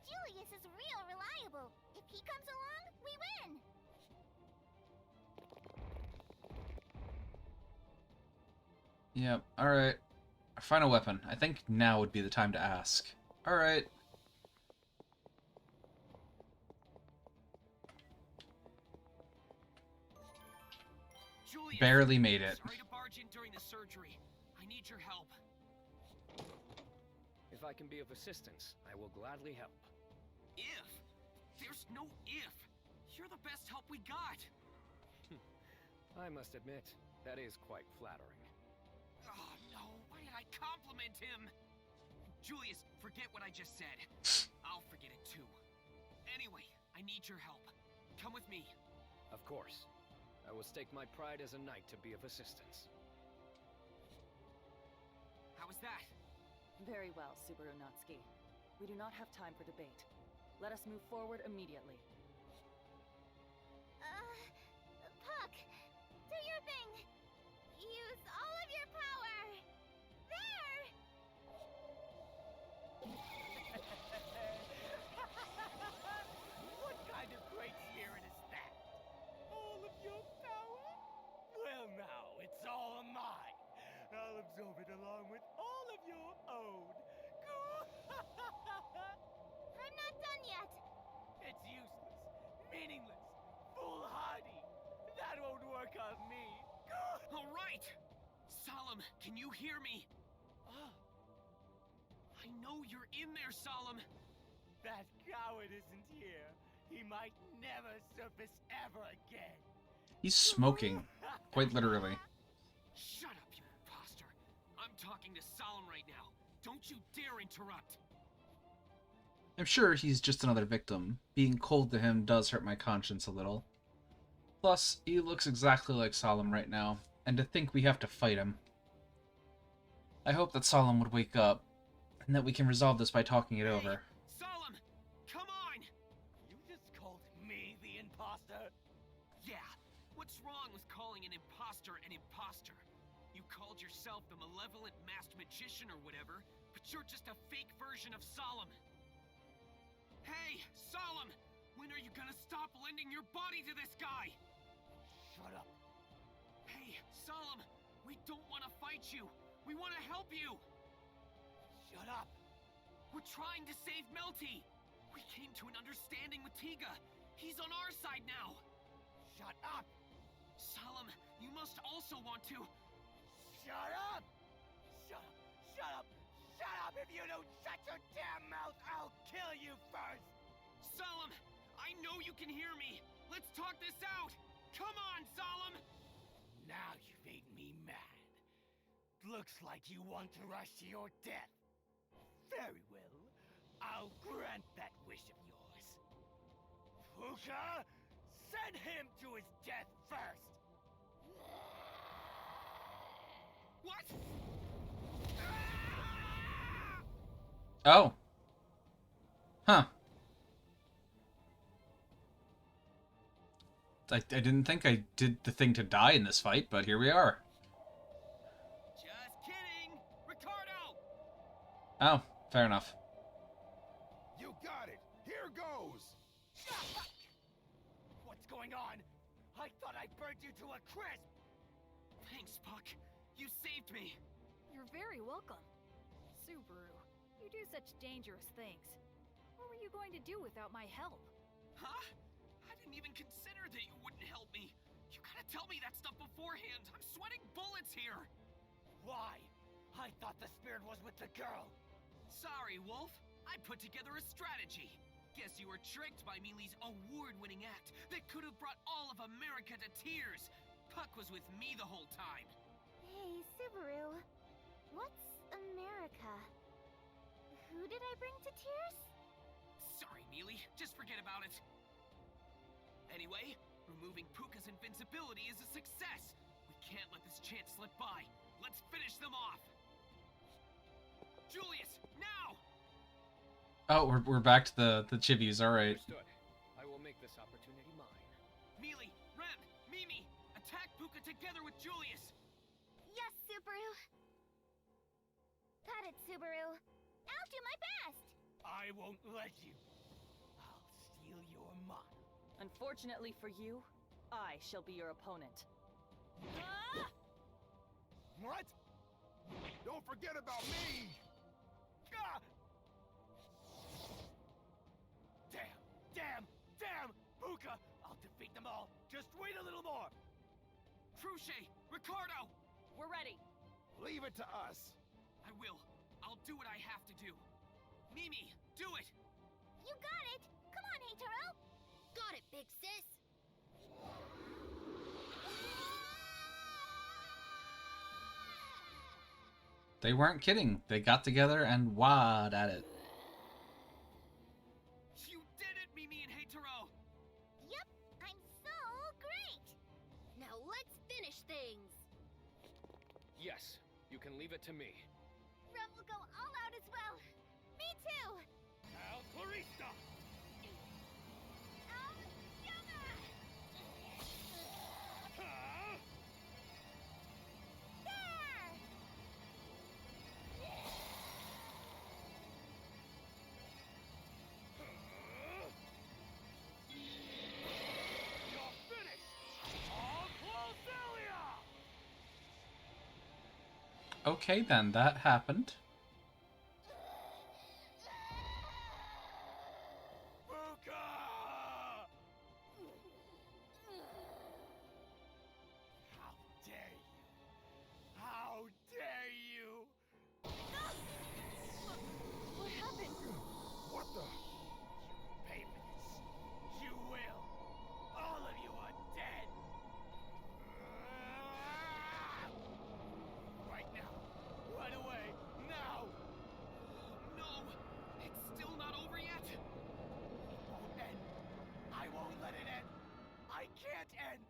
Julius is real reliable. If he comes along, we win. Yep, alright. Final weapon. I think now would be the time to ask. Alright. Julius, Barely made it. Sorry to barge in during the surgery. I need your help. If I can be of assistance, I will gladly help. If? There's no if. You're the best help we got. I must admit, that is quite flattering. Oh no, why did I compliment him? Julius, forget what I just said. I'll forget it too. Anyway, I need your help. Come with me. Of course. I will stake my pride as a knight to be of assistance. How was that? Very well, Subaru Natsuki. We do not have time for debate. Let us move forward immediately. Puck, do your thing. Use all of your power. There! What kind of great spirit is that? All of your power? Well now, it's all mine. I'll absorb it along with all of your own. I'm not done yet. It's useless, meaningless, foolhardy. That won't work on me. All right! Solemn, can you hear me? Oh, I know you're in there, Solemn. that coward isn't here. He might never surface ever again. He's smoking. Quite literally. Shut up, you imposter. I'm talking to Solemn right now. Don't you dare interrupt. I'm sure he's just another victim. Being cold to him does hurt my conscience a little. Plus, he looks exactly like Solemn right now, and to think we have to fight him. I hope that Solemn would wake up, and that we can resolve this by talking it over. Solemn, come on! You just called me the imposter? Yeah, what's wrong with calling an imposter an imposter? You called yourself the malevolent masked magician or whatever, but you're just a fake version of Solemn. Hey, Solemn! When are you gonna stop lending your body to this guy? Shut up. Hey, Solemn! We don't want to fight you! We want to help you! Shut up. We're trying to save Melty! We came to an understanding with Tiga. He's on our side now! Shut up. Solemn, you must also want to... Shut up! Shut up! Shut up! Shut up! If you don't shut your damn mouth, I'll kill you first! Solemn, I know you can hear me! Let's talk this out! Come on, Solemn! Now you've made me mad. Looks like you want to rush to your death. Very well. I'll grant that wish of yours. Puka! Send him to his death first! What? Oh. Huh. I didn't think I did the thing to die in this fight, but here we are. Just kidding! Ricardo! Oh, fair enough. You got it! Here goes! What's going on? I thought I burned you to a crisp! Thanks, Puck. You saved me. You're very welcome. Subaru, you do such dangerous things. What were you going to do without my help? Huh? I didn't even consider that you wouldn't help me. You gotta tell me that stuff beforehand. I'm sweating bullets here. Why? I thought the spirit was with the girl. Sorry, Wolf. I put together a strategy. Guess you were tricked by Mealy's award-winning act that could have brought all of America to tears. Puck was with me the whole time. Hey, Subaru. What's America? Who did I bring to tears? Sorry, Mealy. Just forget about it. Anyway, removing Puka's invincibility is a success. We can't let this chance slip by. Let's finish them off. Julius, now! Oh, we're back to the chibis. All right. Understood. I will make this opportunity mine. Mealy, Rem, Mimi, attack Puka together with Julius. Yes, Subaru. Got it, Subaru. I'll do my best. I won't let you. I'll steal your mana. Unfortunately for you, I shall be your opponent. Ah! What? Don't forget about me! Ah! Damn! Puka! I'll defeat them all. Just wait a little more. Cruce, Ricardo! We're ready. Leave it to us. I will. I'll do what I have to do. Mimi, do it! You got it. Come on, Heitaro. Got it, big sis. They weren't kidding. They got together and wad at it. You did it, Mimi and Heitaro! Yep, I'm so great. Now let's finish things. Yes, you can leave it to me. Rem will go all out as well. Me too. Al Clarista! Okay, then that happened. Puka! How dare you! How dare you! What happened? What the? You pay for this. You will. All of you are dead. Right now. Run away. Now. No! It's still not over yet! It won't end. I won't let it end. I can't end.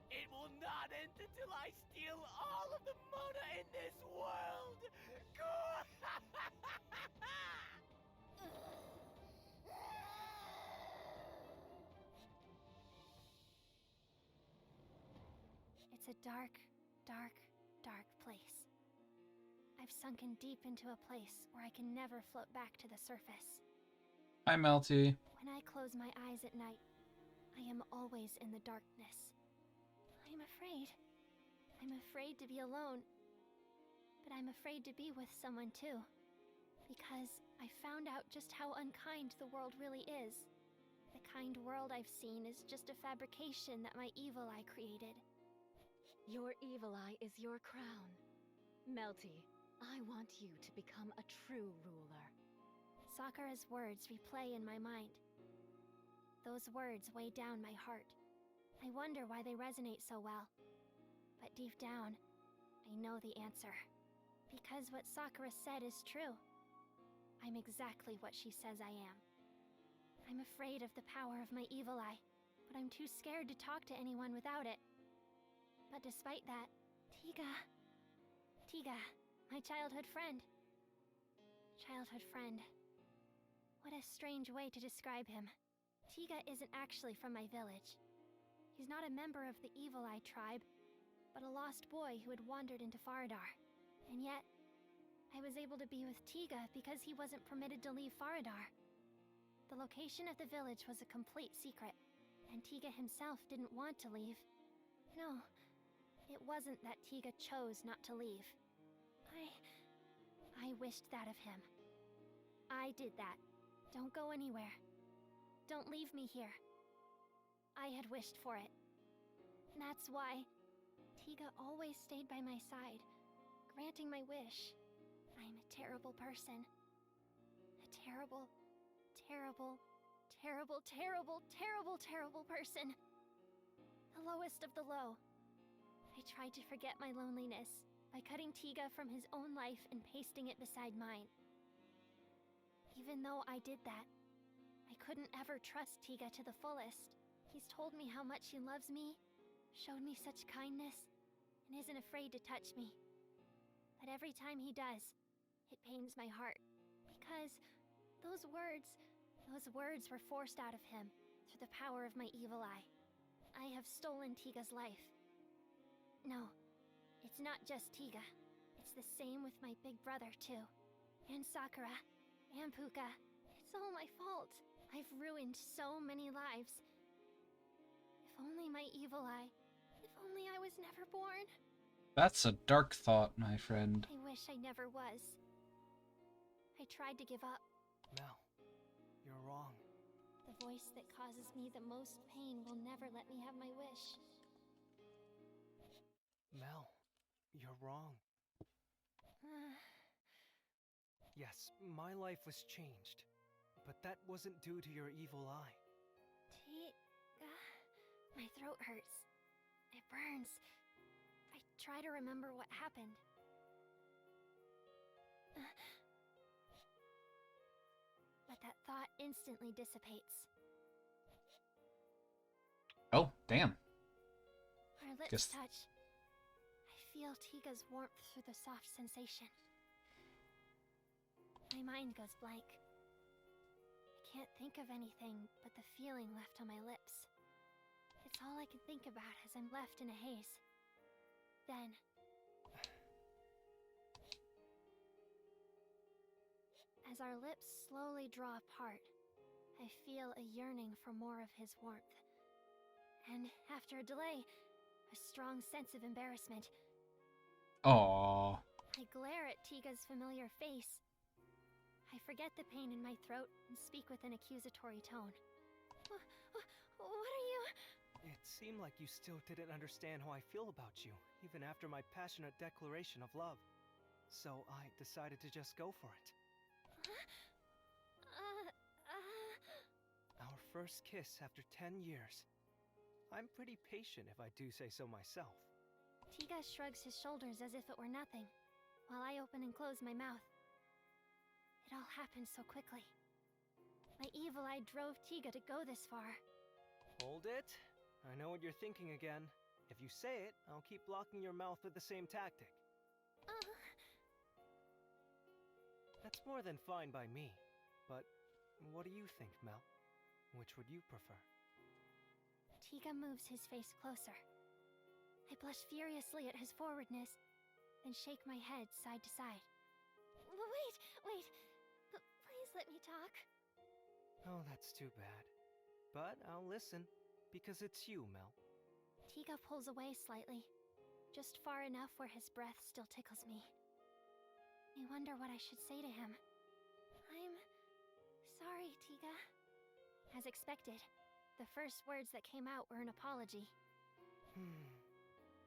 It will not end until I steal all of the mana in this world. It's a dark, dark, dark place. I've sunken deep into a place where I can never float back to the surface. Hi, Melty. When I close my eyes at night, I am always in the darkness. I'm afraid. I'm afraid to be alone. But I'm afraid to be with someone too. Because I found out just how unkind the world really is. The kind world I've seen is just a fabrication that my evil eye created. Your evil eye is your crown. Melty, I want you to become a true ruler. Sakura's words replay in my mind. Those words weigh down my heart. I wonder why they resonate so well. But deep down, I know the answer. Because what Sakura said is true. I'm exactly what she says I am. I'm afraid of the power of my evil eye, but I'm too scared to talk to anyone without it. But despite that, Tiga, my childhood friend. Childhood friend. What a strange way to describe him. Tiga isn't actually from my village. He's not a member of the Evil Eye tribe, but a lost boy who had wandered into Faradar. And yet, I was able to be with Tiga because he wasn't permitted to leave Faradar. The location of the village was a complete secret, and Tiga himself didn't want to leave. No, it wasn't that Tiga chose not to leave. I wished that of him. I did that. Don't go anywhere. Don't leave me here. I had wished for it. That's why Tiga always stayed by my side, granting my wish. I'm a terrible person. A terrible, terrible, terrible, terrible, terrible, terrible person. The lowest of the low. I tried to forget my loneliness by cutting Tiga from his own life and pasting it beside mine. Even though I did that, I couldn't ever trust Tiga to the fullest. He's told me how much he loves me, showed me such kindness, and isn't afraid to touch me. But every time he does, it pains my heart, because those words were forced out of him through the power of my evil eye. I have stolen Tiga's life. No, it's not just Tiga. It's the same with my big brother, too. And Sakura. And Puka. It's all my fault. I've ruined so many lives. If only my evil eye. If only I was never born. That's a dark thought, my friend. I wish I never was. I tried to give up. Mel, you're wrong. The voice that causes me the most pain will never let me have my wish. Mel, you're wrong. Yes, my life was changed, but that wasn't due to your evil eye. My throat hurts. It burns. I try to remember what happened. But that thought instantly dissipates. Oh, damn. Our lips touch. I feel Tiga's warmth through the soft sensation. My mind goes blank. I can't think of anything but the feeling left on my lips. It's all I can think about as I'm left in a haze. Then... as our lips slowly draw apart, I feel a yearning for more of his warmth. And after a delay, a strong sense of embarrassment. Aww. I glare at Tiga's familiar face. I forget the pain in my throat and speak with an accusatory tone. What are you... It seemed like you still didn't understand how I feel about you, even after my passionate declaration of love. So I decided to just go for it. Our first kiss after 10 years. I'm pretty patient if I do say so myself. Tiga shrugs his shoulders as if it were nothing, while I open and close my mouth. It all happened so quickly. My evil eye drove Tiga to go this far. Hold it. I know what you're thinking again. If you say it, I'll keep blocking your mouth with the same tactic. That's more than fine by me. But what do you think, Mel? Which would you prefer? Tiga moves his face closer. I blush furiously at his forwardness, then shake my head side to side. Wait! Please let me talk. Oh, that's too bad. But I'll listen, because it's you, Mel. Tiga pulls away slightly, just far enough where his breath still tickles me. I wonder what I should say to him. I'm sorry, Tiga. As expected, the first words that came out were an apology.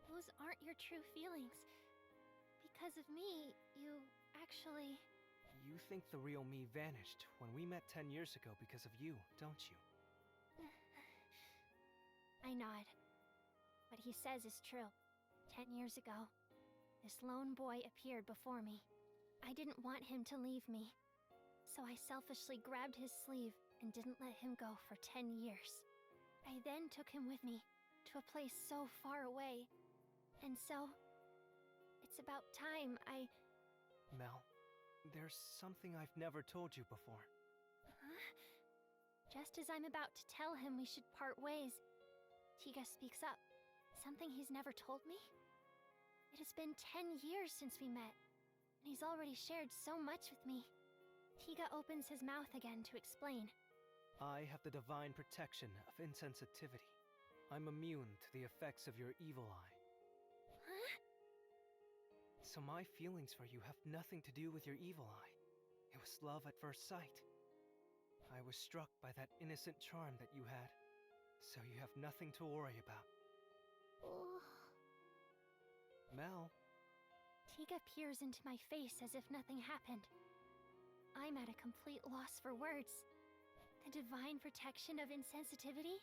Those aren't your true feelings. Because of me, you actually... You think the real me vanished when we met 10 years ago because of you, don't you? I nod. What he says is true. 10 years ago, this lone boy appeared before me. I didn't want him to leave me, so I selfishly grabbed his sleeve and didn't let him go for 10 years. I then took him with me to a place so far away. And so, it's about time I... Mel, there's something I've never told you before. Huh? Just as I'm about to tell him we should part ways, Tiga speaks up. Something he's never told me? It has been 10 years since we met, and he's already shared so much with me. Tiga opens his mouth again to explain. I have the divine protection of insensitivity. I'm immune to the effects of your evil eye. Huh? So my feelings for you have nothing to do with your evil eye. It was love at first sight. I was struck by that innocent charm that you had, so you have nothing to worry about. Mel. Tiga peers into my face as if nothing happened. I'm at a complete loss for words. The divine protection of insensitivity?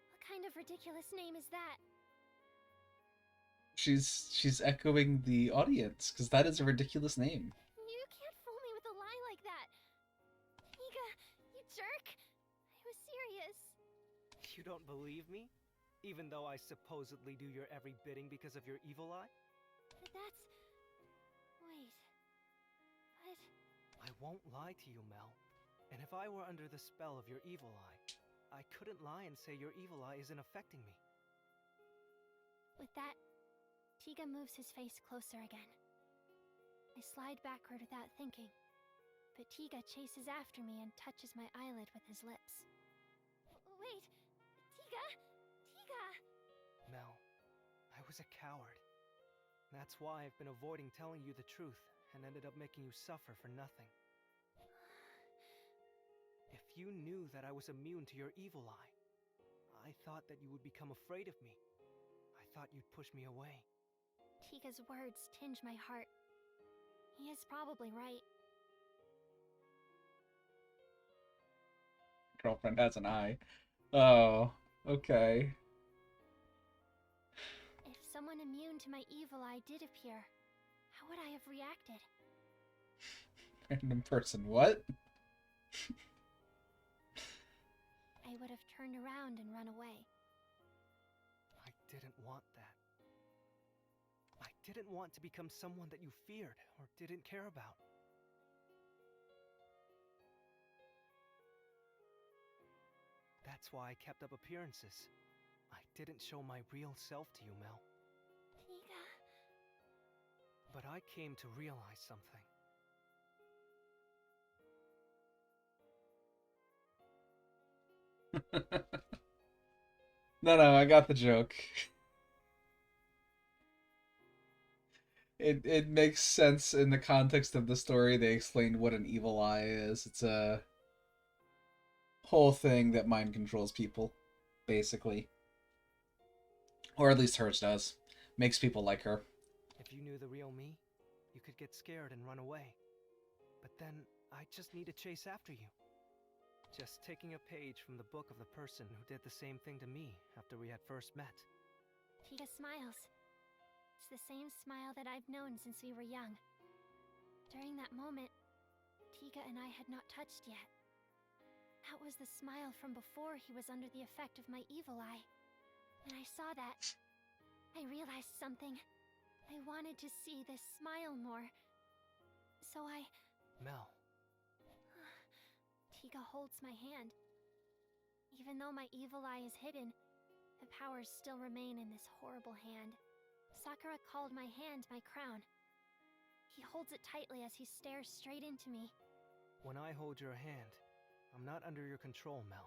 What kind of ridiculous name is that? She's echoing the audience, because that is a ridiculous name. You can't fool me with a lie like that. Tiga, you jerk. I was serious. You don't believe me? Even though I supposedly do your every bidding because of your evil eye? That's... Wait... But... I won't lie to you, Mel. And if I were under the spell of your evil eye, I couldn't lie and say your evil eye isn't affecting me. With that, Tiga moves his face closer again. I slide backward without thinking, but Tiga chases after me and touches my eyelid with his lips. Wait! Tiga! Tiga! Mel, I was a coward. That's why I've been avoiding telling you the truth and ended up making you suffer for nothing. If you knew that I was immune to your evil eye, I thought that you would become afraid of me. I thought you'd push me away. Tiga's words tinge my heart. He is probably right. Girlfriend has an eye. Oh, okay. If someone immune to my evil eye did appear, how would I have reacted? Random person, what? I would have turned around and run away. I didn't want that. I didn't want to become someone that you feared or didn't care about. That's why I kept up appearances. I didn't show my real self to you, Mel. Tiga... But I came to realize something. No, I got the joke. It makes sense in the context of the story. They explained what an evil eye is. It's a whole thing that mind controls people, basically. Or at least hers does. Makes people like her. If you knew the real me, you could get scared and run away. But then, I just need to chase after you. Just taking a page from the book of the person who did the same thing to me after we had first met. Tiga smiles. It's the same smile that I've known since we were young. During that moment, Tiga and I had not touched yet. That was the smile from before he was under the effect of my evil eye. When I saw that, I realized something. I wanted to see this smile more. So I... Mel. Tiga holds my hand. Even though my evil eye is hidden, the powers still remain in this horrible hand. Sakura called my hand my crown. He holds it tightly as he stares straight into me. When I hold your hand, I'm not under your control, Mel.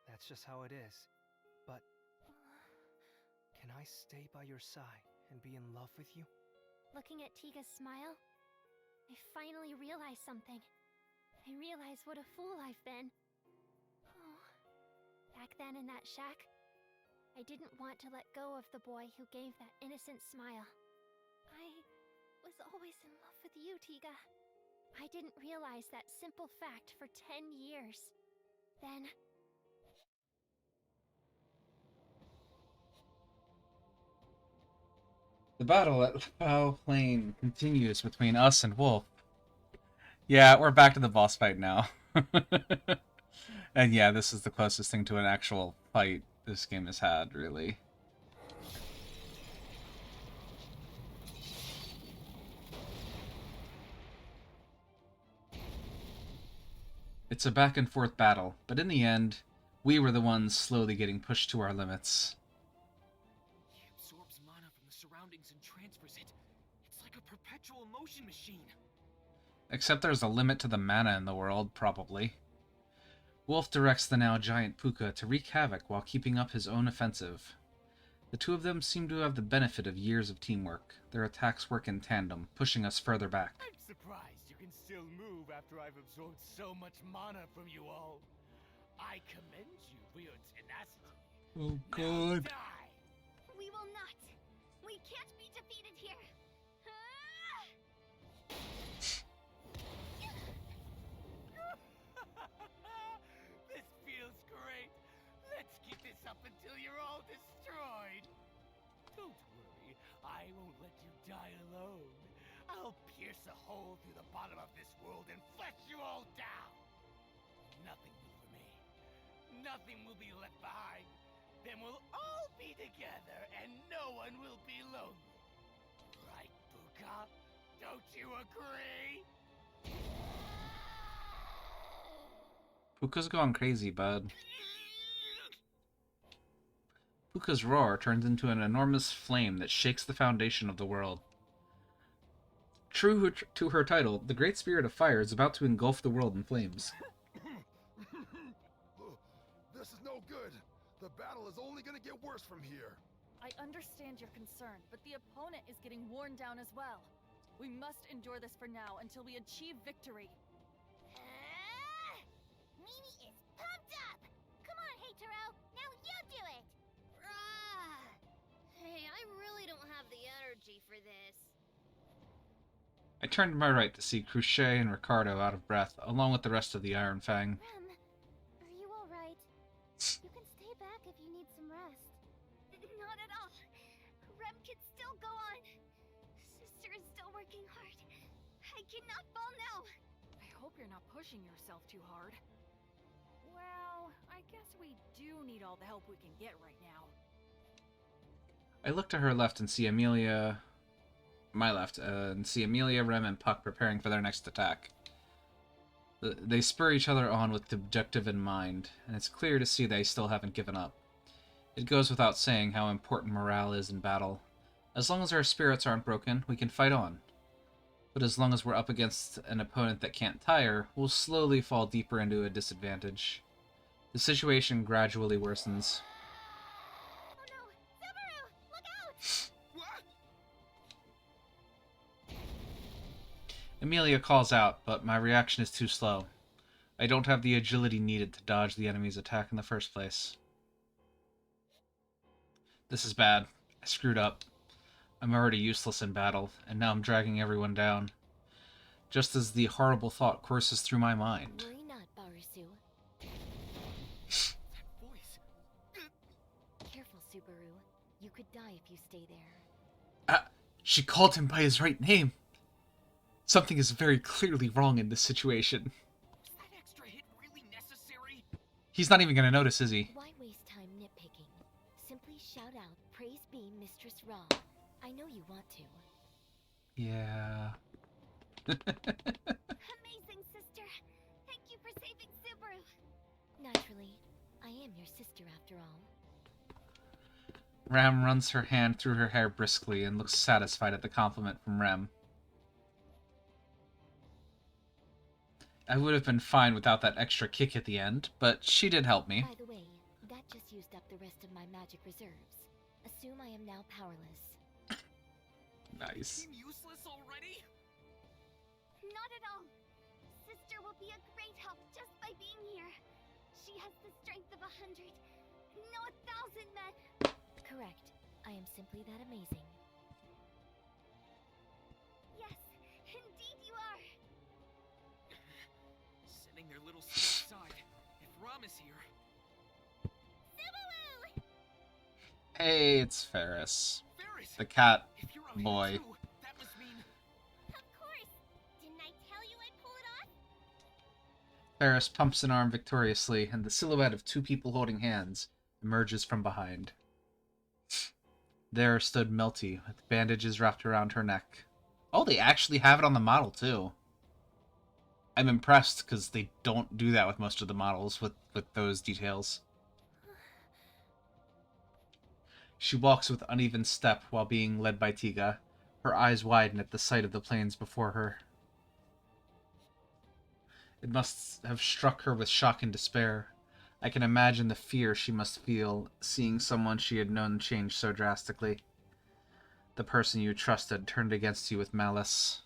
That's just how it is. But... can I stay by your side and be in love with you? Looking at Tiga's smile, I finally realized something. I realized what a fool I've been. Oh. Back then in that shack, I didn't want to let go of the boy who gave that innocent smile. I was always in love with you, Tiga. I didn't realize that simple fact for 10 years. Then... The battle at Foul Plain continues between us and Wolf. Yeah, we're back to the boss fight now. And yeah, this is the closest thing to an actual fight this game has had, really. It's a back and forth battle, but in the end, we were the ones slowly getting pushed to our limits. He absorbs mana from the surroundings and transfers it. It's like a perpetual motion machine. Except there's a limit to the mana in the world, probably. Wolf directs the now giant Puka to wreak havoc while keeping up his own offensive. The two of them seem to have the benefit of years of teamwork. Their attacks work in tandem, pushing us further back. I'm surprised you can still move after I've absorbed so much mana from you all. I commend you for your tenacity. Oh god. Now die. We will not. We can't be defeated here. This feels great. Let's keep this up until you're all destroyed. Don't worry, I won't let you die alone. I'll pierce a hole through the bottom of this world and flesh you all down. Nothing will remain. Nothing will be left behind. Then we'll all be together and no one will be lonely. Right, Puka? Don't you agree? Puka's going crazy, bud. Puka's roar turns into an enormous flame that shakes the foundation of the world. True to her title, the Great Spirit of Fire is about to engulf the world in flames. This is no good. The battle is only gonna get worse from here. I understand your concern, but the opponent is getting worn down as well. We must endure this for now until we achieve victory. Mimi is pumped up! Come on, Heitaro! Now you do it! Hey, I really don't have the energy for this. I turned to my right to see Cruchet and Ricardo out of breath, along with the rest of the Iron Fang. Rem, are you alright? You can stay back if you need some rest. Not at all. Rem can still go on. Sister is still working hard. I cannot fall now. I hope you're not pushing yourself too hard. Well, I guess we do need all the help we can get right now. I look to her left and see Amelia... my left, and see Amelia, Rem, and Puck preparing for their next attack. They spur each other on with the objective in mind, and it's clear to see they still haven't given up. It goes without saying how important morale is in battle. As long as our spirits aren't broken, we can fight on. But as long as we're up against an opponent that can't tire, we'll slowly fall deeper into a disadvantage. The situation gradually worsens. Oh no! Subaru! Look out! Amelia calls out, but my reaction is too slow. I don't have the agility needed to dodge the enemy's attack in the first place. This is bad. I screwed up. I'm already useless in battle, and now I'm dragging everyone down. Just as the horrible thought courses through my mind. Worry not, Barisu. That voice. Careful, Subaru. You could die if you stay there. She called him by his right name. Something is very clearly wrong in this situation. Was that extra hit really necessary? He's not even going to notice, is he? Why waste time nitpicking? Simply shout out, "Praise be Mistress Ra." I know you want to. Yeah. Amazing, sister! Thank you for saving Subaru! Naturally, I am your sister after all. Ram runs her hand through her hair briskly and looks satisfied at the compliment from Rem. I would have been fine without that extra kick at the end, but she did help me. By the way, that just used up the rest of my magic reserves. Assume I am now powerless. Nice. Seem useless already? Not at all. Sister will be a great help just by being here. She has the strength of 100, no 1,000 men. Correct. I am simply that amazing. Yes, indeed you are. Setting their little stuff aside. If Ram is here... Subaru! Hey, it's Ferris. Ferris! The cat If you're out boy. here too, that must mean... Of course! Didn't I tell you I'd pull it off? Ferris pumps an arm victoriously, and the silhouette of two people holding hands emerges from behind. There stood Melty, with bandages wrapped around her neck. Oh, they actually have it on the model, too. I'm impressed, because they don't do that with most of the models, with those details. She walks with uneven step while being led by Tiga. Her eyes widen at the sight of the plains before her. It must have struck her with shock and despair. I can imagine the fear she must feel, seeing someone she had known change so drastically. The person you trusted turned against you with malice.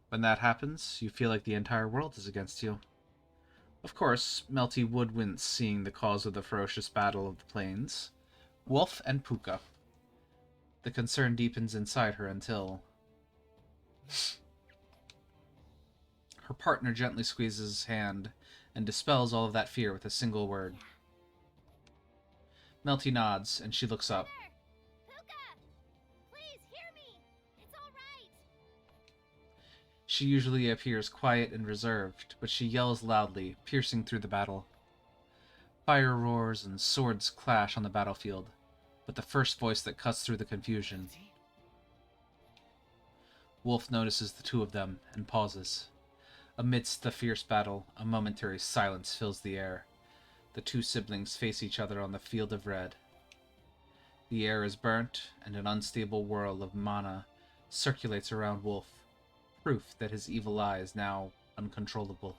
When that happens, you feel like the entire world is against you. Of course, Melty would wince seeing the cause of the ferocious battle of the plains. Wolf and Puka. The concern deepens inside her until... Her partner gently squeezes his hand and dispels all of that fear with a single word. Melty nods, and she looks up. She usually appears quiet and reserved, but she yells loudly, piercing through the battle. Fire roars and swords clash on the battlefield, but the first voice that cuts through the confusion. Wolf notices the two of them and pauses. Amidst the fierce battle, a momentary silence fills the air. The two siblings face each other on the field of red. The air is burnt, and an unstable whirl of mana circulates around Wolf, proof that his evil eye is now uncontrollable.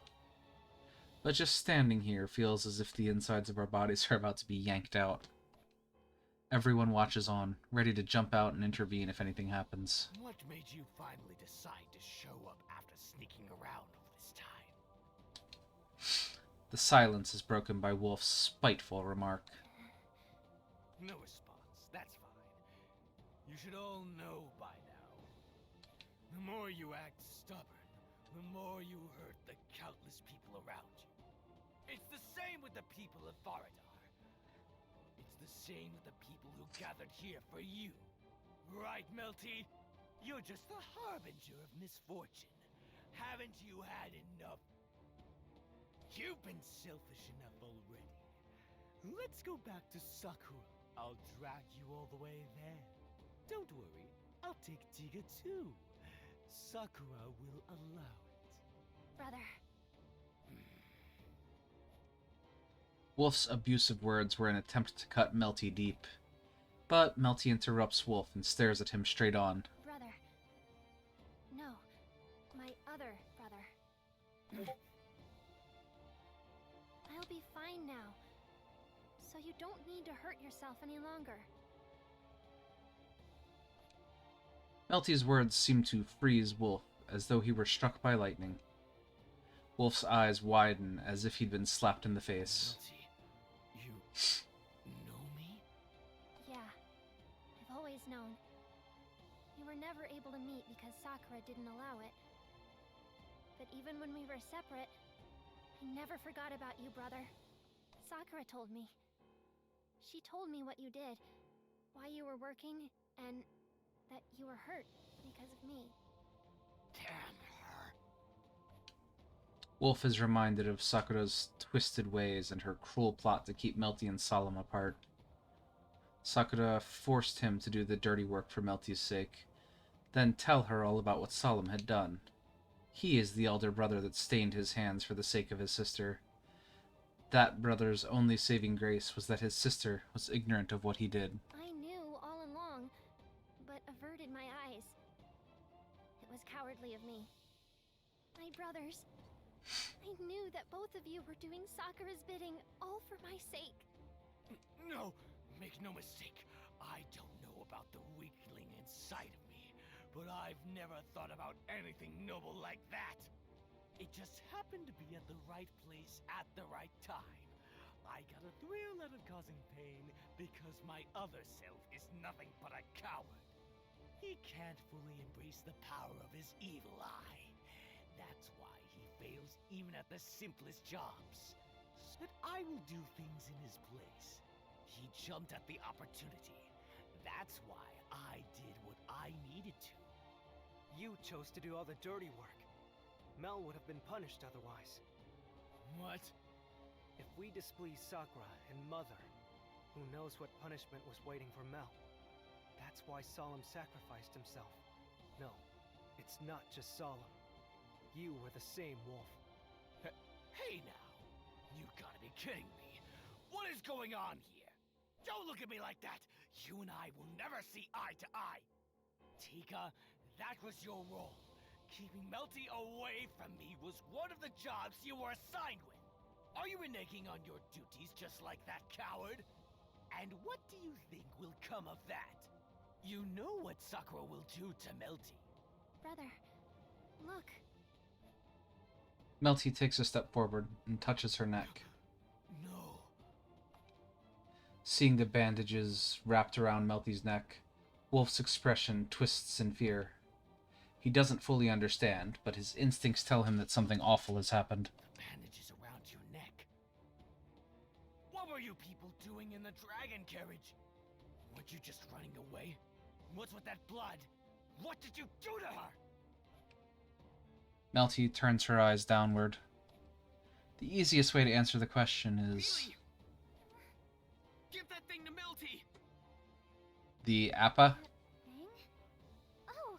But just standing here feels as if the insides of our bodies are about to be yanked out. Everyone watches on, ready to jump out and intervene if anything happens. What made you finally decide to show up after sneaking around all this time? The silence is broken by Wolf's spiteful remark. No response, that's fine. You should all know by now. The more you act stubborn, the more you hurt the countless people around you. It's the same with the people of Faradar. It's the same with the people who gathered here for you. Right, Melty? You're just the harbinger of misfortune. Haven't you had enough? You've been selfish enough already. Let's go back to Sakura. I'll drag you all the way there. Don't worry, I'll take Tiga too. Sakura will allow it. Brother. Wolf's abusive words were an attempt to cut Melty deep. But Melty interrupts Wolf and stares at him straight on. Brother. No. My other brother. I'll be fine now. So you don't need to hurt yourself any longer. Melty's words seem to freeze Wolf, as though he were struck by lightning. Wolf's eyes widen as if he'd been slapped in the face. You know me? Yeah. I've always known. We were never able to meet because Sakura didn't allow it. But even when we were separate, I never forgot about you, brother. Sakura told me. She told me what you did, why you were working, and that you were hurt because of me. Damn her. Wolf is reminded of Sakura's twisted ways and her cruel plot to keep Melty and Solemn apart. Sakura forced him to do the dirty work for Melty's sake, then tell her all about what Solemn had done. He is the elder brother that stained his hands for the sake of his sister. That brother's only saving grace was that his sister was ignorant of what he did. I knew all along, but averted my eyes. It was cowardly of me. My brothers, I knew that both of you were doing Sakura's bidding, all for my sake. No, make no mistake. I don't know about the weakling inside of me, but I've never thought about anything noble like that. It just happened to be at the right place at the right time. I got a thrill out of causing pain because my other self is nothing but a coward. He can't fully embrace the power of his evil eye. That's why he fails even at the simplest jobs. But I will do things in his place. He jumped at the opportunity. That's why I did what I needed to. You chose to do all the dirty work. Mel would have been punished otherwise. What? If we displease Sakura and Mother, who knows what punishment was waiting for Mel? That's why Solemn sacrificed himself. No, it's not just Solemn. You were the same, Wolf. Hey now! You gotta be kidding me! What is going on here? Don't look at me like that! You and I will never see eye to eye! Tika, that was your role. Keeping Melty away from me was one of the jobs you were assigned with. Are you reneging on your duties just like that coward? And what do you think will come of that? You know what Sakura will do to Melty. Brother, look. Melty takes a step forward and touches her neck. No. Seeing the bandages wrapped around Melty's neck, Wolf's expression twists in fear. He doesn't fully understand, but his instincts tell him that something awful has happened. The bandages around your neck. What were you people doing in the dragon carriage? Weren't you just running away? What's with that blood? What did you do to her? Melty turns her eyes downward. The easiest way to answer the question is... Really? Give that thing to Melty! The Appa? Oh.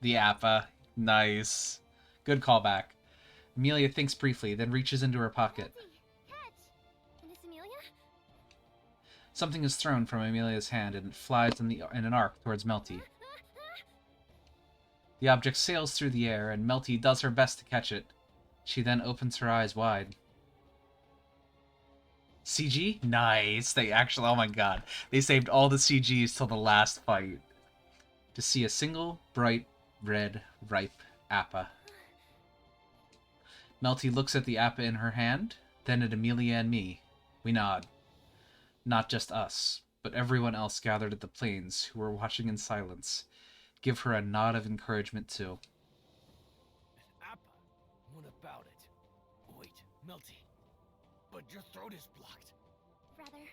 The Appa. Nice. Good callback. Amelia thinks briefly, then reaches into her pocket. Catch! Miss Amelia? Something is thrown from Amelia's hand, and it flies in an arc towards Melty. The object sails through the air, and Melty does her best to catch it. She then opens her eyes wide. CG? Nice! They actually, oh my god. They saved all the CGs till the last fight. To see a single, bright, red, ripe Appa. Melty looks at the Appa in her hand, then at Amelia and me. We nod. Not just us, but everyone else gathered at the plains who were watching in silence. Give her a nod of encouragement, too. An Appa? What about it? Wait, Melty. But your throat is blocked. Brother.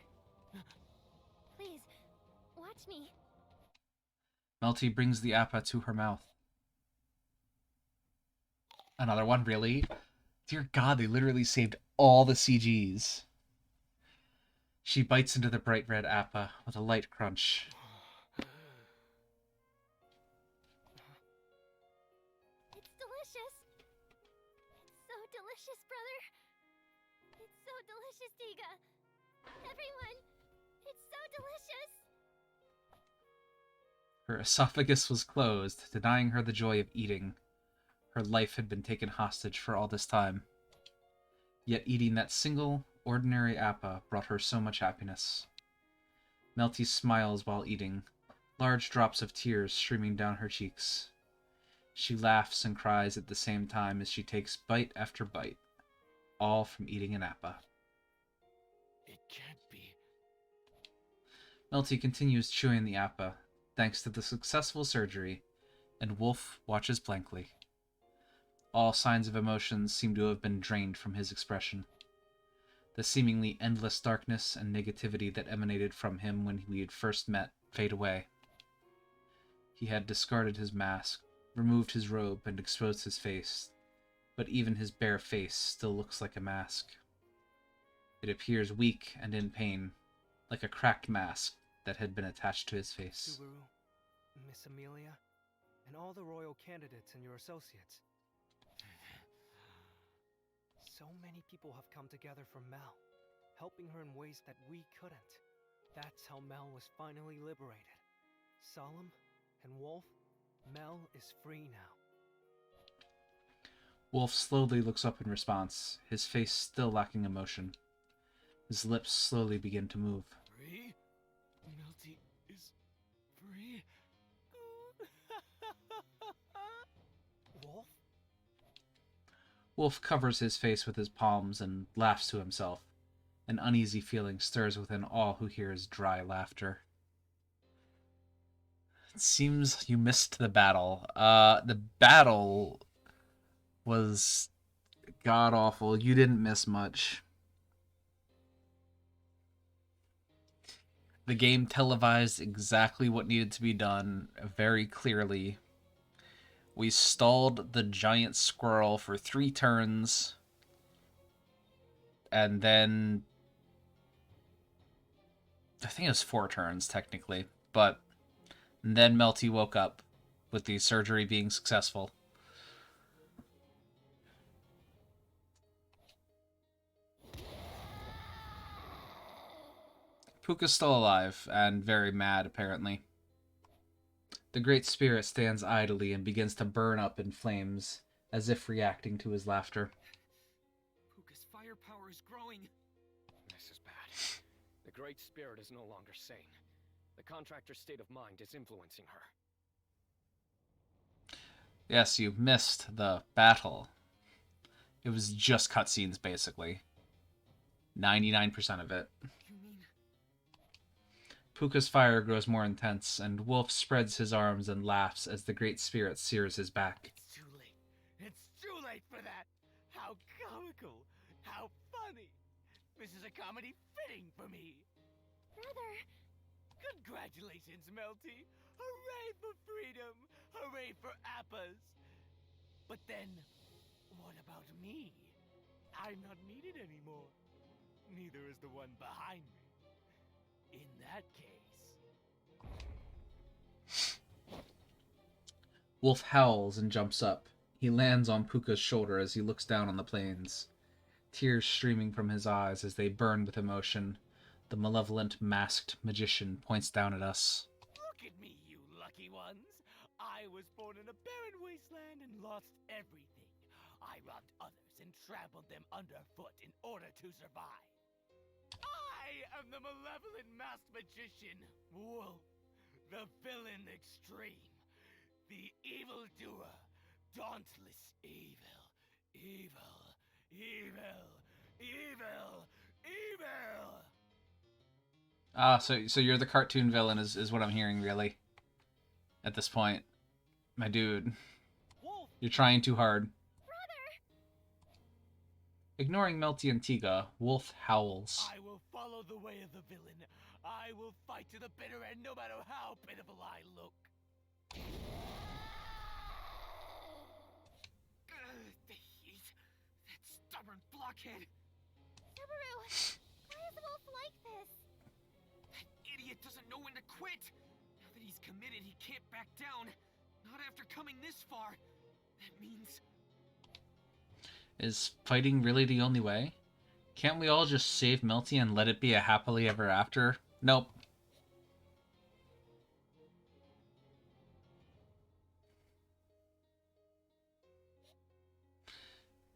Please, watch me. Melty brings the Appa to her mouth. Another one, really? Dear God, they literally saved all the CGs. She bites into the bright red Appa with a light crunch. It's delicious. It's so delicious, brother. It's so delicious, Tiga. Everyone, it's so delicious. Her esophagus was closed, denying her the joy of eating. Her life had been taken hostage for all this time. Yet eating that single, ordinary Appa brought her so much happiness. Melty smiles while eating, large drops of tears streaming down her cheeks. She laughs and cries at the same time as she takes bite after bite, all from eating an Appa. It can't be. Melty continues chewing the Appa, thanks to the successful surgery, and Wolf watches blankly. All signs of emotion seem to have been drained from his expression. The seemingly endless darkness and negativity that emanated from him when we had first met fade away. He had discarded his mask, removed his robe, and exposed his face, but even his bare face still looks like a mask. It appears weak and in pain, like a cracked mask that had been attached to his face. Subaru, Miss Amelia, and all the royal candidates and your associates. So many people have come together for Mel, helping her in ways that we couldn't. That's how Mel was finally liberated. Solemn and Wolf, Mel is free now. Wolf slowly looks up in response, his face still lacking emotion. His lips slowly begin to move. Free? Melty is free? Wolf? Wolf covers his face with his palms and laughs to himself. An uneasy feeling stirs within all who hear his dry laughter. It seems you missed the battle. The battle was god-awful. You didn't miss much. The game televised exactly what needed to be done very clearly. We stalled the giant squirrel for 3 turns. And then... I think it was 4 turns, technically. But then Melty woke up, with the surgery being successful. Puka's still alive, and very mad, apparently. The Great Spirit stands idly and begins to burn up in flames, as if reacting to his laughter. Puka's firepower is growing. This is bad. The Great Spirit is no longer sane. The contractor's state of mind is influencing her. Yes, you missed the battle. It was just cutscenes, basically. 99% of it. Puka's fire grows more intense, and Wolf spreads his arms and laughs as the Great Spirit sears his back. It's too late. It's too late for that. How comical. How funny. This is a comedy fitting for me. Brother. Congratulations, Melty. Hooray for freedom. Hooray for Appas. But then, what about me? I'm not needed anymore. Neither is the one behind me. In that case... Wolf howls and jumps up. He lands on Puka's shoulder as he looks down on the plains. Tears streaming from his eyes as they burn with emotion. The malevolent, masked magician points down at us. Look at me, you lucky ones. I was born in a barren wasteland and lost everything. I robbed others and trampled them underfoot in order to survive. I am the malevolent masked magician, Wolf, the villain extreme, the evildoer, dauntless evil, evil, evil, evil, evil. Ah, so you're the cartoon villain is what I'm hearing, really. At this point. My dude. You're trying too hard. Ignoring Melty and Tiga, Wolf howls. I will follow the way of the villain. I will fight to the bitter end no matter how pitiful I look. The heat. That stubborn blockhead. Subaru, why is Wolf like this? That idiot doesn't know when to quit. Now that he's committed, he can't back down. Not after coming this far. That means... Is fighting really the only way? Can't we all just save Melty and let it be a happily ever after? Nope.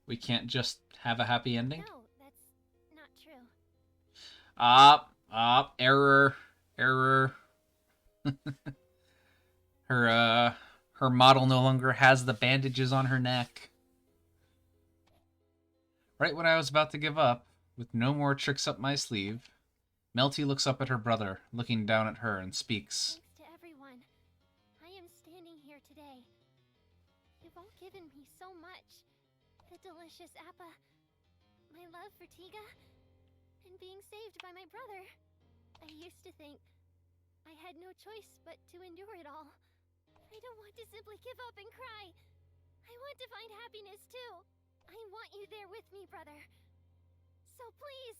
We can't just have a happy ending? No, that's not true. Error. Her model no longer has the bandages on her neck. Right when I was about to give up, with no more tricks up my sleeve, Melty looks up at her brother, looking down at her, and speaks. Thanks to everyone. I am standing here today. You've all given me so much. The delicious appa, my love for Tiga, and being saved by my brother. I used to think I had no choice but to endure it all. I don't want to simply give up and cry. I want to find happiness too. I want you there with me, brother. So please.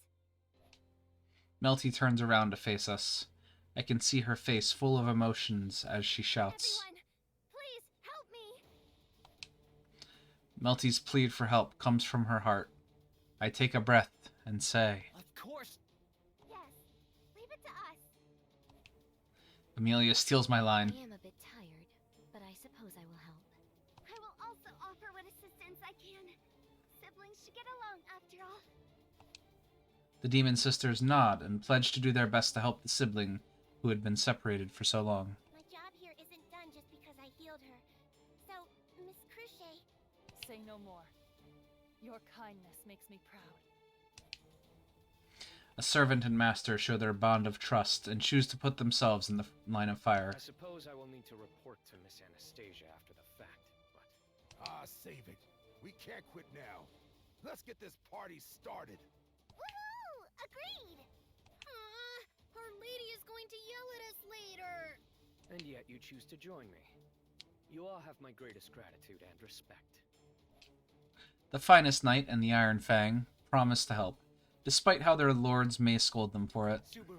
Melty turns around to face us. I can see her face full of emotions as she shouts. Everyone, please help me. Melty's plea for help comes from her heart. I take a breath and say, Of course. Yes, leave it to us. Amelia steals my line. I am a bit tired, but I suppose I will help. I will also offer what assistance I can. Siblings should get along, after all. The demon sisters nod and pledge to do their best to help the sibling who had been separated for so long. My job here isn't done just because I healed her. So, Miss Cruchet... Say no more. Your kindness makes me proud. A servant and master show their bond of trust and choose to put themselves in the line of fire. I suppose I will need to report to Miss Anastasia after the fact, but... Save it. We can't quit now. Let's get this party started. Woohoo! Agreed! Our lady is going to yell at us later. And yet you choose to join me. You all have my greatest gratitude and respect. The finest knight and the Iron Fang promise to help, despite how their lords may scold them for it. Subaru,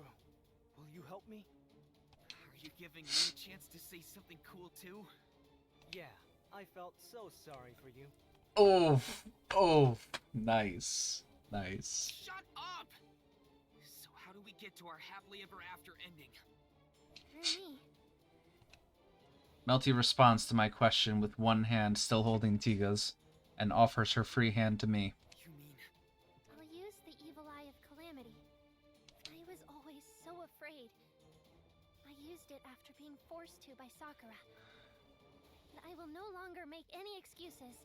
will you help me? Are you giving me a chance to say something cool too? Yeah, I felt so sorry for you. Oh, oh, nice, nice. Shut up! So how do we get to our happily ever after ending? For me. Melty responds to my question with one hand still holding Tiga's, and offers her free hand to me. You mean... I'll use the evil eye of calamity. I was always so afraid. I used it after being forced to by Sakura. And I will no longer make any excuses.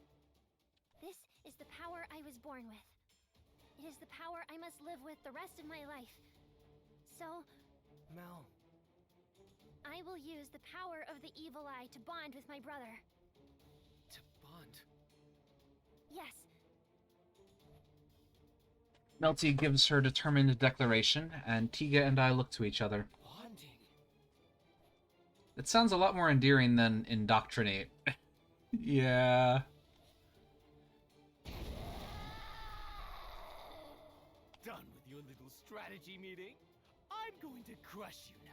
This is the power I was born with. It is the power I must live with the rest of my life. So... Mel. I will use the power of the evil eye to bond with my brother. To bond? Yes. Melty gives her determined declaration, and Tiga and I look to each other. Bonding? It sounds a lot more endearing than indoctrinate. Yeah. Done with your little strategy meeting? I'm going to crush you now.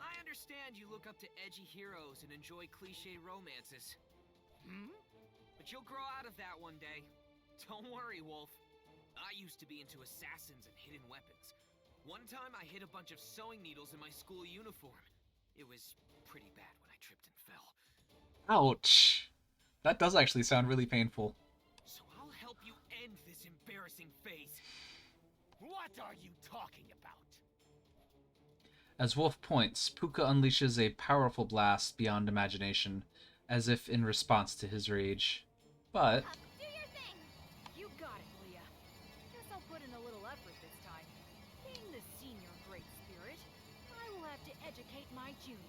I understand you look up to edgy heroes and enjoy cliché romances. But you'll grow out of that one day. Don't worry, Wolf. I used to be into assassins and hidden weapons. One time I hid a bunch of sewing needles in my school uniform. It was pretty bad when I tripped and fell. Ouch. That does actually sound really painful. So I'll help you end this embarrassing phase. What are you talking about? As Wolf points, Puka unleashes a powerful blast beyond imagination, as if in response to his rage. But... Do your thing! You got it, Leah. Guess I'll put in a little effort this time. Being the senior Great Spirit, I will have to educate my junior.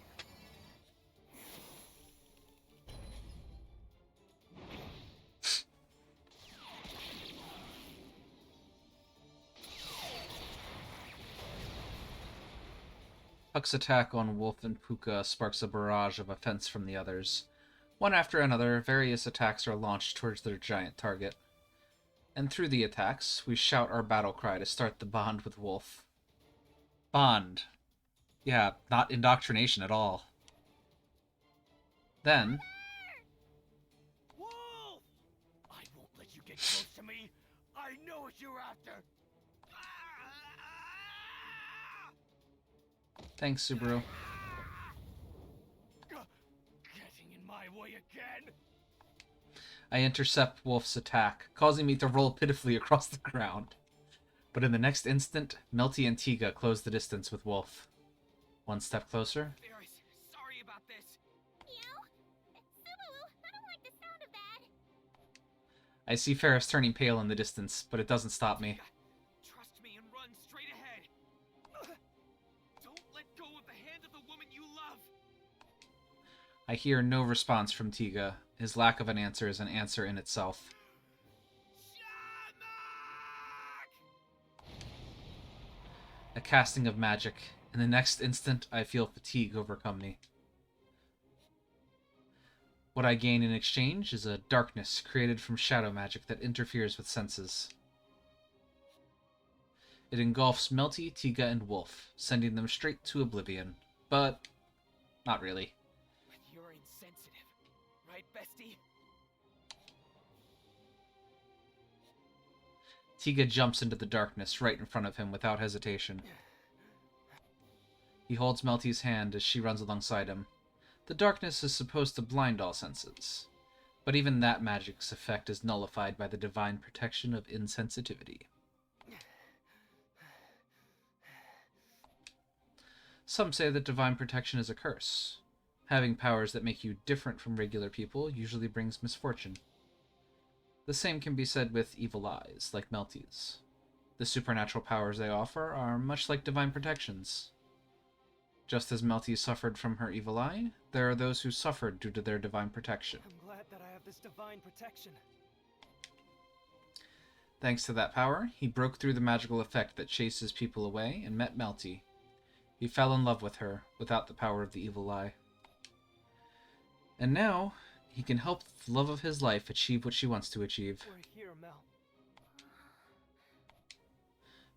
Puck's attack on Wolf and Puka sparks a barrage of offense from the others. One after another, various attacks are launched towards their giant target. And through the attacks, we shout our battle cry to start the bond with Wolf. Bond. Yeah, not indoctrination at all. Then... Wolf! I won't let you get close to me. I know what you're after. Thanks, Subaru. Getting in my way again? I intercept Wolf's attack, causing me to roll pitifully across the ground. But in the next instant, Melty and Tiga close the distance with Wolf. One step closer. Alaris, sorry about this. Subaru, I don't like the sound of that. I see Ferris turning pale in the distance, but it doesn't stop me. Trust me and run straight ahead. Don't let go of the hand of the woman you love. I hear no response from Tiga. His lack of an answer is an answer in itself. A casting of magic. In the next instant, I feel fatigue overcome me. What I gain in exchange is a darkness created from shadow magic that interferes with senses. It engulfs Melty, Tiga, and Wolf, sending them straight to oblivion. But, not really. But you're insensitive, right, bestie? Tiga jumps into the darkness right in front of him without hesitation. He holds Melty's hand as she runs alongside him. The darkness is supposed to blind all senses, but even that magic's effect is nullified by the divine protection of insensitivity. Some say that divine protection is a curse. Having powers that make you different from regular people usually brings misfortune. The same can be said with evil eyes, like Melty's. The supernatural powers they offer are much like divine protections. Just as Melty suffered from her evil eye, there are those who suffered due to their divine protection. I'm glad that I have this divine protection. Thanks to that power, he broke through the magical effect that chases people away and met Melty. He fell in love with her, without the power of the evil eye. And now, he can help the love of his life achieve what she wants to achieve. We're here, Mel.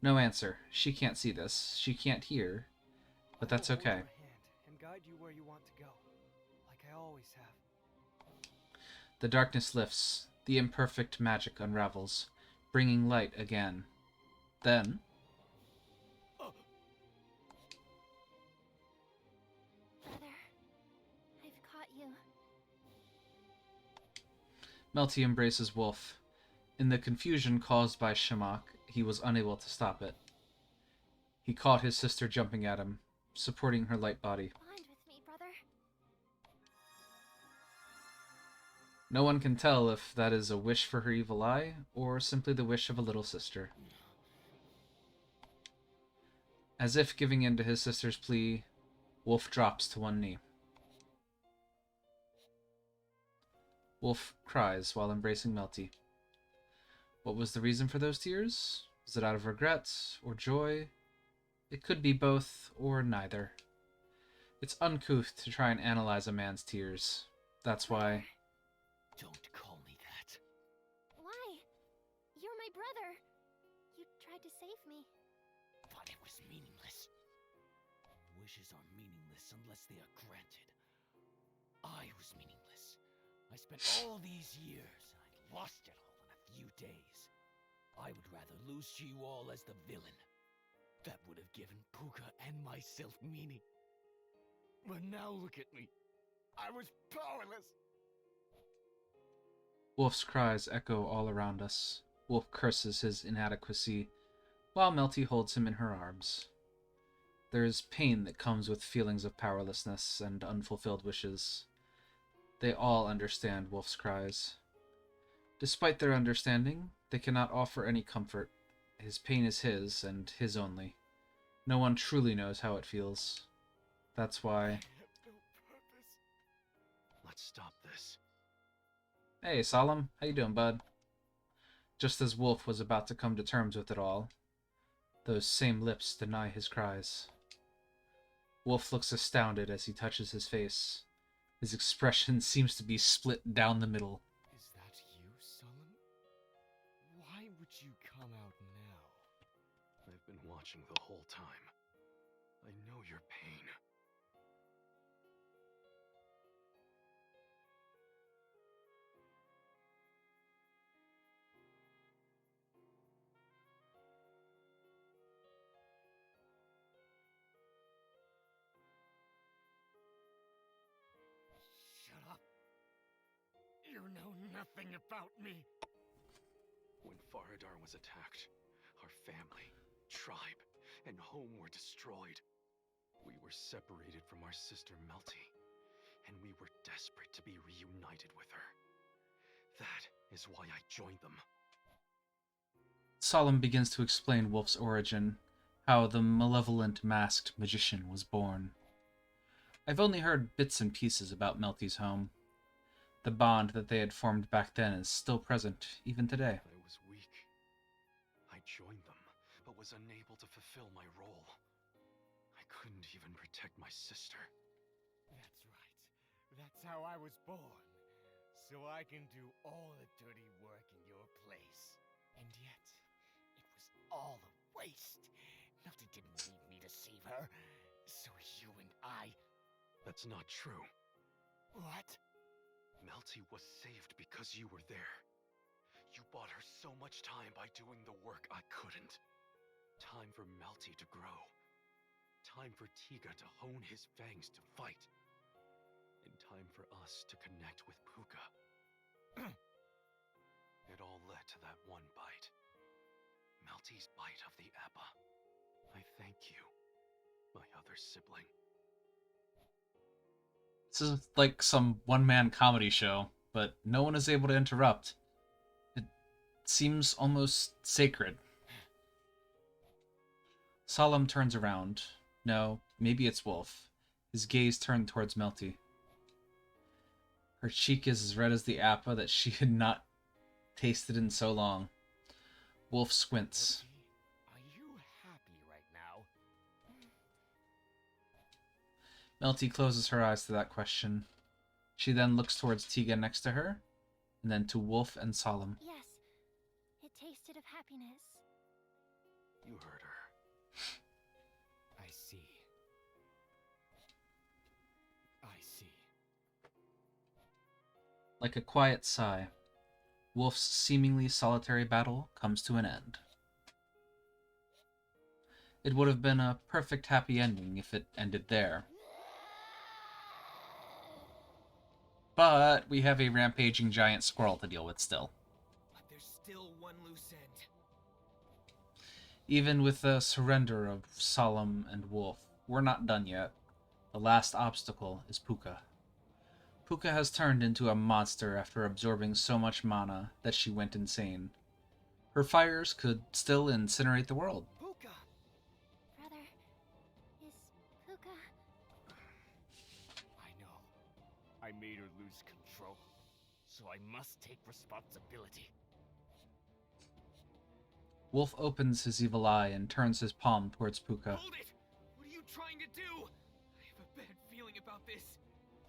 No answer. She can't see this. She can't hear. But that's I will okay. hold your hand and guide you where you want to go, like I always have. The darkness lifts. The imperfect magic unravels, bringing light again. Then... Brother, I've caught you. Melty embraces Wolf. In the confusion caused by Shamak, he was unable to stop it. He caught his sister jumping at him, supporting her light body. Bond with me, brother. No one can tell if that is a wish for her evil eye, or simply the wish of a little sister. As if giving in to his sister's plea, Wolf drops to one knee. Wolf cries while embracing Melty. What was the reason for those tears? Was it out of regret or joy? It could be both or neither. It's uncouth to try and analyze a man's tears. That's why... Don't call me that. Why? You're my brother. You tried to save me. But it was meaningless. Wishes are meaningless unless they are granted. I was meaningless. I spent all these years, and I lost it all in a few days. I would rather lose to you all as the villain. That would have given Puka and myself meaning. But now look at me. I was powerless. Wolf's cries echo all around us. Wolf curses his inadequacy, while Melty holds him in her arms. There is pain that comes with feelings of powerlessness and unfulfilled wishes. They all understand Wolf's cries. Despite their understanding, they cannot offer any comfort. His pain is his, and his only. No one truly knows how it feels. That's why... I have no purpose. Let's stop this. Hey, Solemn. How you doing, bud? Just as Wolf was about to come to terms with it all, those same lips deny his cries. Wolf looks astounded as he touches his face. His expression seems to be split down the middle. Is that you, Solemn? Why would you come out now? I've been watching the whole time. I know your pain. Shut up. You know nothing about me. When Faradar was attacked, our family, tribe, and home were destroyed. We were separated from our sister Melty, and we were desperate to be reunited with her. That is why I joined them. Solemn begins to explain Wolf's origin, how the malevolent masked magician was born. I've only heard bits and pieces about Melty's home. The bond that they had formed back then is still present, even today. I was weak. I joined them, but was unable to fulfill my role. I couldn't even protect my sister. That's right. That's how I was born. So I can do all the dirty work in your place. And yet, it was all a waste. Melty didn't need me to save her. So you and I... That's not true. What? Melty was saved because you were there. You bought her so much time by doing the work I couldn't. Time for Melty to grow. Time for Tiga to hone his fangs to fight. And time for us to connect with Puka. It all led to that one bite. Melty's bite of the Appa. I thank you, my other sibling. This is like some one-man comedy show, but no one is able to interrupt. It seems almost sacred. Solemn turns around. No, maybe it's Wolf. His gaze turned towards Melty. Her cheek is as red as the appa that she had not tasted in so long. Wolf squints. Are you happy right now? Melty closes her eyes to that question. She then looks towards Tiga next to her, and then to Wolf and Solemn. Yes, it tasted of happiness. You heard her. I see. I see. Like a quiet sigh, Wolf's seemingly solitary battle comes to an end. It would have been a perfect happy ending if it ended there. But we have a rampaging giant squirrel to deal with still. But there's still one loose end. Even with the surrender of Solemn and Wolf, we're not done yet. The last obstacle is Puka. Puka has turned into a monster after absorbing so much mana that she went insane. Her fires could still incinerate the world. Puka! Brother, is Puka... I know. I made her lose control, so I must take responsibility. Wolf opens his evil eye and turns his palm towards Puka. Hold it! What are you trying to do? I have a bad feeling about this.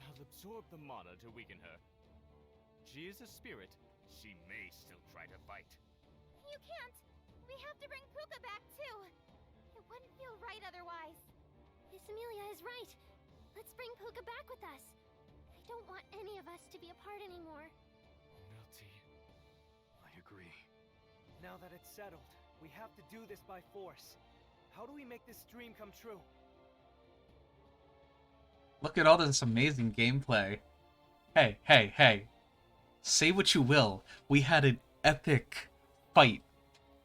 I'll absorb the mana to weaken her. She is a spirit. She may still try to fight. You can't! We have to bring Puka back, too! It wouldn't feel right otherwise. Miss Amelia is right. Let's bring Puka back with us. I don't want any of us to be apart anymore. Melty, I agree. Now that it's settled, we have to do this by force. How do we make this dream come true? Look at all this amazing gameplay. Hey, hey, hey. Say what you will. We had an epic fight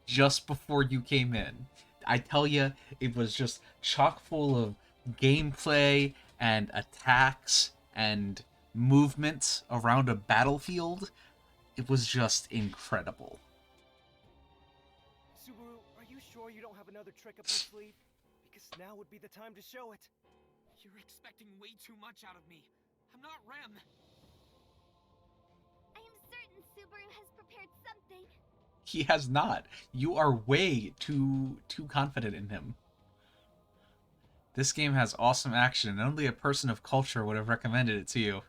just before you came in. I tell you, it was just chock full of gameplay and attacks and movements around a battlefield. It was just incredible. Subaru, are you sure you don't have another trick up your sleeve? Because now would be the time to show it. You're expecting way too much out of me. I'm not Rem. I am certain Subaru has prepared something. He has not. You are way too confident in him. This game has awesome action, and only a person of culture would have recommended it to you.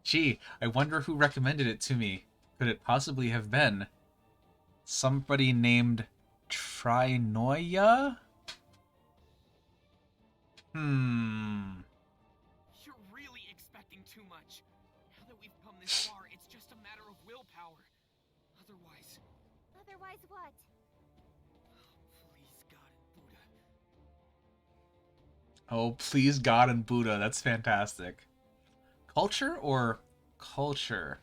Gee, I wonder who recommended it to me. Could it possibly have been somebody named Trinoia? You're really expecting too much. Now that we've come this far, it's just a matter of willpower. Otherwise... Otherwise what? Please, God and Buddha. Oh, please God and Buddha. That's fantastic. Culture or culture?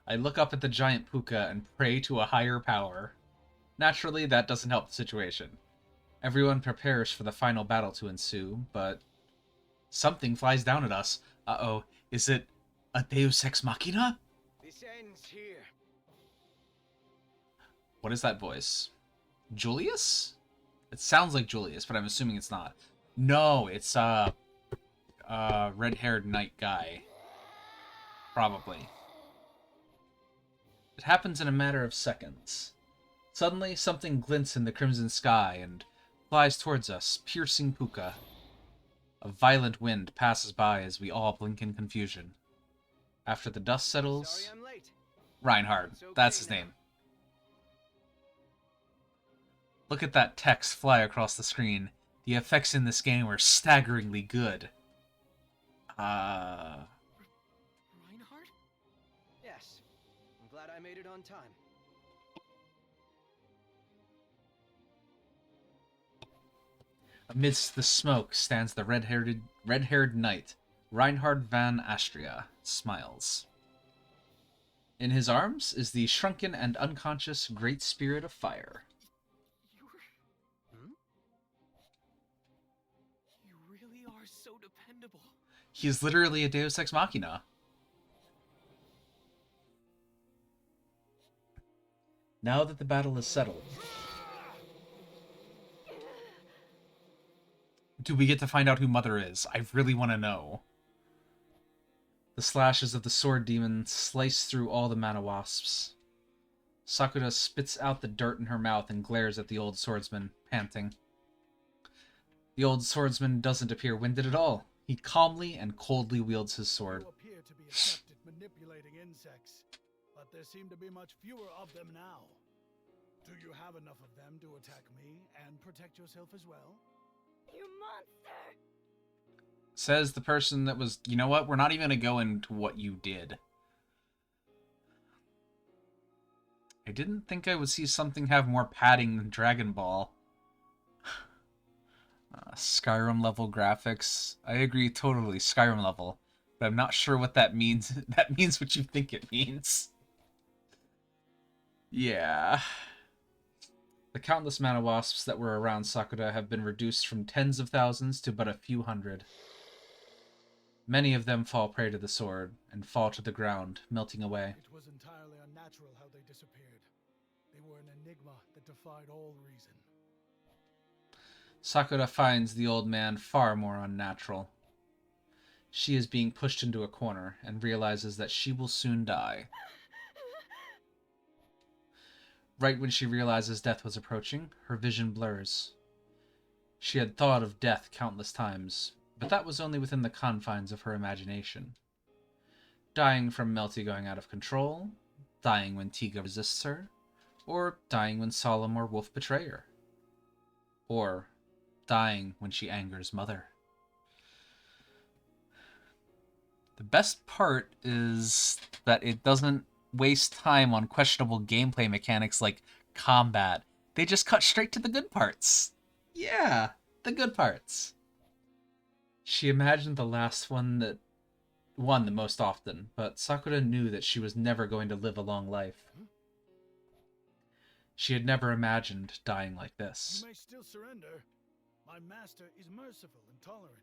I look up at the giant Puka and pray to a higher power. Naturally, that doesn't help the situation. Everyone prepares for the final battle to ensue, but something flies down at us. Uh-oh, is it a Deus Ex Machina? This ends here. What is that voice? Julius? It sounds like Julius, but I'm assuming it's not. No, it's red-haired knight guy. Probably. It happens in a matter of seconds. Suddenly, something glints in the crimson sky and flies towards us, piercing Puka. A violent wind passes by as we all blink in confusion. After the dust settles... Sorry I'm late. Reinhard, that's his name. Look at that text fly across the screen. The effects in this game are staggeringly good. Reinhard? Yes. I'm glad I made it on time. Amidst the smoke stands the red-haired knight, Reinhard van Astria, smiles. In his arms is the shrunken and unconscious Great Spirit of Fire. You really are so dependable. He is literally a Deus Ex Machina. Now that the battle is settled, do we get to find out who Mother is? I really want to know. The slashes of the sword demon slice through all the mana wasps. Sakura spits out the dirt in her mouth and glares at the old swordsman, panting. The old swordsman doesn't appear winded at all. He calmly and coldly wields his sword. You appear to be adept at manipulating insects, but there seem to be much fewer of them now. Do you have enough of them to attack me and protect yourself as well? You monster! Says the person that was, you know what, we're not even going to go into what you did. I didn't think I would see something have more padding than Dragon Ball. Skyrim level graphics. I agree totally, Skyrim level. But I'm not sure what that means. That means what you think it means. Yeah. The countless mana wasps that were around Sakura have been reduced from tens of thousands to but a few hundred. Many of them fall prey to the sword and fall to the ground, melting away. It was entirely unnatural how they disappeared. They were an enigma that defied all reason. Sakura finds the old man far more unnatural. She is being pushed into a corner and realizes that she will soon die. Right when she realizes death was approaching, her vision blurs. She had thought of death countless times, but that was only within the confines of her imagination. Dying from Melty going out of control, dying when Tiga resists her, or dying when Solemn or Wolf betray her. Or dying when she angers Mother. The best part is that it doesn't waste time on questionable gameplay mechanics like combat. They just cut straight to the good parts. Yeah, the good parts. She imagined the last one that won the most often, but Sakura knew that she was never going to live a long life. She had never imagined dying like this. You may still surrender. My master is merciful and tolerant.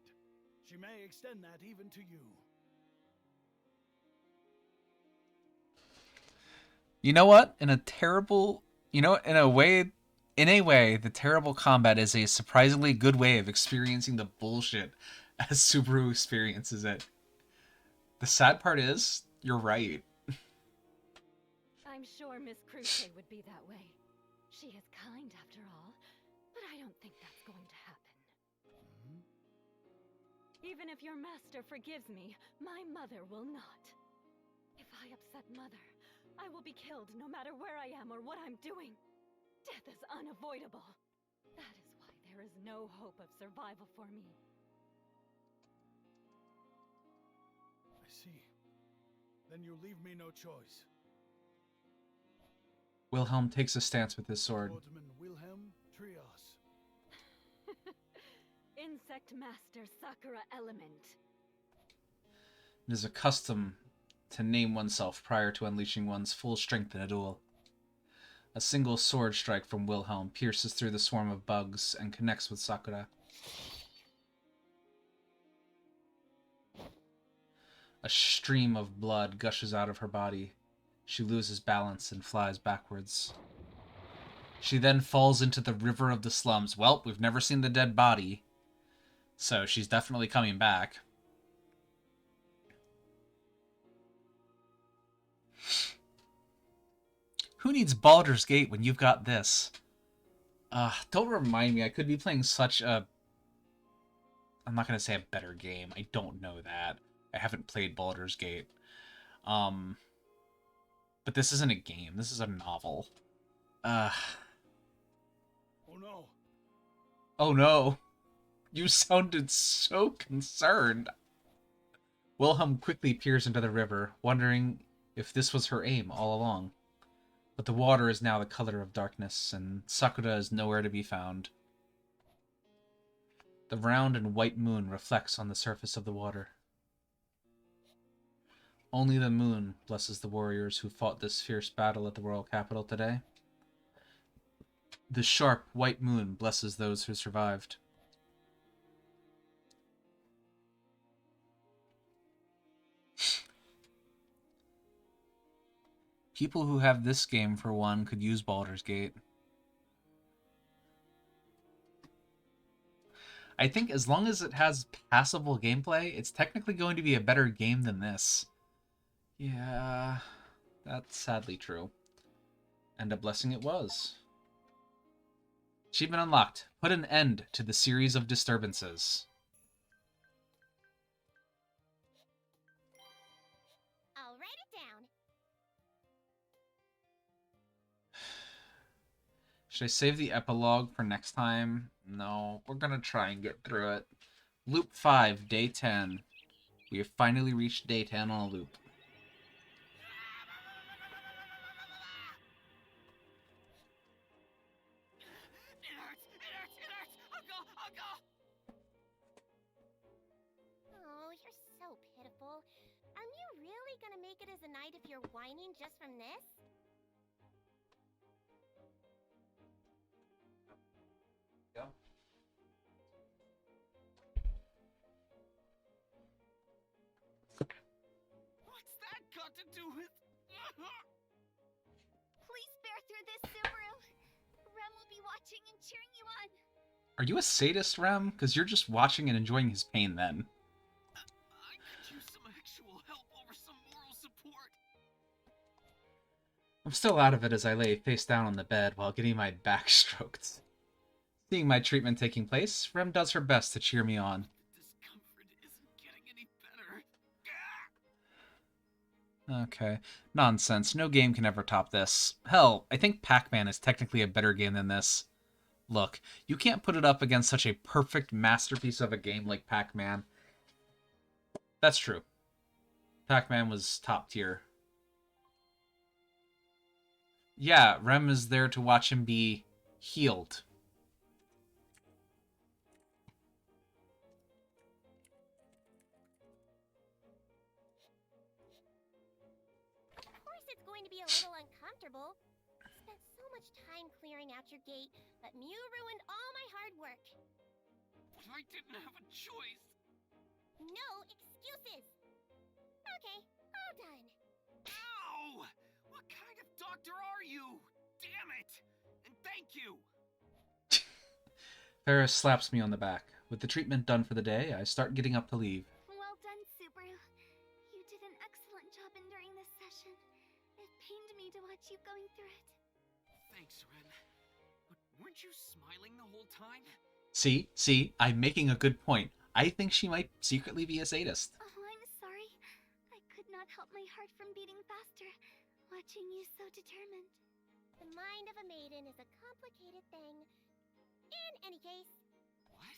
She may extend that even to you. You know what? In a way, the terrible combat is a surprisingly good way of experiencing the bullshit as Subaru experiences it. The sad part is, you're right. I'm sure Miss Cruce would be that way. She is kind after all, but I don't think that's going to happen. Even if your master forgives me, my mother will not. If I upset Mother, I will be killed no matter where I am or what I'm doing. Death is unavoidable. That is why there is no hope of survival for me. I see. Then you leave me no choice. Wilhelm takes a stance with his sword. Swordsman Wilhelm Trios. Insect Master Sakura Element. It is a custom to name oneself prior to unleashing one's full strength in a duel. A single sword strike from Wilhelm pierces through the swarm of bugs and connects with Sakura. A stream of blood gushes out of her body. She loses balance and flies backwards. She then falls into the river of the slums. Well, we've never seen the dead body, so she's definitely coming back. Who needs Baldur's Gate when you've got this? Don't remind me. I could be playing such a... I'm not going to say a better game. I don't know that. I haven't played Baldur's Gate. But this isn't a game. This is a novel. Oh no. Oh no. You sounded so concerned. Wilhelm quickly peers into the river, wondering if this was her aim all along. But the water is now the color of darkness, and Sakura is nowhere to be found. The round and white moon reflects on the surface of the water. Only the moon blesses the warriors who fought this fierce battle at the royal capital today. The sharp white moon blesses those who survived. People who have this game, for one, could use Baldur's Gate. I think as long as it has passable gameplay, it's technically going to be a better game than this. Yeah, that's sadly true. And a blessing it was. Achievement unlocked. Put an end to the series of disturbances. I'll write it down. Should I save the epilogue for next time? No, we're gonna try and get through it. Loop 5, day 10. We have finally reached day 10 on a loop. Oh, you're so pitiful. Are you really gonna make it as a knight if you're whining just from this? Yeah. What's that got to do with... Please bear through this, Subaru. Rem will be watching and cheering you on. Are you a sadist, Rem? Because you're just watching and enjoying his pain then. I could use some actual help over some moral support. I'm still out of it as I lay face down on the bed while getting my back stroked. Seeing my treatment taking place, Rem does her best to cheer me on. Discomfort isn't getting any better. Okay. Nonsense. No game can ever top this. Hell, I think Pac-Man is technically a better game than this. Look, you can't put it up against such a perfect masterpiece of a game like Pac-Man. That's true. Pac-Man was top tier. Yeah, Rem is there to watch him be healed. Of course it's going to be a little uncomfortable. Spent so much time clearing out your gate, but Mew ruined all my hard work. I didn't have a choice. No excuses. Okay, all done. Ow! What kind of doctor are you? Damn it! And thank you! Ferris slaps me on the back. With the treatment done for the day, I start getting up to leave. Well done, Subaru. You did an excellent job enduring this session. It pained me to watch you going through it. Thanks, Ren. But weren't you smiling the whole time? See, I'm making a good point. I think she might secretly be a sadist. Oh, I'm sorry. I could not help my heart from beating faster, watching you so determined. The mind of a maiden is a complicated thing. In any case... What?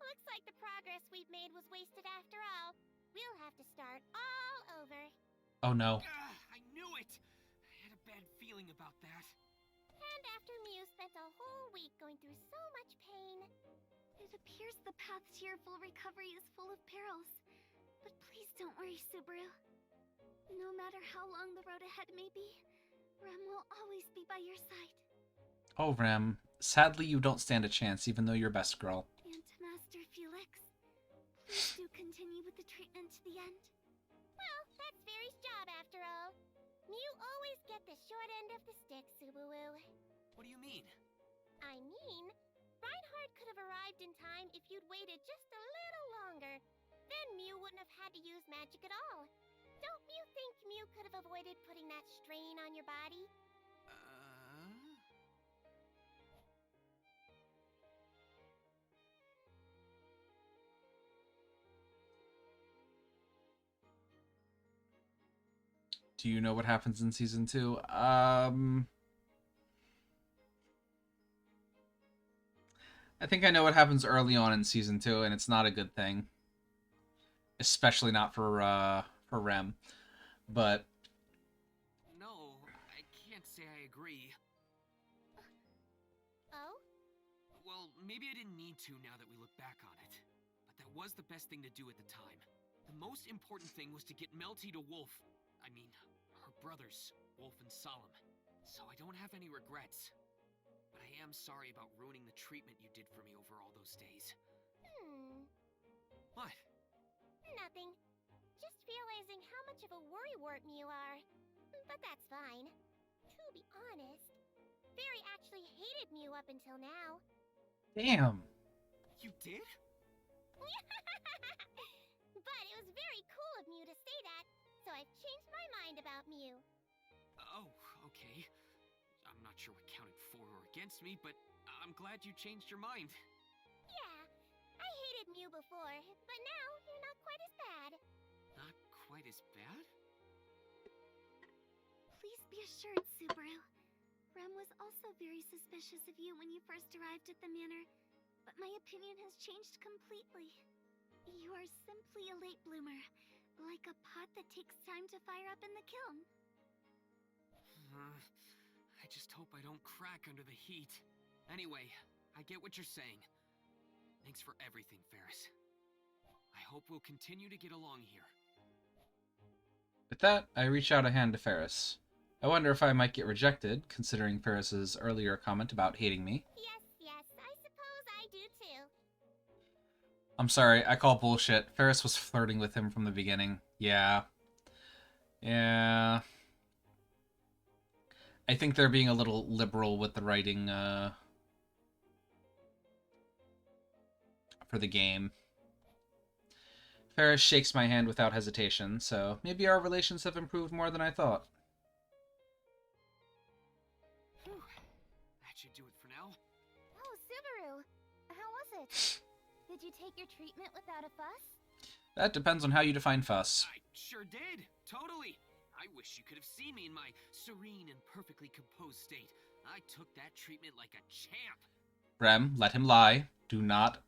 Looks like the progress we've made was wasted after all. We'll have to start all over. Oh no. I knew it! I had a bad feeling about that. And after Mew spent a whole week going through so much pain... It appears the path to your full recovery is full of perils. But please don't worry, Subaru. No matter how long the road ahead may be, Rem will always be by your side. Oh, Rem. Sadly, you don't stand a chance, even though you're best girl. And Master Felix, please do continue with the treatment to the end. Well, that's Fairy's job after all. Mew always get the short end of the stick, Subaru. What do you mean? I mean, Reinhardt could have arrived in time if you'd waited just a little longer. Then Mew wouldn't have had to use magic at all. Don't you think Mew could have avoided putting that strain on your body? Do you know what happens in Season 2? I think I know what happens early on in Season 2, and it's not a good thing. Especially not for Rem. But... No, I can't say I agree. Oh? Well, maybe I didn't need to now that we look back on it. But that was the best thing to do at the time. The most important thing was to get Melty to Wolf. I mean, her brothers, Wolf and Solemn. So I don't have any regrets. But I am sorry about ruining the treatment you did for me over all those days. What? Nothing. Just realizing how much of a worrywart you are. But that's fine. To be honest, Fairy actually hated Mew up until now. Damn. You did? But it was very cool of Mew to say that, so I've changed my mind about Mew. Oh, okay. I'm not not sure what counted for or against me, but I'm glad you changed your mind. Yeah, I hated Mew before, but now you're not quite as bad. Not quite as bad? Please be assured, Subaru. Rem was also very suspicious of you when you first arrived at the manor, but my opinion has changed completely. You are simply a late bloomer, like a pot that takes time to fire up in the kiln. I just hope I don't crack under the heat. Anyway, I get what you're saying. Thanks for everything, Ferris. I hope we'll continue to get along here. With that, I reach out a hand to Ferris. I wonder if I might get rejected, considering Ferris's earlier comment about hating me. Yes, I suppose I do too. I'm sorry, I call bullshit. Ferris was flirting with him from the beginning. Yeah. I think they're being a little liberal with the writing, for the game. Ferris shakes my hand without hesitation, so maybe our relations have improved more than I thought. Whew. That should do it for now. Oh, Subaru, how was it? Did you take your treatment without a fuss? That depends on how you define fuss. I sure did. Totally. I wish you could have seen me in my serene and perfectly composed state. I took that treatment like a champ. Rem, let him lie. Do not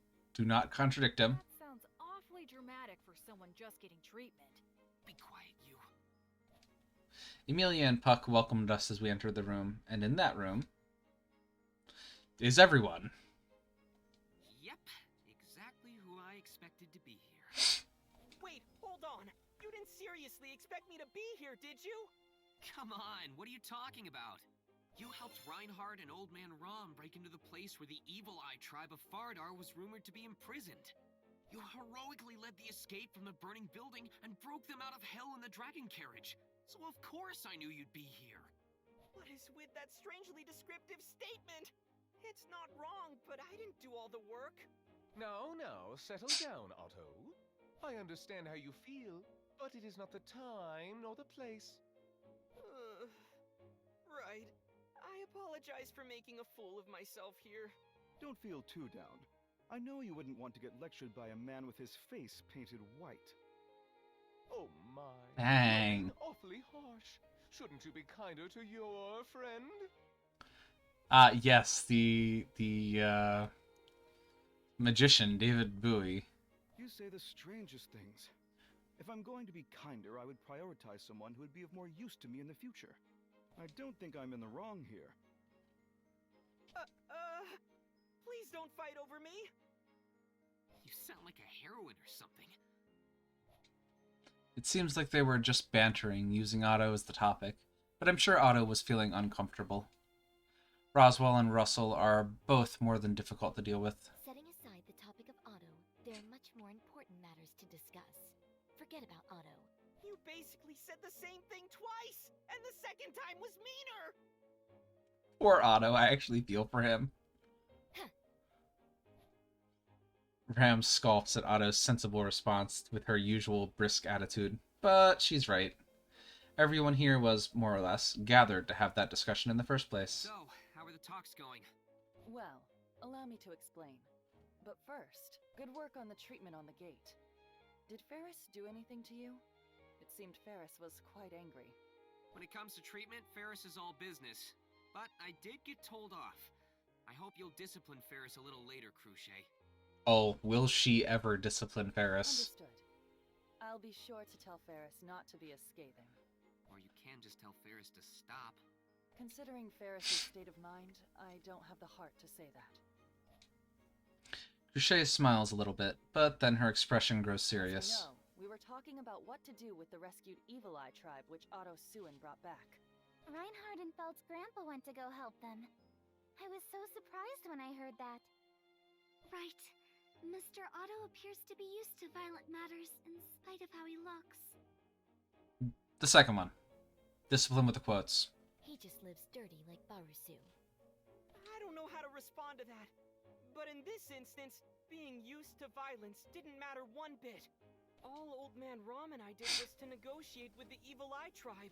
contradict him. That sounds awfully dramatic for someone just getting treatment. Be quiet, you. Emilia and Puck welcomed us as we entered the room, and in that room is everyone. Yep, exactly who I expected to be here. Wait, hold on. You didn't seriously expect me to be here, did you? Come on, what are you talking about? You helped Reinhardt and Old Man Rom break into the place where the Evil Eye tribe of Fardar was rumored to be imprisoned. You heroically led the escape from the burning building and broke them out of hell in the dragon carriage. So of course I knew you'd be here. What is with that strangely descriptive statement? It's not wrong, but I didn't do all the work. Now, settle down, Otto. I understand how you feel, but it is not the time nor the place. Right. I apologize for making a fool of myself here. Don't feel too down. I know you wouldn't want to get lectured by a man with his face painted white. Oh my. Dang. Awfully harsh. Shouldn't you be kinder to your friend? Yes, the magician, David Bowie. You say the strangest things. If I'm going to be kinder, I would prioritize someone who would be of more use to me in the future. I don't think I'm in the wrong here. Please don't fight over me. You sound like a heroine or something. It seems like they were just bantering, using Otto as the topic, but I'm sure Otto was feeling uncomfortable. Roswell and Russell are both more than difficult to deal with. Setting aside the topic of Otto, there are much more important matters to discuss. Forget about Otto. You basically said the same thing twice, and the second time was meaner! Poor Otto, I actually feel for him. Ram scoffs at Otto's sensible response with her usual brisk attitude, but she's right. Everyone here was, more or less, gathered to have that discussion in the first place. So, how are the talks going? Well, allow me to explain. But first, good work on the treatment on the gate. Did Ferris do anything to you? It seemed Ferris was quite angry. When it comes to treatment, Ferris is all business. But I did get told off. I hope you'll discipline Ferris a little later, Cruchet. Oh, will she ever discipline Ferris? Understood. I'll be sure to tell Ferris not to be as scathing. Or you can just tell Ferris to stop. Considering Ferris's state of mind, I don't have the heart to say that. Cruchet smiles a little bit, but then her expression grows serious. No, we were talking about what to do with the rescued Evil Eye tribe which Otto Suin brought back. Reinhardt and Feld's grandpa went to go help them. I was so surprised when I heard that. Right. Mr. Otto appears to be used to violent matters in spite of how he looks. The second one. Discipline with the quotes. He just lives dirty like Barusu. I don't know how to respond to that. But in this instance, being used to violence didn't matter one bit. All Old Man Rom and I did was to negotiate with the Evil Eye tribe.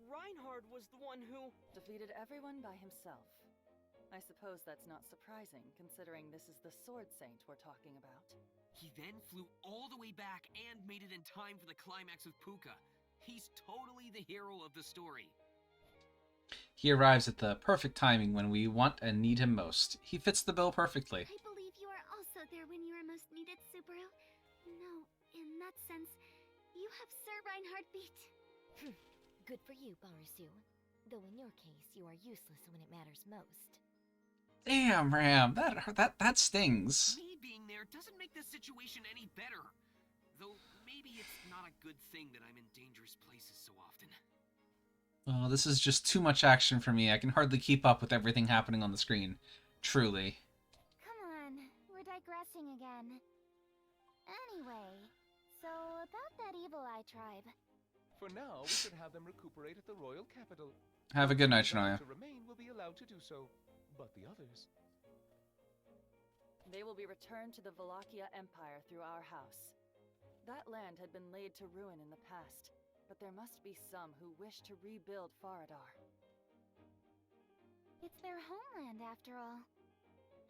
Reinhard was the one who... Defeated everyone by himself. I suppose that's not surprising, considering this is the Sword Saint we're talking about. He then flew all the way back and made it in time for the climax with Puka. He's totally the hero of the story. He arrives at the perfect timing when we want and need him most. He fits the bill perfectly. I believe you are also there when you are most needed, Subaru. No, in that sense, you have Sir Reinhard beat. Good for you, Barisu. Though in your case, you are useless when it matters most. Damn, Ram, that stings. Me being there doesn't make the situation any better. Though maybe it's not a good thing that I'm in dangerous places so often. Oh, this is just too much action for me. I can hardly keep up with everything happening on the screen. Truly. Come on, we're digressing again. Anyway, so about that Evil Eye tribe. For now, we should have them recuperate at the royal capital. Have a good night, Shania. To remain will be allowed to do so, but the others... They will be returned to the Wallachia Empire through our house. That land had been laid to ruin in the past, but there must be some who wish to rebuild Faradar. It's their homeland, after all.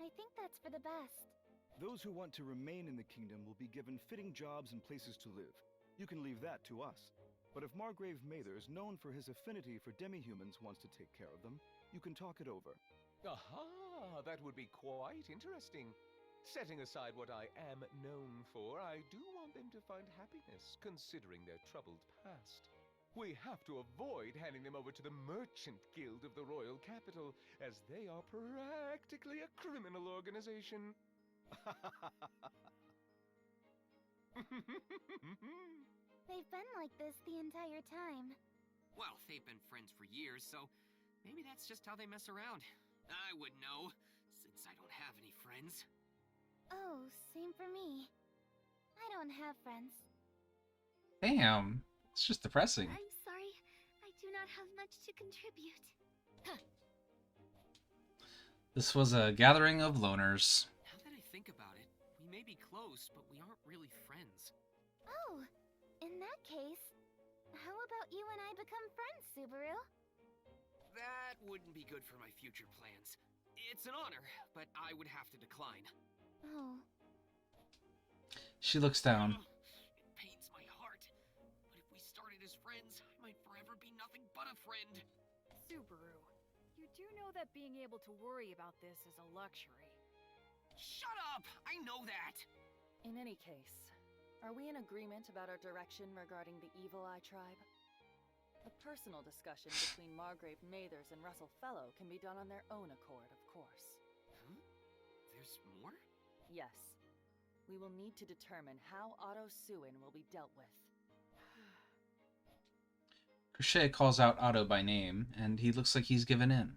I think that's for the best. Those who want to remain in the kingdom will be given fitting jobs and places to live. You can leave that to us. But if Margrave Mathers, known for his affinity for demi-humans, wants to take care of them, you can talk it over. Aha! That would be quite interesting. Setting aside what I am known for, I do want them to find happiness, considering their troubled past. We have to avoid handing them over to the Merchant Guild of the Royal Capital, as they are practically a criminal organization. They've been like this the entire time. Well, they've been friends for years, so maybe that's just how they mess around. I would know, since I don't have any friends. Oh, same for me. I don't have friends. Damn, it's just depressing. I'm sorry, I do not have much to contribute. This was a gathering of loners. Now that I think about it, we may be close, but we aren't really friends. Oh, in that case, how about you and I become friends, Subaru? That wouldn't be good for my future plans. It's an honor, but I would have to decline. Oh. She looks down. It pains my heart. But if we started as friends, I might forever be nothing but a friend. Subaru, you do know that being able to worry about this is a luxury. Shut up! I know that! In any case, are we in agreement about our direction regarding the Evil Eye tribe? A personal discussion between Margrave Mathers and Russell Fellow can be done on their own accord, of course. Huh? There's more? Yes. We will need to determine how Otto Suin will be dealt with. Crochet calls out Otto by name, and he looks like he's given in.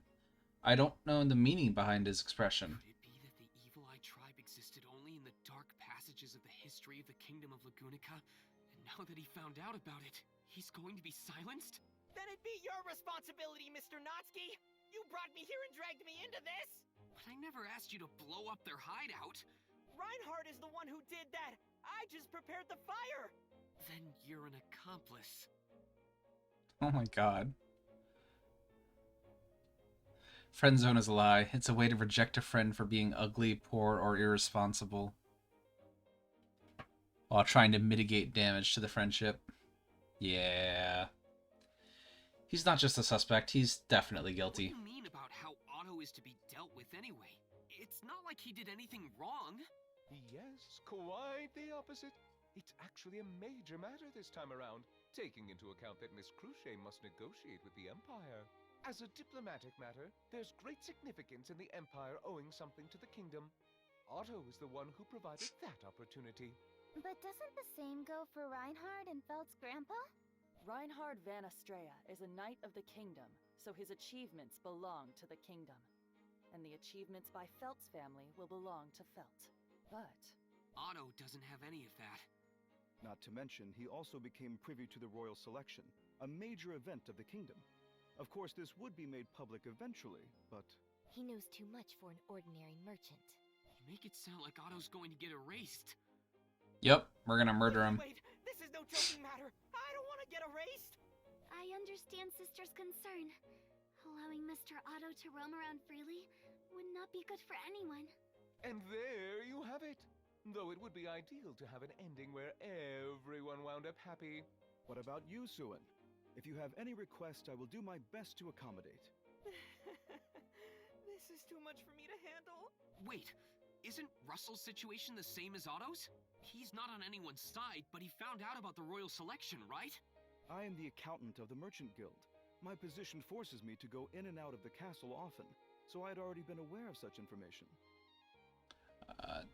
I don't know the meaning behind his expression. Could it be that the Evil Eye tribe existed only in the dark passages of the history of the Kingdom of Lagunica? And now that he found out about it, he's going to be silenced? Then it'd be your responsibility, Mr. Natsuki! You brought me here and dragged me into this! But I never asked you to blow up their hideout. Reinhard is the one who did that! I just prepared the fire! Then you're an accomplice. Oh my god. Friend zone is a lie. It's a way to reject a friend for being ugly, poor, or irresponsible, while trying to mitigate damage to the friendship. Yeah. He's not just a suspect, he's definitely guilty. What do you mean about how Otto is to be dealt with anyway? It's not like he did anything wrong. Yes, quite the opposite. It's actually a major matter this time around, taking into account that Miss Cruchet must negotiate with the Empire. As a diplomatic matter, there's great significance in the Empire owing something to the kingdom. Otto is the one who provided that opportunity. But doesn't the same go for Reinhard and Feld's grandpa? Reinhard van Estrella is a knight of the kingdom, so his achievements belong to the kingdom. And the achievements by Felt's family will belong to Felt. But Otto doesn't have any of that. Not to mention, he also became privy to the royal selection, a major event of the kingdom. Of course, this would be made public eventually, but... He knows too much for an ordinary merchant. You make it sound like Otto's going to get erased. Yep, we're gonna murder him. Wait, this is no joking matter. I don't want to get erased. I I understand Sister's concern. Allowing Mr. Otto to roam around freely would not be good for anyone. And there you have it. Though it would be ideal to have an ending where everyone wound up happy. What about you, Suin? If you have any request, I will do my best to accommodate. This is too much for me to handle. Wait, isn't Russell's situation the same as Otto's? He's not on anyone's side, but he found out about the royal selection, right? I am the accountant of the Merchant Guild. My position forces me to go in and out of the castle often, so I had already been aware of such information.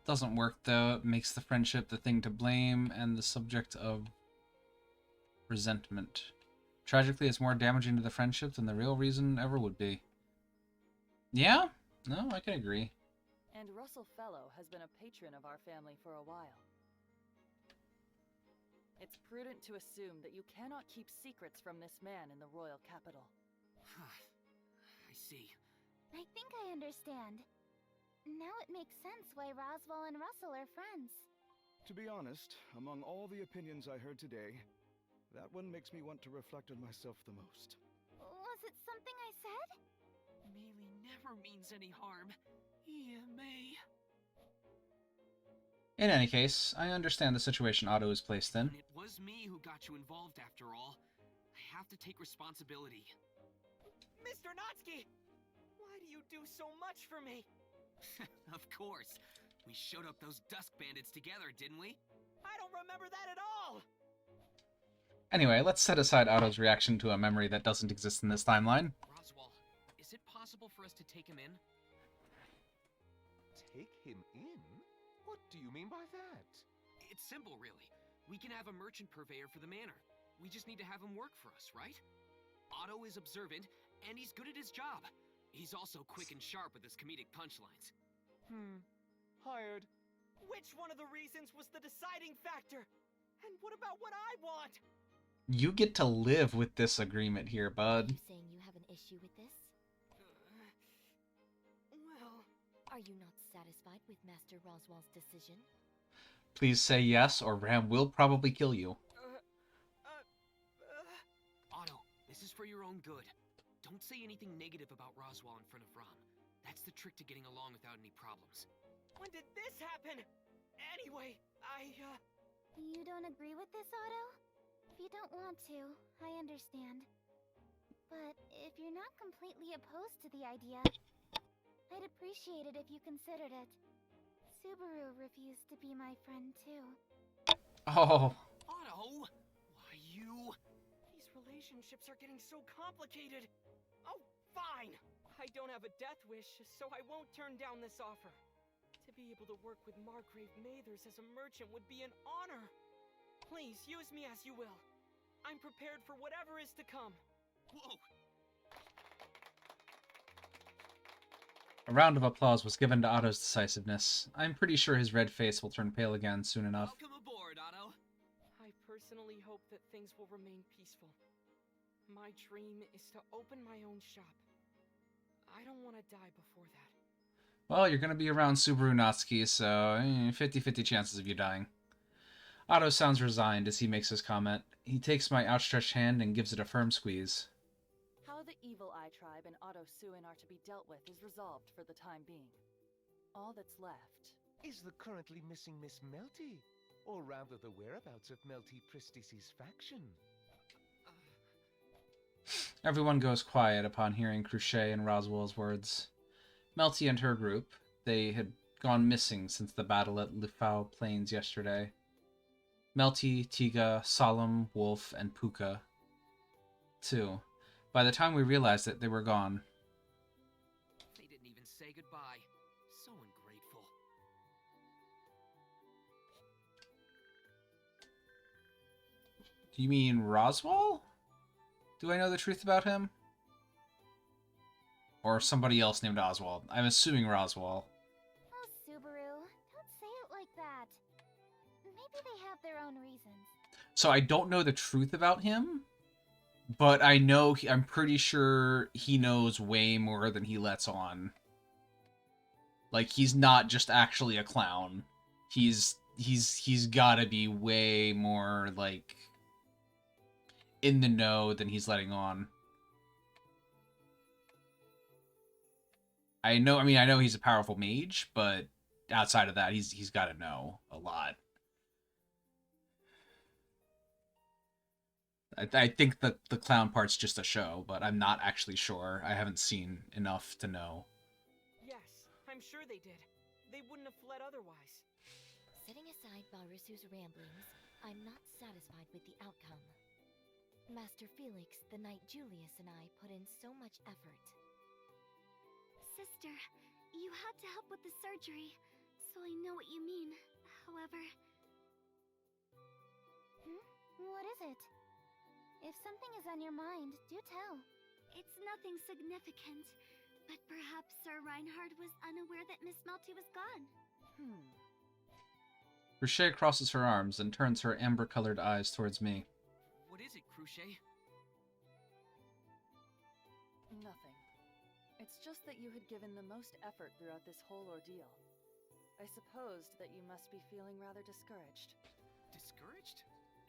Doesn't work though. It makes the friendship the thing to blame and the subject of resentment. Tragically, it's more damaging to the friendship than the real reason ever would be. Yeah? No, I can agree. And Russell Fellow has been a patron of our family for a while. It's prudent to assume that you cannot keep secrets from this man in the royal capital. I see. I think I understand. Now it makes sense why Roswell and Russell are friends. To be honest, among all the opinions I heard today, that one makes me want to reflect on myself the most. Was it something I said? Melee never means any harm. Yeah, May. In any case, I understand the situation Otto is placed in. It was me who got you involved after all. I have to take responsibility. Mr. Natsuki! Why do you do so much for me? Of course. We showed up those Dusk Bandits together, didn't we? I don't remember that at all! Anyway, let's set aside Otto's reaction to a memory that doesn't exist in this timeline. Roswell, is it possible for us to take him in? Take him in? What do you mean by that? It's simple, really. We can have a merchant purveyor for the manor. We just need to have him work for us, right? Otto is observant, and he's good at his job. He's also quick and sharp with his comedic punchlines. Hired. Which one of the reasons was the deciding factor? And what about what I want? You get to live with this agreement here, bud. Are you saying you have an issue with this? Well... Are you not satisfied with Master Roswell's decision? Please say yes, or Ram will probably kill you. Otto, this is for your own good. Don't say anything negative about Roswell in front of Ram. That's the trick to getting along without any problems. When did this happen? Anyway, You don't agree with this, Otto? If you don't want to, I understand. But if you're not completely opposed to the idea, I'd appreciate it if you considered it. Subaru refused to be my friend, too. Oh. Otto! Why you? These relationships are getting so complicated. Oh, fine! I don't have a death wish, so I won't turn down this offer. To be able to work with Margrave Mathers as a merchant would be an honor. Please, use me as you will. I'm prepared for whatever is to come. Whoa! A round of applause was given to Otto's decisiveness. I'm pretty sure his red face will turn pale again soon enough. Welcome aboard, Otto. I personally hope that things will remain peaceful. My dream is to open my own shop. I don't want to die before that. Well, you're going to be around Subaru Natsuki, so 50-50 chances of you dying. Otto sounds resigned as he makes his comment. He takes my outstretched hand and gives it a firm squeeze. How the Evil Eye tribe and Otto Suin are to be dealt with is resolved for the time being. All that's left is the currently missing Miss Melty, or rather the whereabouts of Melty Pristis's faction. Everyone goes quiet upon hearing Cruchet and Roswell's words. Melty and her group, they had gone missing since the battle at Lifao Plains yesterday. Melty, Tiga, Solemn, Wolf, and Puka, too. By the time we realized it, they were gone. They didn't even say goodbye. So ungrateful. Do you mean Roswell? Do I know the truth about him? Or somebody else named Oswald? I'm assuming Roswell. Oh, Subaru, don't say it like that. Maybe they have their own reasons. So I don't know the truth about him, but I know I'm pretty sure he knows way more than he lets on. Like, he's not just actually a clown. He's gotta be way more, like, in the know than he's letting on. I know he's a powerful mage, but outside of that, he's got to know a lot. I think the clown part's just a show, but I'm not actually sure. I haven't seen enough to know. Yes, I'm sure they did. They wouldn't have fled otherwise. Setting aside Barusu's ramblings, I'm not satisfied with the outcome. Master Felix, the knight Julius, and I put in so much effort. Sister, you had to help with the surgery, so I know what you mean. However... What is it? If something is on your mind, do tell. It's nothing significant, but perhaps Sir Reinhard was unaware that Miss Melty was gone. Cruchet crosses her arms and turns her amber-colored eyes towards me. What is it, Cruchet? Nothing. It's just that you had given the most effort throughout this whole ordeal. I supposed that you must be feeling rather discouraged. Discouraged?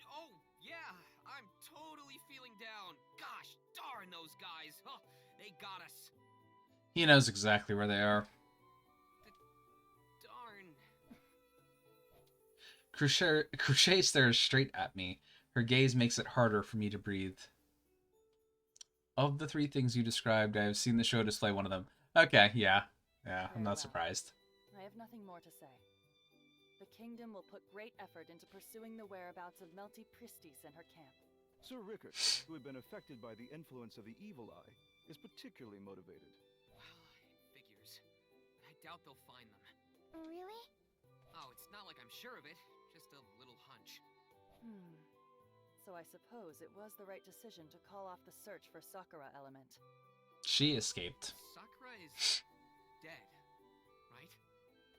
Oh, yeah, I'm totally feeling down. Gosh darn those guys. Huh, they got us. He knows exactly where they are. Darn. Cruchet stares straight at me. Her gaze makes it harder for me to breathe. Of the three things you described, I have seen the show display one of them. Okay, yeah, I'm not surprised. I have nothing more to say. The kingdom will put great effort into pursuing the whereabouts of Melty Pristis and her camp. Sir Rickard, who had been affected by the influence of the Evil Eye, is particularly motivated. Well, it figures. I doubt they'll find them. Really? Oh, it's not like I'm sure of it. Just a little hunch. So I suppose it was the right decision to call off the search for Sakura Element. She escaped. Sakura is dead, right?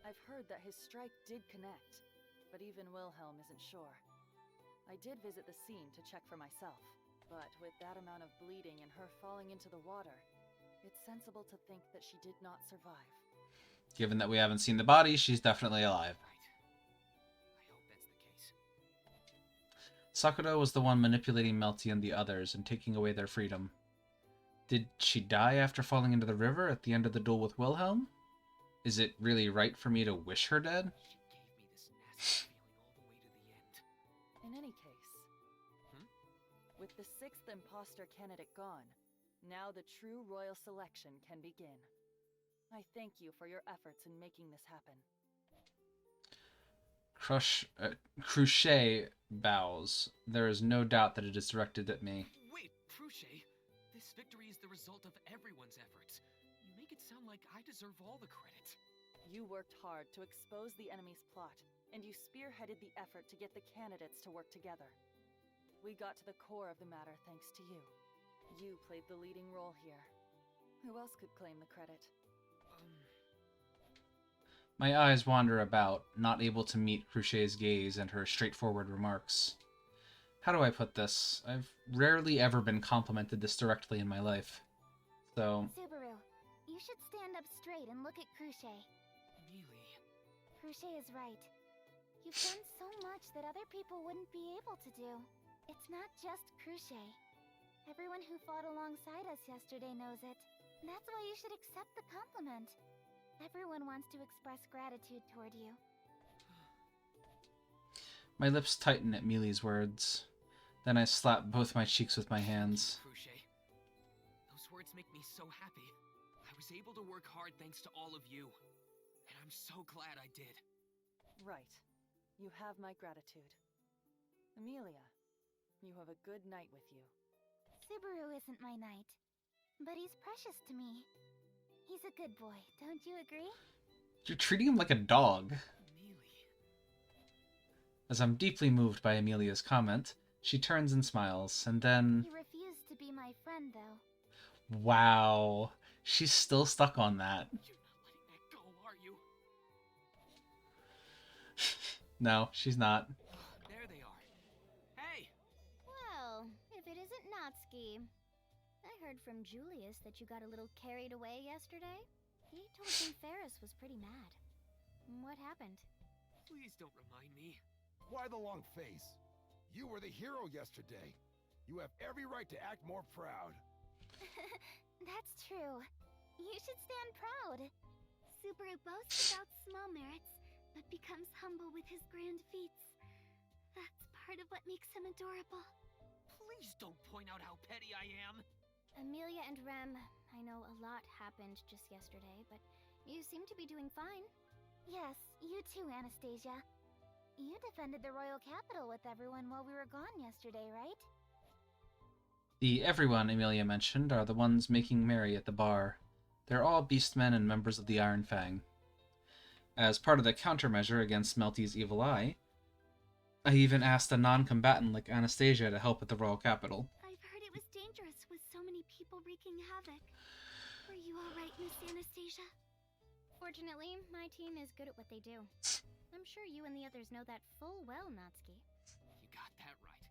I've heard that his strike did connect, but even Wilhelm isn't sure. I did visit the scene to check for myself, but with that amount of bleeding and her falling into the water, it's sensible to think that she did not survive. Given that we haven't seen the body, she's definitely alive. I hope that's the case. Sakura was the one manipulating Melty and the others and taking away their freedom. Did she die after falling into the river at the end of the duel with Wilhelm? Is it really right for me to wish her dead? In any case, with the 6th imposter candidate gone, now the true royal selection can begin. I thank you for your efforts in making this happen. Cruchet bows. There is no doubt that it is directed at me. Wait, Cruchet, this victory is the result of everyone's efforts. You make it sound like I deserve all the credit. You worked hard to expose the enemy's plot, and you spearheaded the effort to get the candidates to work together. We got to the core of the matter thanks to you. You played the leading role here. Who else could claim the credit? My eyes wander about, not able to meet Cruchet's gaze and her straightforward remarks. How do I put this? I've rarely ever been complimented this directly in my life. So... Subaru, you should stand up straight and look at Cruchet. Really? Cruchet is right. You've done so much that other people wouldn't be able to do. It's not just Cruchet. Everyone who fought alongside us yesterday knows it. That's why you should accept the compliment. Everyone wants to express gratitude toward you. My lips tighten at Mealy's words. Then I slap both my cheeks with my hands. Cruchet, those words make me so happy. I was able to work hard thanks to all of you. And I'm so glad I did. Right. You have my gratitude. Amelia, you have a good knight with you. Subaru isn't my knight, but he's precious to me. He's a good boy, don't you agree? You're treating him like a dog. As I'm deeply moved by Amelia's comment, she turns and smiles, and then... He refused to be my friend, though. Wow. She's still stuck on that. You're not letting that go, are you? No, she's not. There they are. Hey! Well, if it isn't Natsuki. I heard from Julius that you got a little carried away yesterday. He told me Ferris was pretty mad. What happened? Please don't remind me. Why the long face? You were the hero yesterday. You have every right to act more proud. That's true. You should stand proud. Subaru boasts about small merits, but becomes humble with his grand feats. That's part of what makes him adorable. Please don't point out how petty I am. Amelia and Rem, I know a lot happened just yesterday, but you seem to be doing fine. Yes, you too, Anastasia. You defended the royal capital with everyone while we were gone yesterday, right? The everyone Amelia mentioned are the ones making merry at the bar. They're all beastmen and members of the Iron Fang. As part of the countermeasure against Melty's evil eye, I even asked a non-combatant like Anastasia to help at the royal capital. I've heard it was dangerous with so many people wreaking havoc. Were you alright, Miss Anastasia? Fortunately, my team is good at what they do. I'm sure you and the others know that full well, Natsuki. You got that right.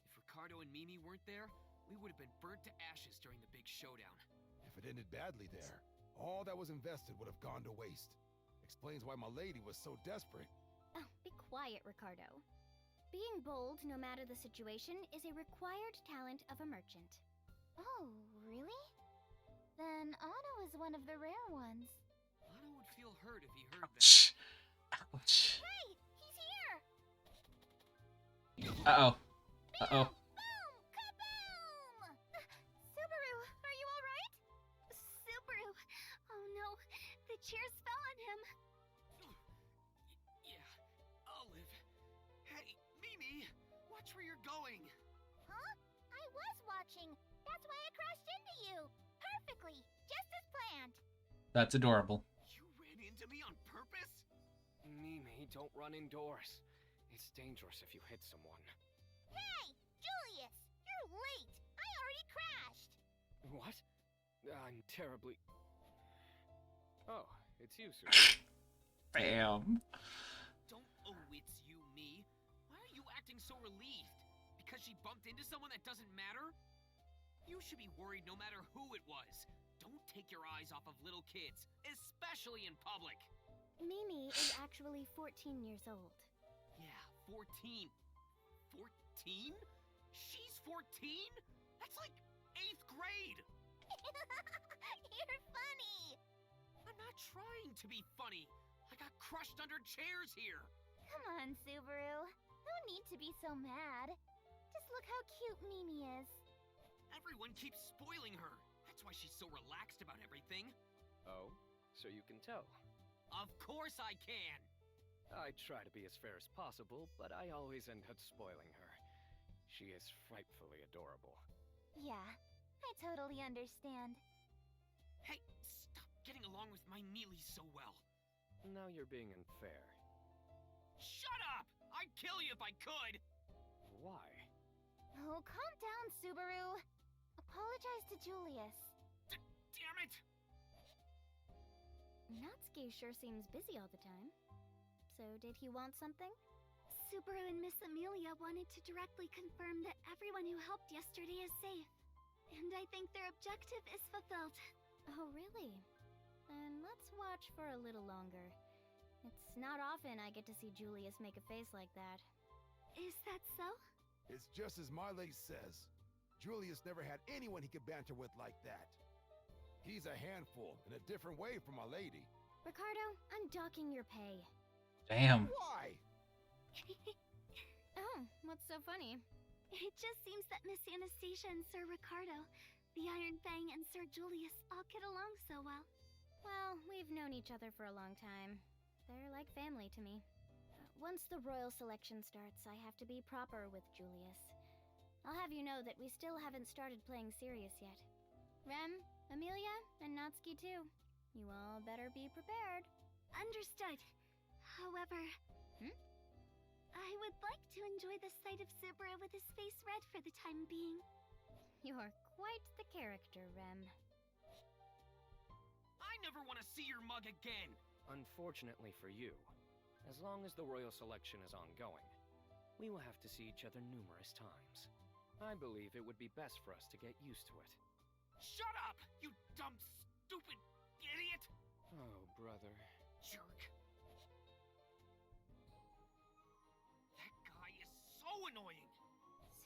If Ricardo and Mimi weren't there, we would have been burnt to ashes during the big showdown. If it ended badly there, all that was invested would have gone to waste. Explains why my lady was so desperate. Oh, be quiet, Ricardo. Being bold, no matter the situation, is a required talent of a merchant. Oh, really? Then Otto is one of the rare ones. Otto would feel hurt if he heard that. Ouch. Hey, he's here! Uh-oh. Uh-oh. Boom! Kaboom! Subaru, are you alright? Subaru! Oh no, the chairs fell on him. Yeah, I'll live. Hey, Mimi, watch where you're going. Huh? I was watching. That's why I crashed into you. Perfectly, just as planned. That's adorable. You ran into me on purpose? Mimi, don't run indoors. It's dangerous if you hit someone. Hey, Julius! You're late! I already crashed! What? I'm terribly... Oh, it's you, Sue. Bam. Don't it's you, me. Why are you acting so relieved? Because she bumped into someone that doesn't matter? You should be worried no matter who it was. Don't take your eyes off of little kids, especially in public. Mimi is actually 14 years old. Yeah, 14. 14? She's 14? That's like 8th grade! You're funny! I'm not trying to be funny. I got crushed under chairs here. Come on, Subaru. No need to be so mad. Just look how cute Mimi is. Everyone keeps spoiling her. That's why she's so relaxed about everything. Oh, so you can tell. Of course I can! I try to be as fair as possible, but I always end up spoiling her. She is frightfully adorable. Yeah, I totally understand. Hey, stop getting along with my Mealy so well. Now you're being unfair. Shut up! I'd kill you if I could! Why? Oh, calm down, Subaru. Apologize to Julius. Damn it! Natsuki sure seems busy all the time. So did he want something? Subaru and Miss Amelia wanted to directly confirm that everyone who helped yesterday is safe. And I think their objective is fulfilled. Oh, really? Then let's watch for a little longer. It's not often I get to see Julius make a face like that. Is that so? It's just as Marley says. Julius never had anyone he could banter with like that. He's a handful in a different way from my lady. Ricardo, I'm docking your pay. Damn. Why? Oh, what's so funny? It just seems that Miss Anastasia and Sir Ricardo, the Iron Fang and Sir Julius all get along so well. Well, we've known each other for a long time. They're like family to me. Once the royal selection starts, I have to be proper with Julius. I'll have you know that we still haven't started playing serious yet. Rem, Amelia, and Natsuki too. You all better be prepared. Understood. However... I would like to enjoy the sight of Subaru with his face red for the time being. You're quite the character, Rem. I never want to see your mug again! Unfortunately for you, as long as the royal selection is ongoing, we will have to see each other numerous times. I believe it would be best for us to get used to it. Shut up, you dumb, stupid idiot! Oh, brother. Jerk. That guy is so annoying!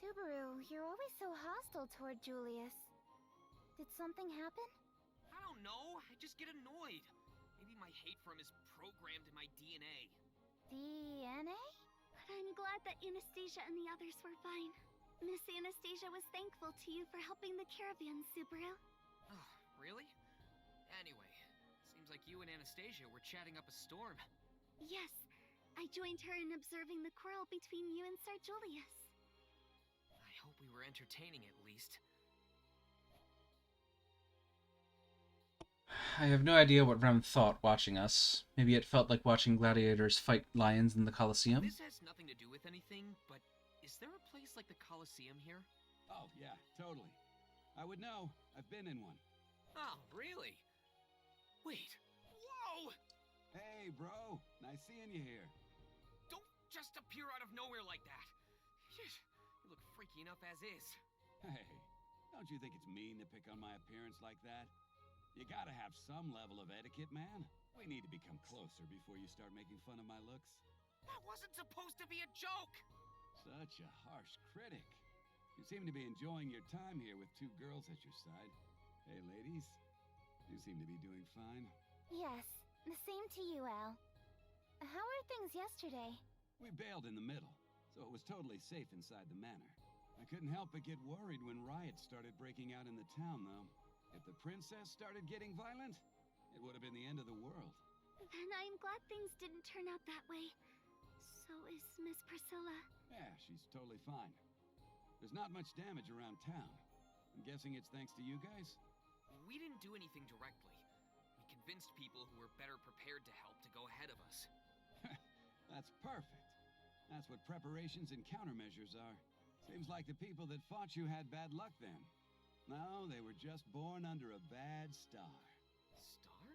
Subaru, you're always so hostile toward Julius. Did something happen? I don't know. I just get annoyed. Maybe my hate for him is programmed in my DNA. DNA? But I'm glad that Anastasia and the others were fine. Miss Anastasia was thankful to you for helping the caravan, Subaru. Oh, really? Anyway, seems like you and Anastasia were chatting up a storm. Yes, I joined her in observing the quarrel between you and Sir Julius. I hope we were entertaining at least. I have no idea what Rem thought watching us. Maybe it felt like watching gladiators fight lions in the Colosseum. This has nothing to do with anything, but is there a place like the Colosseum here? Oh, yeah, totally. I would know. I've been in one. Oh, really? Wait. Whoa! Hey, bro. Nice seeing you here. Don't just appear out of nowhere like that. You look freaky enough as is. Hey, don't you think it's mean to pick on my appearance like that? You gotta have some level of etiquette, man. We need to become closer before you start making fun of my looks. That wasn't supposed to be a joke! Such a harsh critic. You seem to be enjoying your time here with two girls at your side. Hey, ladies. You seem to be doing fine. Yes, the same to you, Al. How were things yesterday? We bailed in the middle, so it was totally safe inside the manor. I couldn't help but get worried when riots started breaking out in the town, though. If the princess started getting violent, it would have been the end of the world. Then I'm glad things didn't turn out that way. So is Miss Priscilla. Yeah, she's totally fine. There's not much damage around town. I'm guessing it's thanks to you guys? We didn't do anything directly. We convinced people who were better prepared to help to go ahead of us. That's perfect. That's what preparations and countermeasures are. Seems like the people that fought you had bad luck then. No, they were just born under a bad star. Star?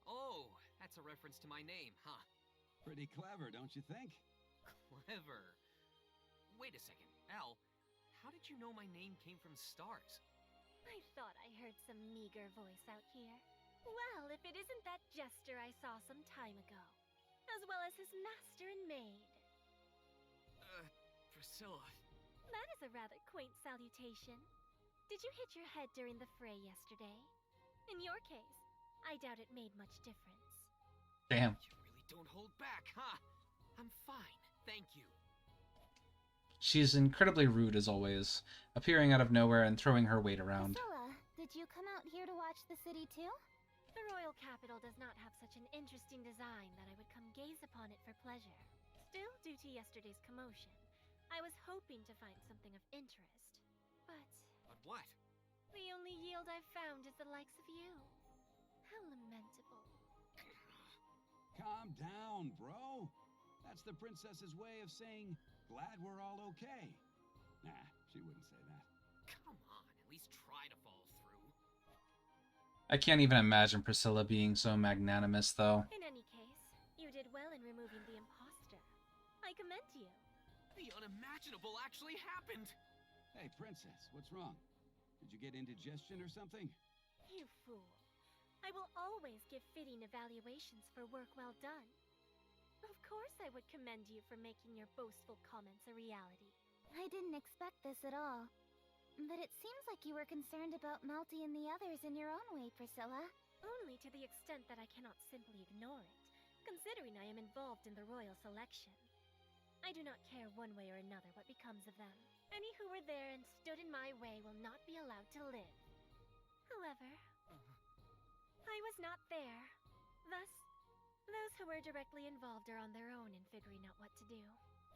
Oh, that's a reference to my name, huh? Pretty clever, don't you think? Clever. Wait a second, Al. How did you know my name came from stars? I thought I heard some meager voice out here. Well, if it isn't that jester I saw some time ago, as well as his master and maid. Priscilla. That is a rather quaint salutation. Did you hit your head during the fray yesterday? In your case, I doubt it made much difference. Damn. You really don't hold back, huh? I'm fine, thank you. She's incredibly rude as always, appearing out of nowhere and throwing her weight around. Priscilla, did you come out here to watch the city too? The royal capital does not have such an interesting design that I would come gaze upon it for pleasure. Still, due to yesterday's commotion, I was hoping to find something of interest. But what? The only yield I've found is the likes of you. How lamentable. Calm down, bro. That's the princess's way of saying, glad we're all okay. Nah, she wouldn't say that. Come on, at least try to follow through. I can't even imagine Priscilla being so magnanimous, though. In any case, you did well in removing the imposter. I commend you. The unimaginable actually happened! Hey, princess, what's wrong? Did you get indigestion or something? You fool. I will always give fitting evaluations for work well done. Of course I would commend you for making your boastful comments a reality. I didn't expect this at all. But it seems like you were concerned about Melty and the others in your own way, Priscilla. Only to the extent that I cannot simply ignore it, considering I am involved in the royal selection. I do not care one way or another what becomes of them. Any who were there and stood in my way will not be allowed to live. However, I was not there. Thus, those who were directly involved are on their own in figuring out what to do.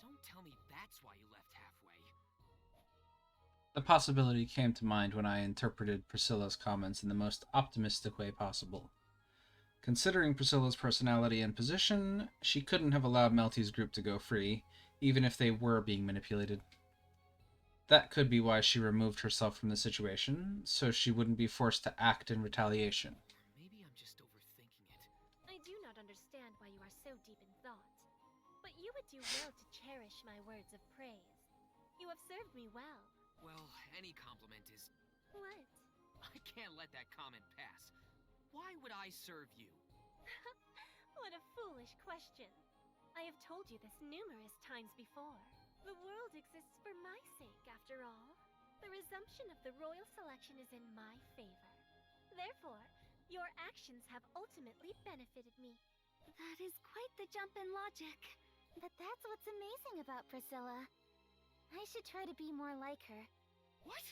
Don't tell me that's why you left halfway. The possibility came to mind when I interpreted Priscilla's comments in the most optimistic way possible. Considering Priscilla's personality and position, she couldn't have allowed Melty's group to go free, even if they were being manipulated. That could be why she removed herself from the situation, so she wouldn't be forced to act in retaliation. Maybe I'm just overthinking it. I do not understand why you are so deep in thought, but you would do well to cherish my words of praise. You have served me well. Well, any compliment is... What? I can't let that comment pass. Why would I serve you? What a foolish question. I have told you this numerous times before. The world exists for my sake, after all. The resumption of the royal selection is in my favor. Therefore, your actions have ultimately benefited me. That is quite the jump in logic. But that's what's amazing about Priscilla. I should try to be more like her. What?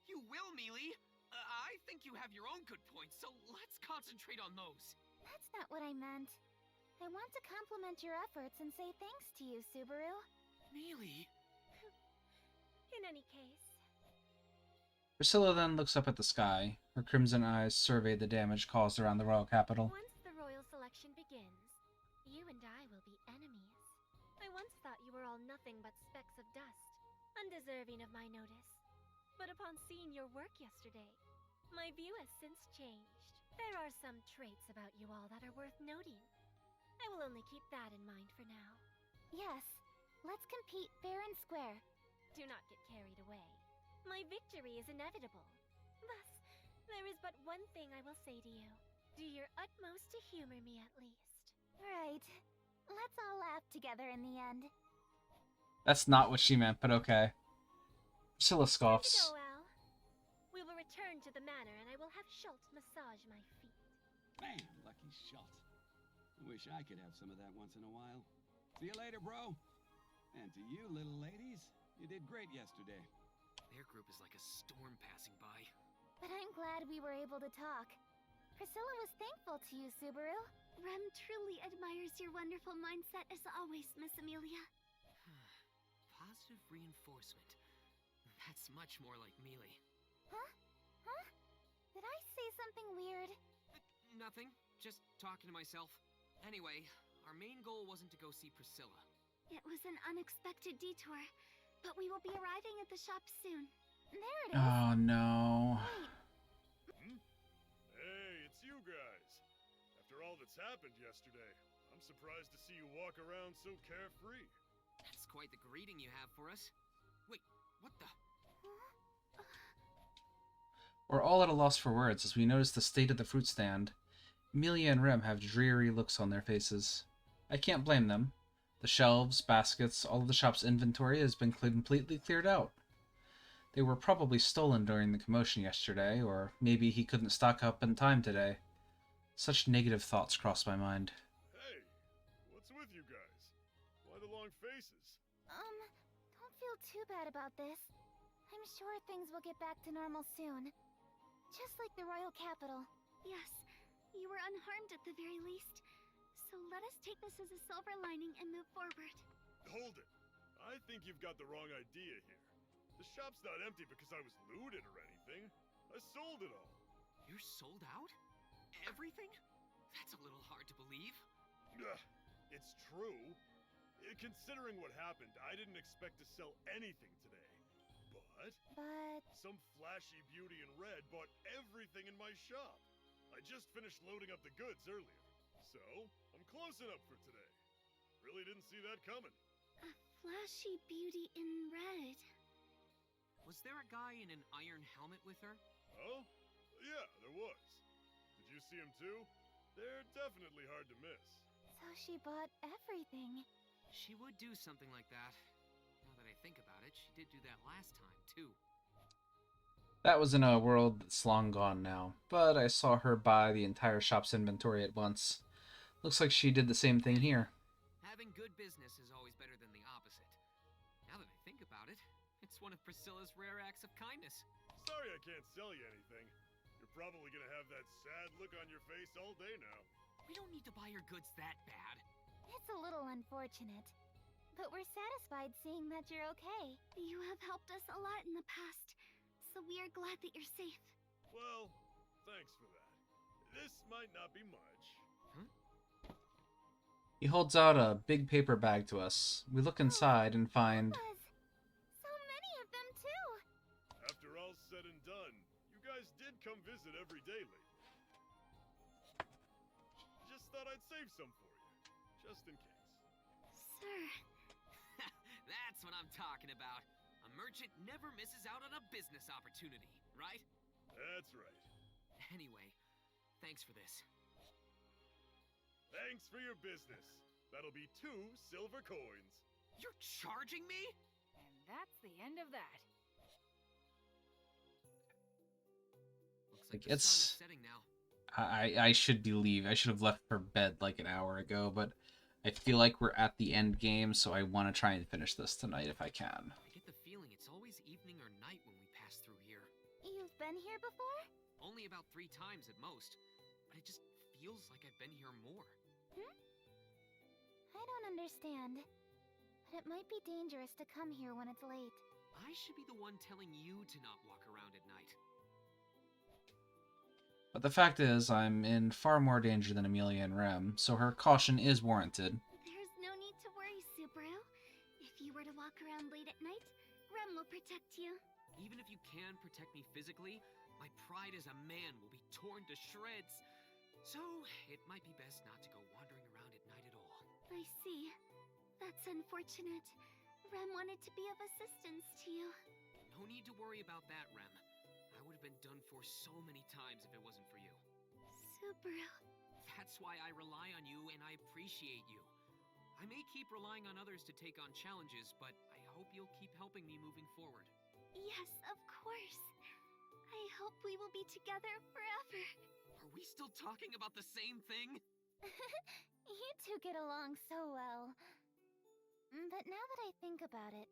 You will, Mealy? I think you have your own good points, so let's concentrate on those. That's not what I meant. I want to compliment your efforts and say thanks to you, Subaru. Mealy? In any case... Priscilla then looks up at the sky. Her crimson eyes survey the damage caused around the royal capital. Once the royal selection begins, you and I will be enemies. I once thought you were all nothing but specks of dust, undeserving of my notice. But upon seeing your work yesterday, my view has since changed. There are some traits about you all that are worth noting. I will only keep that in mind for now. Yes, let's compete fair and square. Do not get carried away. My victory is inevitable. Thus, there is but one thing I will say to you. Do your utmost to humor me at least. Right. Let's all laugh together in the end. That's not what she meant, but okay. Priscilla scoffs. Time to go, Al. We will return to the manor and I will have Schultz massage my feet. Man, lucky Schultz. I wish I could have some of that once in a while. See you later, bro. And to you, little ladies, you did great yesterday. Their group is like a storm passing by. But I'm glad we were able to talk. Priscilla was thankful to you, Subaru. Rem truly admires your wonderful mindset as always, Miss Amelia. Positive reinforcement. That's much more like Mealy. Huh? Huh? Did I say something weird? Nothing. Just talking to myself. Anyway, our main goal wasn't to go see Priscilla. It was an unexpected detour, but we will be arriving at the shop soon. There it is. Oh no. Hey, it's you guys. After all that's happened yesterday, I'm surprised to see you walk around so carefree. That's quite the greeting you have for us. Wait, what the? We're all at a loss for words as we notice the state of the fruit stand. Amelia and Rem have dreary looks on their faces. I can't blame them. The shelves, baskets, all of the shop's inventory has been completely cleared out. They were probably stolen during the commotion yesterday, or maybe he couldn't stock up in time today. Such negative thoughts crossed my mind. Hey, what's with you guys? Why the long faces? Don't feel too bad about this. I'm sure things will get back to normal soon. Just like the royal capital. Yes, you were unharmed at the very least. So let us take this as a silver lining and move forward. Hold it. I think you've got the wrong idea here. The shop's not empty because I was looted or anything. I sold it all. You're sold out? Everything? That's a little hard to believe. It's true. Considering what happened, I didn't expect to sell anything today. But... some flashy beauty in red bought everything in my shop. I just finished loading up the goods earlier. So, I'm close enough for today. Really didn't see that coming. A flashy beauty in red. Was there a guy in an iron helmet with her? Oh? Yeah, there was. Did you see him too? They're definitely hard to miss. So she bought everything. She would do something like that. Now that I think about it, she did do that last time, too. That was in a world that's long gone now, but I saw her buy the entire shop's inventory at once. Looks like she did the same thing here. Having good business is always better than the opposite. Now that I think about it, it's one of Priscilla's rare acts of kindness. Sorry I can't sell you anything. You're probably gonna have that sad look on your face all day now. We don't need to buy your goods that bad. It's a little unfortunate. But we're satisfied seeing that you're okay. You have helped us a lot in the past, so we are glad that you're safe. Well, thanks for that. This might not be much. He holds out a big paper bag to us. We look inside and find... So many of them, too! After all's said and done, you guys did come visit every day lately. Just thought I'd save some for you, just in case. Sir. That's what I'm talking about. A merchant never misses out on a business opportunity, right? That's right. Anyway, thanks for this. Thanks for your business. That'll be 2 silver coins. You're charging me? that's the end of that. Looks Like, the sun is it's... setting now. I should be leaving. I should have left for bed like an hour ago, but I feel like we're at the end game, so I want to try and finish this tonight if I can. I get the feeling it's always evening or night when we pass through here. You've been here before? Only about 3 times at most, but it just feels like I've been here more. I don't understand. But it might be dangerous to come here when it's late. I should be the one telling you to not walk around at night. But the fact is, I'm in far more danger than Amelia and Rem, so her caution is warranted. There's no need to worry, Subaru. If you were to walk around late at night, Rem will protect you. Even if you can protect me physically, my pride as a man will be torn to shreds. So, it might be best not to go wandering around at night at all. I see. That's unfortunate. Rem wanted to be of assistance to you. No need to worry about that, Rem. I would have been done for so many times if it wasn't for you. Subaru. That's why I rely on you and I appreciate you. I may keep relying on others to take on challenges, but I hope you'll keep helping me moving forward. Yes, of course. I hope we will be together forever. Are we still talking about the same thing? You two get along so well. But now that I think about it,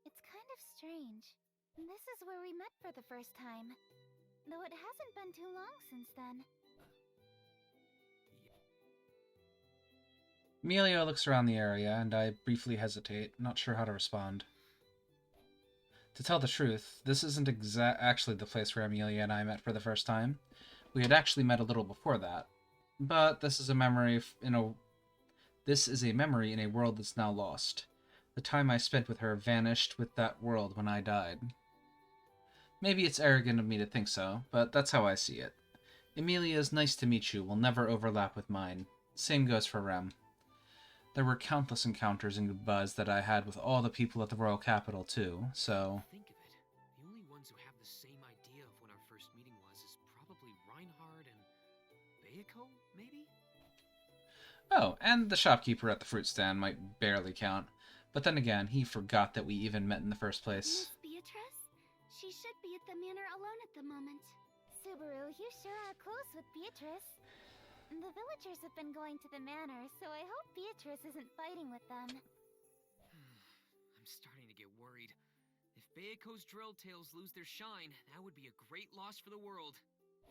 it's kind of strange. This is where we met for the first time. Though it hasn't been too long since then. Amelia looks around the area, and I briefly hesitate, not sure how to respond. To tell the truth, this isn't actually the place where Amelia and I met for the first time. We had actually met a little before that. But this is a memory in a world that's now lost. The time I spent with her vanished with that world when I died. Maybe it's arrogant of me to think so, but that's how I see it. Amelia's nice to meet you will never overlap with mine. Same goes for Rem. There were countless encounters and goodbyes that I had with all the people at the royal capital too, so... Think of it. The only ones who have the same idea of when our first meeting was is probably Reinhard and Bayako, maybe? Oh, and the shopkeeper at the fruit stand might barely count. But then again, he forgot that we even met in the first place. Miss Beatrice? She should be at the manor alone at the moment. Subaru, you sure are close with Beatrice. The villagers have been going to the manor, so I hope Beatrice isn't fighting with them. I'm starting to get worried. If Bayako's drill tails lose their shine, that would be a great loss for the world.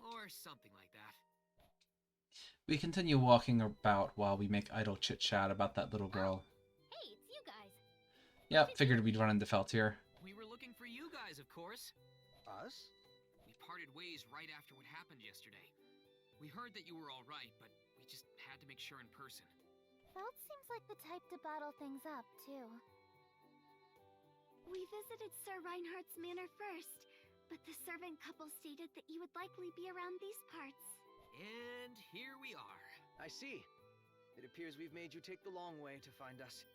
Or something like that. We continue walking about while we make idle chit-chat about that little girl. Hey, it's you guys. Yep, figured we'd run into Felt here. We were looking for you guys, of course. Us? We parted ways right after what happened yesterday. We heard that you were all right, but we just had to make sure in person. Felt seems like the type to bottle things up, too. We visited Sir Reinhardt's manor first, but the servant couple stated that you would likely be around these parts. And here we are. I see. It appears we've made you take the long way to find us.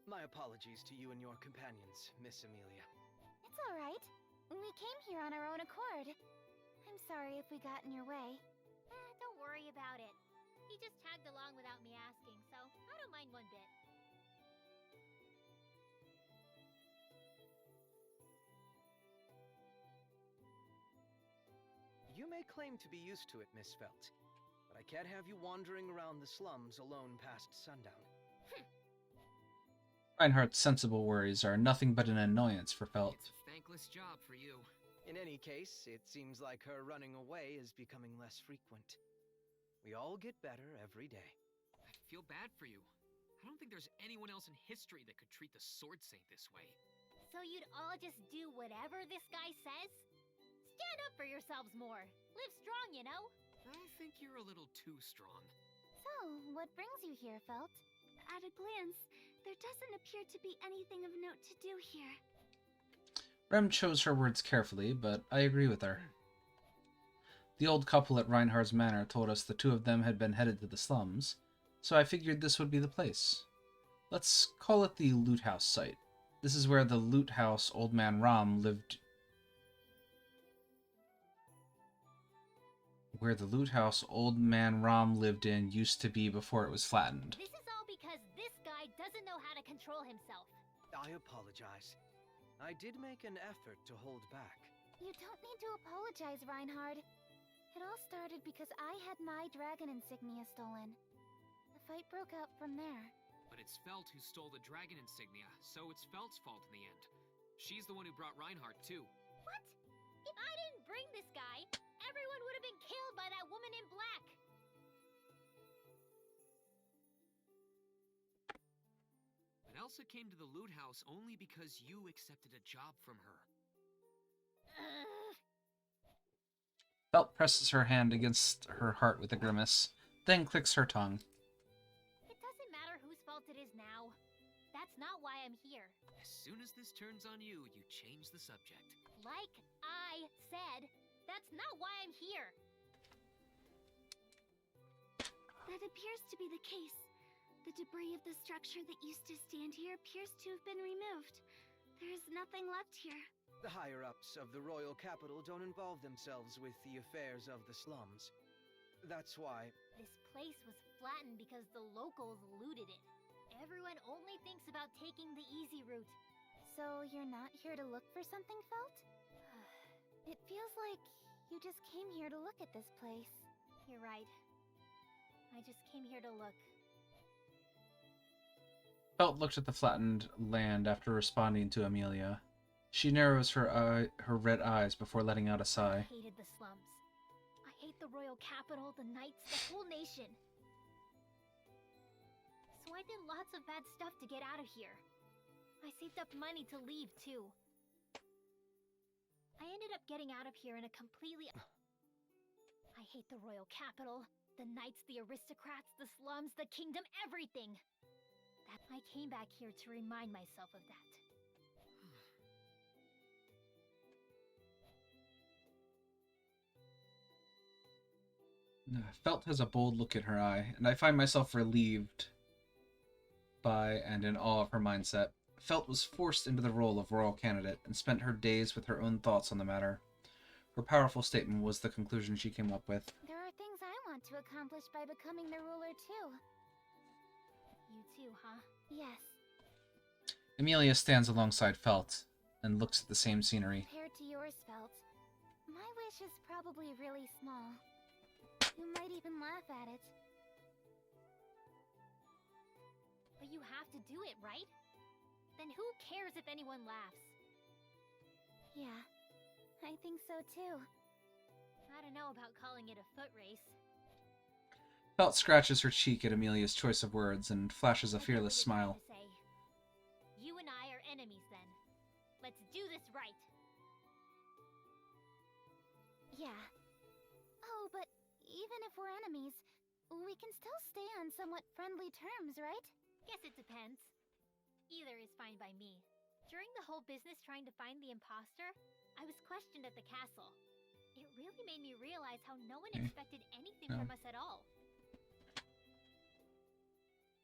My apologies to you and your companions, Miss Amelia. It's alright. We came here on our own accord. I'm sorry if we got in your way. Don't worry about it. He just tagged along without me asking, so I don't mind one bit. You may claim to be used to it, Miss Felt, but I can't have you wandering around the slums alone past sundown. Reinhardt's sensible worries are nothing but an annoyance for Felt. It's a thankless job for you. In any case, it seems like her running away is becoming less frequent. We all get better every day. I feel bad for you. I don't think there's anyone else in history that could treat the Sword Saint this way. So you'd all just do whatever this guy says? Stand up for yourselves more. Live strong, you know? I think you're a little too strong. So, what brings you here, Felt? At a glance, there doesn't appear to be anything of note to do here. Rem chose her words carefully, but I agree with her. The old couple at Reinhardt's manor told us the two of them had been headed to the slums, so I figured this would be the place. Let's call it the Loot House site. This is where the Loot House Old Man Ram lived... Where the Loot House Old Man Ram lived in used to be before it was flattened. This is all because this guy doesn't know how to control himself. I apologize. I did make an effort to hold back. You don't need to apologize, Reinhard. It all started because I had my dragon insignia stolen. The fight broke out from there. But it's Felt who stole the dragon insignia, so it's Felt's fault in the end. She's the one who brought Reinhardt, too. What? If I didn't bring this guy, everyone would have been killed by that woman in black. But Elsa came to the loot house only because you accepted a job from her. Felt presses her hand against her heart with a grimace, then clicks her tongue. It doesn't matter whose fault it is now. That's not why I'm here. As soon as this turns on you, you change the subject. Like I said, that's not why I'm here. That appears to be the case. The debris of the structure that used to stand here appears to have been removed. There is nothing left here. The higher-ups of the royal capital don't involve themselves with the affairs of the slums. That's why... This place was flattened because the locals looted it. Everyone only thinks about taking the easy route. So you're not here to look for something, Felt? It feels like you just came here to look at this place. You're right. I just came here to look. Felt looked at the flattened land after responding to Amelia. She narrows her red eyes before letting out a sigh. I hated the slums. I hate the royal capital, the knights, the whole nation. So I did lots of bad stuff to get out of here. I saved up money to leave, too. I ended up getting out of here in a completely... I hate the royal capital, the knights, the aristocrats, the slums, the kingdom, everything! I came back here to remind myself of that. Felt has a bold look in her eye, and I find myself relieved by and in awe of her mindset. Felt was forced into the role of royal candidate and spent her days with her own thoughts on the matter. Her powerful statement was the conclusion she came up with. There are things I want to accomplish by becoming the ruler too. You too, huh? Yes. Amelia stands alongside Felt and looks at the same scenery. Compared to yours, Felt, my wish is probably really small. You might even laugh at it. But you have to do it, right? Then who cares if anyone laughs? Yeah, I think so too. I don't know about calling it a foot race. Felt scratches her cheek at Amelia's choice of words and flashes a fearless smile. You and I are enemies then. Let's do this right. Yeah. Oh, but even if we're enemies, we can still stay on somewhat friendly terms, right? Guess it depends. Either is fine by me. During the whole business trying to find the imposter, I was questioned at the castle. It really made me realize how no one expected anything from us at all.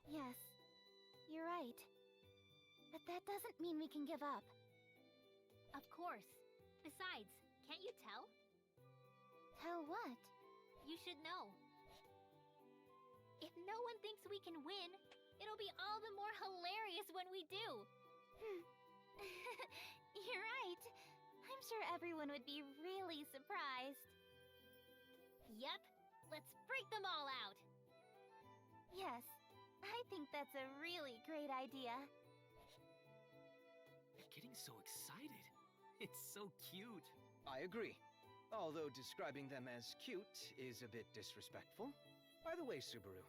Yes, you're right. But that doesn't mean we can give up. Of course. Besides, can't you tell? Tell what? You should know. If no one thinks we can win, it'll be all the more hilarious when we do. You're right. I'm sure everyone would be really surprised. Yep. Let's freak them all out. Yes, I think that's a really great idea. You're getting so excited. It's so cute. I agree. Although describing them as cute is a bit disrespectful. By the way, Subaru,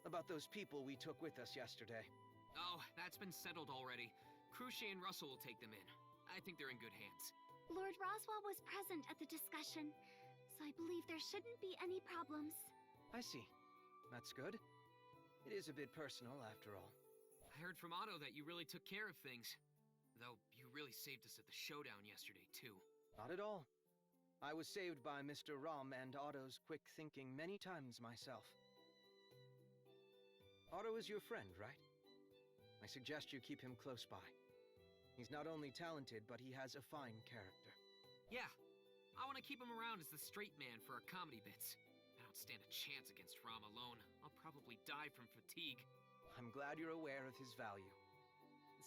about those people we took with us yesterday. Oh, that's been settled already. Crucier and Russell will take them in. I think they're in good hands. Lord Roswell was present at the discussion, so I believe there shouldn't be any problems. I see. That's good. It is a bit personal, after all. I heard from Otto that you really took care of things. Though, you really saved us at the showdown yesterday, too. Not at all. I was saved by Mr. Rom and Otto's quick thinking many times myself. Otto is your friend, right? I suggest you keep him close by. He's not only talented, but he has a fine character. Yeah, I want to keep him around as the straight man for our comedy bits. I don't stand a chance against Rom alone. I'll probably die from fatigue. I'm glad you're aware of his value.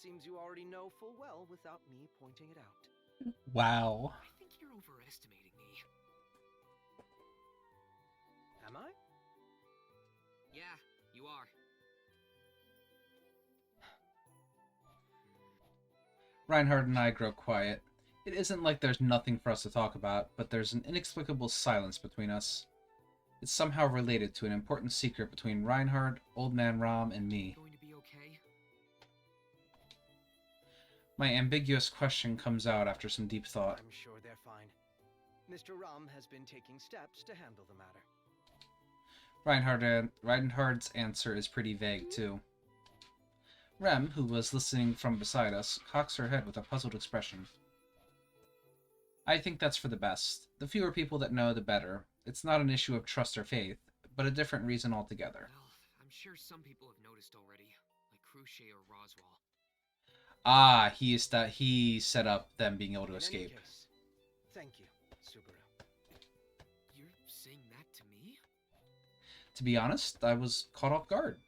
seems you already know full well without me pointing it out. Wow. I think you're overestimating me. Am I? Yeah, you are. Reinhardt and I grow quiet. It isn't like there's nothing for us to talk about, but there's an inexplicable silence between us. It's somehow related to an important secret between Reinhardt, Old Man Rom, and me. Going to be okay? My ambiguous question comes out after some deep thought. I'm sure they're fine. Mr. Rom has been taking steps to handle the matter. Reinhardt's answer is pretty vague, too. Rem, who was listening from beside us, cocks her head with a puzzled expression. I think that's for the best. The fewer people that know, the better. It's not an issue of trust or faith, but a different reason altogether. Well, I'm sure some people have noticed already, like Cruchet or Roswell. Ah, he set up them being able to escape. In any case, thank you, Subaru. You're saying that to me? To be honest, I was caught off guard.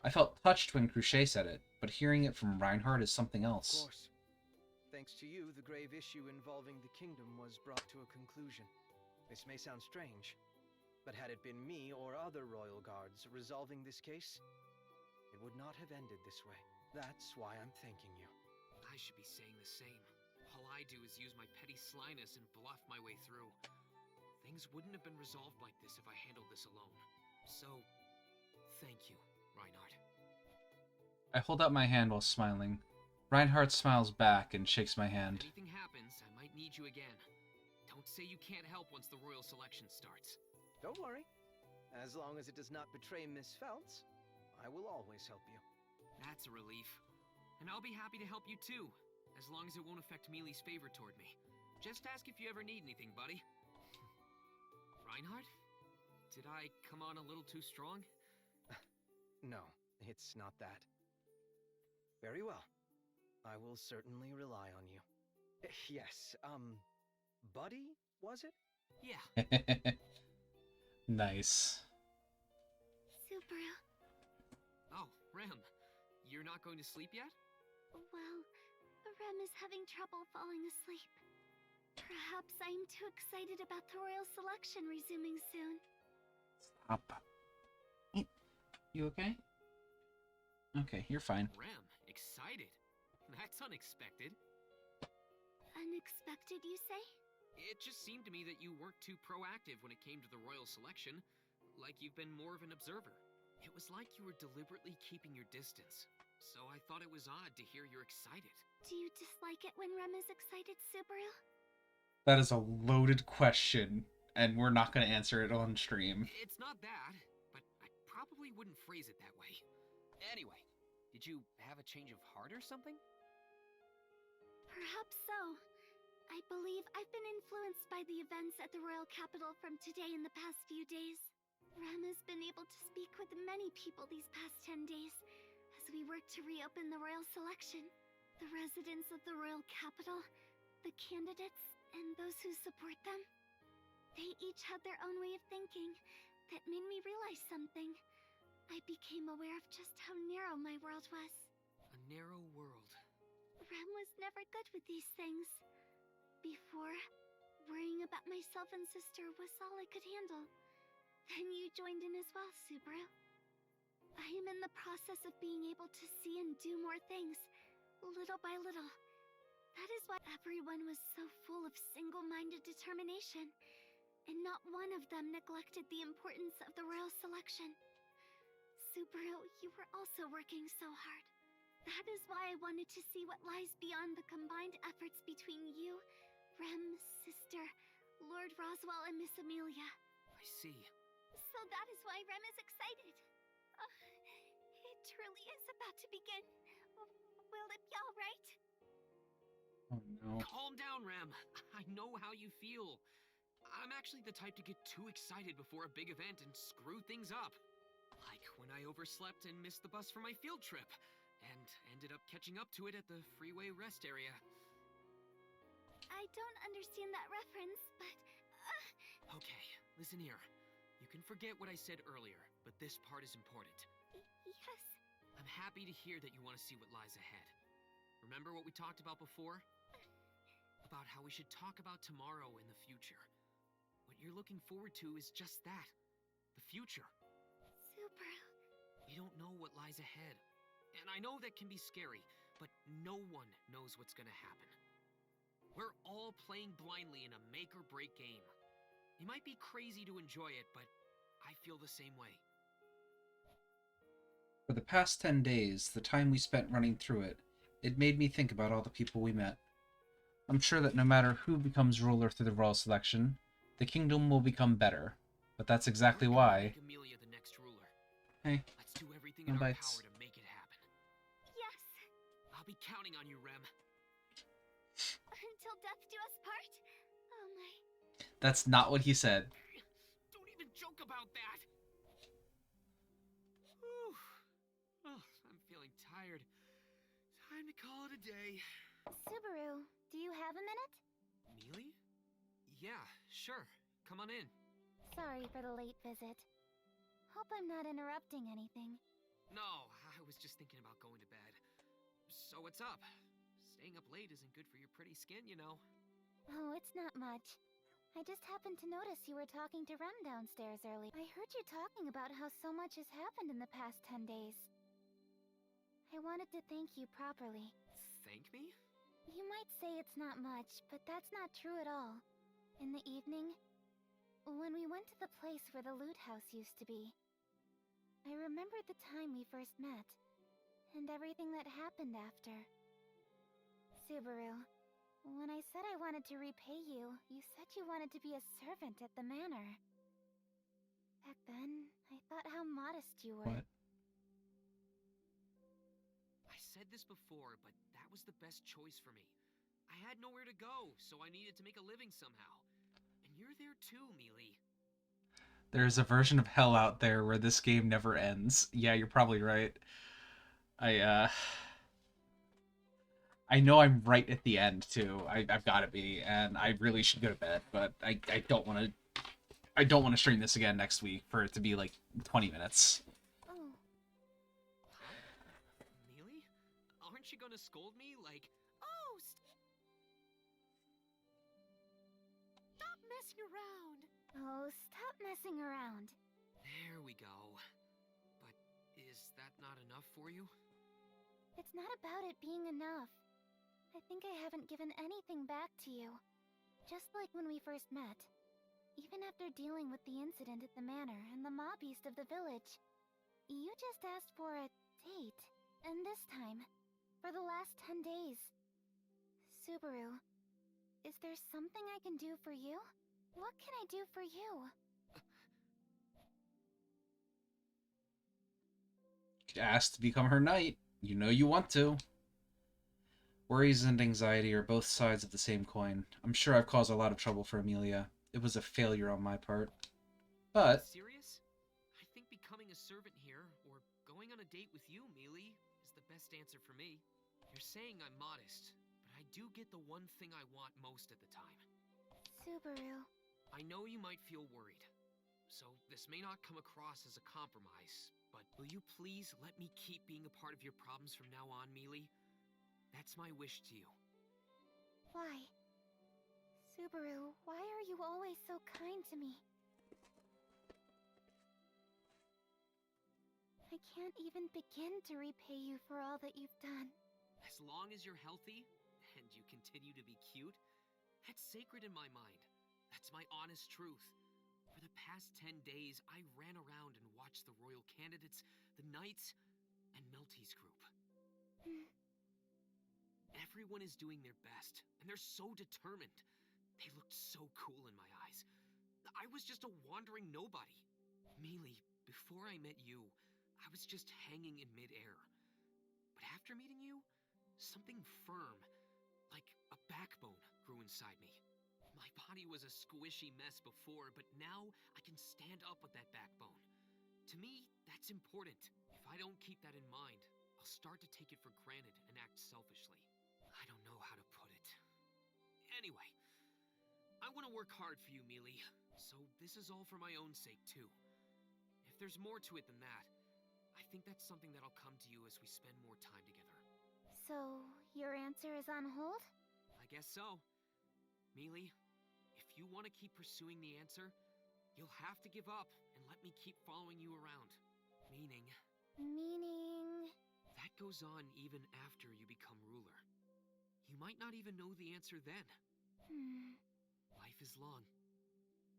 I felt touched when Cruchet said it, but hearing it from Reinhardt is something else. Of course. Thanks to you, the grave issue involving the kingdom was brought to a conclusion. This may sound strange, but had it been me or other royal guards resolving this case, it would not have ended this way. That's why I'm thanking you. I should be saying the same. All I do is use my petty slyness and bluff my way through. Things wouldn't have been resolved like this if I handled this alone. So, thank you, Reinhardt. I hold out my hand while smiling. Reinhardt smiles back and shakes my hand. If anything happens, I might need you again. Don't say you can't help once the royal selection starts. Don't worry. As long as it does not betray Miss Feltz, I will always help you. That's a relief. And I'll be happy to help you too, as long as it won't affect Mealy's favor toward me. Just ask if you ever need anything, buddy. Reinhardt? Did I come on a little too strong? No, it's not that. Very well. I will certainly rely on you. Yes, Buddy, was it? Yeah. Nice. Subaru. Oh, Rem. You're not going to sleep yet? Well, Rem is having trouble falling asleep. Perhaps I'm too excited about the royal selection resuming soon. Stop. You okay? Okay, you're fine. Rem, excited? That's unexpected. Unexpected, you say? It just seemed to me that you weren't too proactive when it came to the royal selection, like you've been more of an observer. It was like you were deliberately keeping your distance, so I thought it was odd to hear you're excited. Do you dislike it when Rem is excited, Subaru? That is a loaded question, and we're not going to answer it on stream. It's not that, but I probably wouldn't phrase it that way. Anyway, did you have a change of heart or something? Perhaps so. I believe I've been influenced by the events at the royal capital from today and the past few days. Rem has been able to speak with many people these past 10 days as we work to reopen the royal selection. The residents of the royal capital, the candidates, and those who support them. They each had their own way of thinking that made me realize something. I became aware of just how narrow my world was. A narrow world. Rem was never good with these things. Before, worrying about myself and sister was all I could handle. Then you joined in as well, Subaru. I am in the process of being able to see and do more things, little by little. That is why everyone was so full of single-minded determination, and not one of them neglected the importance of the royal selection. Subaru, you were also working so hard. That is why I wanted to see what lies beyond the combined efforts between you, Rem, sister, Lord Roswell, and Miss Amelia. I see. So that is why Rem is excited. It truly is about to begin. Will it be all right? Oh no. Calm down, Rem. I know how you feel. I'm actually the type to get too excited before a big event and screw things up. Like when I overslept and missed the bus for my field trip, and ended up catching up to it at the freeway rest area. I don't understand that reference, but... Okay, listen here. You can forget what I said earlier, but this part is important. Yes. I'm happy to hear that you want to see what lies ahead. Remember what we talked about before? About how we should talk about tomorrow in the future. What you're looking forward to is just that. The future. Subaru. We don't know what lies ahead. And I know that can be scary, but no one knows what's gonna happen. We're all playing blindly in a make-or-break game. It might be crazy to enjoy it, but I feel the same way. For the past 10 days, the time we spent running through it, it made me think about all the people we met. I'm sure that no matter who becomes ruler through the royal selection, the kingdom will become better. But that's exactly why... Make Amelia the next ruler. Hey, Let's do everything no in our bites. power to make it happen. Yes. I'll be counting on you, Rem. Until death do us part? Oh my. That's not what he said. Don't even joke about that! Whew. Oh, I'm feeling tired. Time to call it a day. Subaru, do you have a minute? Mealy? Yeah, sure. Come on in. Sorry for the late visit. Hope I'm not interrupting anything. No, I was just thinking about going to bed. So what's up? Staying up late isn't good for your pretty skin, you know. Oh, it's not much. I just happened to notice you were talking to Rem downstairs early. I heard you talking about how so much has happened in the past 10 days. I wanted to thank you properly. Thank me? You might say it's not much, but that's not true at all. In the evening, when we went to the place where the loot house used to be, I remembered the time we first met, and everything that happened after. Subaru, when I said I wanted to repay you, you said you wanted to be a servant at the manor. Back then, I thought how modest you were. What? I said this before, but that was the best choice for me. I had nowhere to go, so I needed to make a living somehow. And you're there too, Mealy. There's a version of hell out there where this game never ends. Yeah, you're probably right. I know I'm right at the end too. I've got to be, and I really should go to bed. But I don't want to. I don't want to stream this again next week for it to be like 20 minutes. Oh. Mealy? Aren't you gonna scold me like, oh, stop messing around? Oh, stop messing around. There we go. But is that not enough for you? It's not about it being enough. I think I haven't given anything back to you. Just like when we first met. Even after dealing with the incident at the manor and the mob east of the village, you just asked for a date. And this time, for the last 10 days. Subaru, is there something I can do for you? What can I do for you? Asked to become her knight. You know you want to. Worries and anxiety are both sides of the same coin. I'm sure I've caused a lot of trouble for Amelia. It was a failure on my part. But... Serious? I think becoming a servant here, or going on a date with you, Mealy, is the best answer for me. You're saying I'm modest, but I do get the one thing I want most at the time. Subaru. I know you might feel worried, so this may not come across as a compromise, but will you please let me keep being a part of your problems from now on, Mealy? That's my wish to you. Why? Subaru, why are you always so kind to me? I can't even begin to repay you for all that you've done. As long as you're healthy, and you continue to be cute, that's sacred in my mind. That's my honest truth. For the past 10 days, I ran around and watched the royal candidates, the knights, and Melty's group. Everyone is doing their best, and they're so determined. They looked so cool in my eyes. I was just a wandering nobody. Mealy, before I met you, I was just hanging in midair. But after meeting you, something firm, like a backbone, grew inside me. My body was a squishy mess before, but now I can stand up with that backbone. To me, that's important. If I don't keep that in mind, I'll start to take it for granted and act selfishly. I don't know how to put it. Anyway, I want to work hard for you, Mealy, so this is all for my own sake, too. If there's more to it than that, I think that's something that'll come to you as we spend more time together. So, your answer is on hold? I guess so. Mealy, if you want to keep pursuing the answer, you'll have to give up and let me keep following you around. Meaning... Meaning... That goes on even after you become ruler. You might not even know the answer then. Life is long.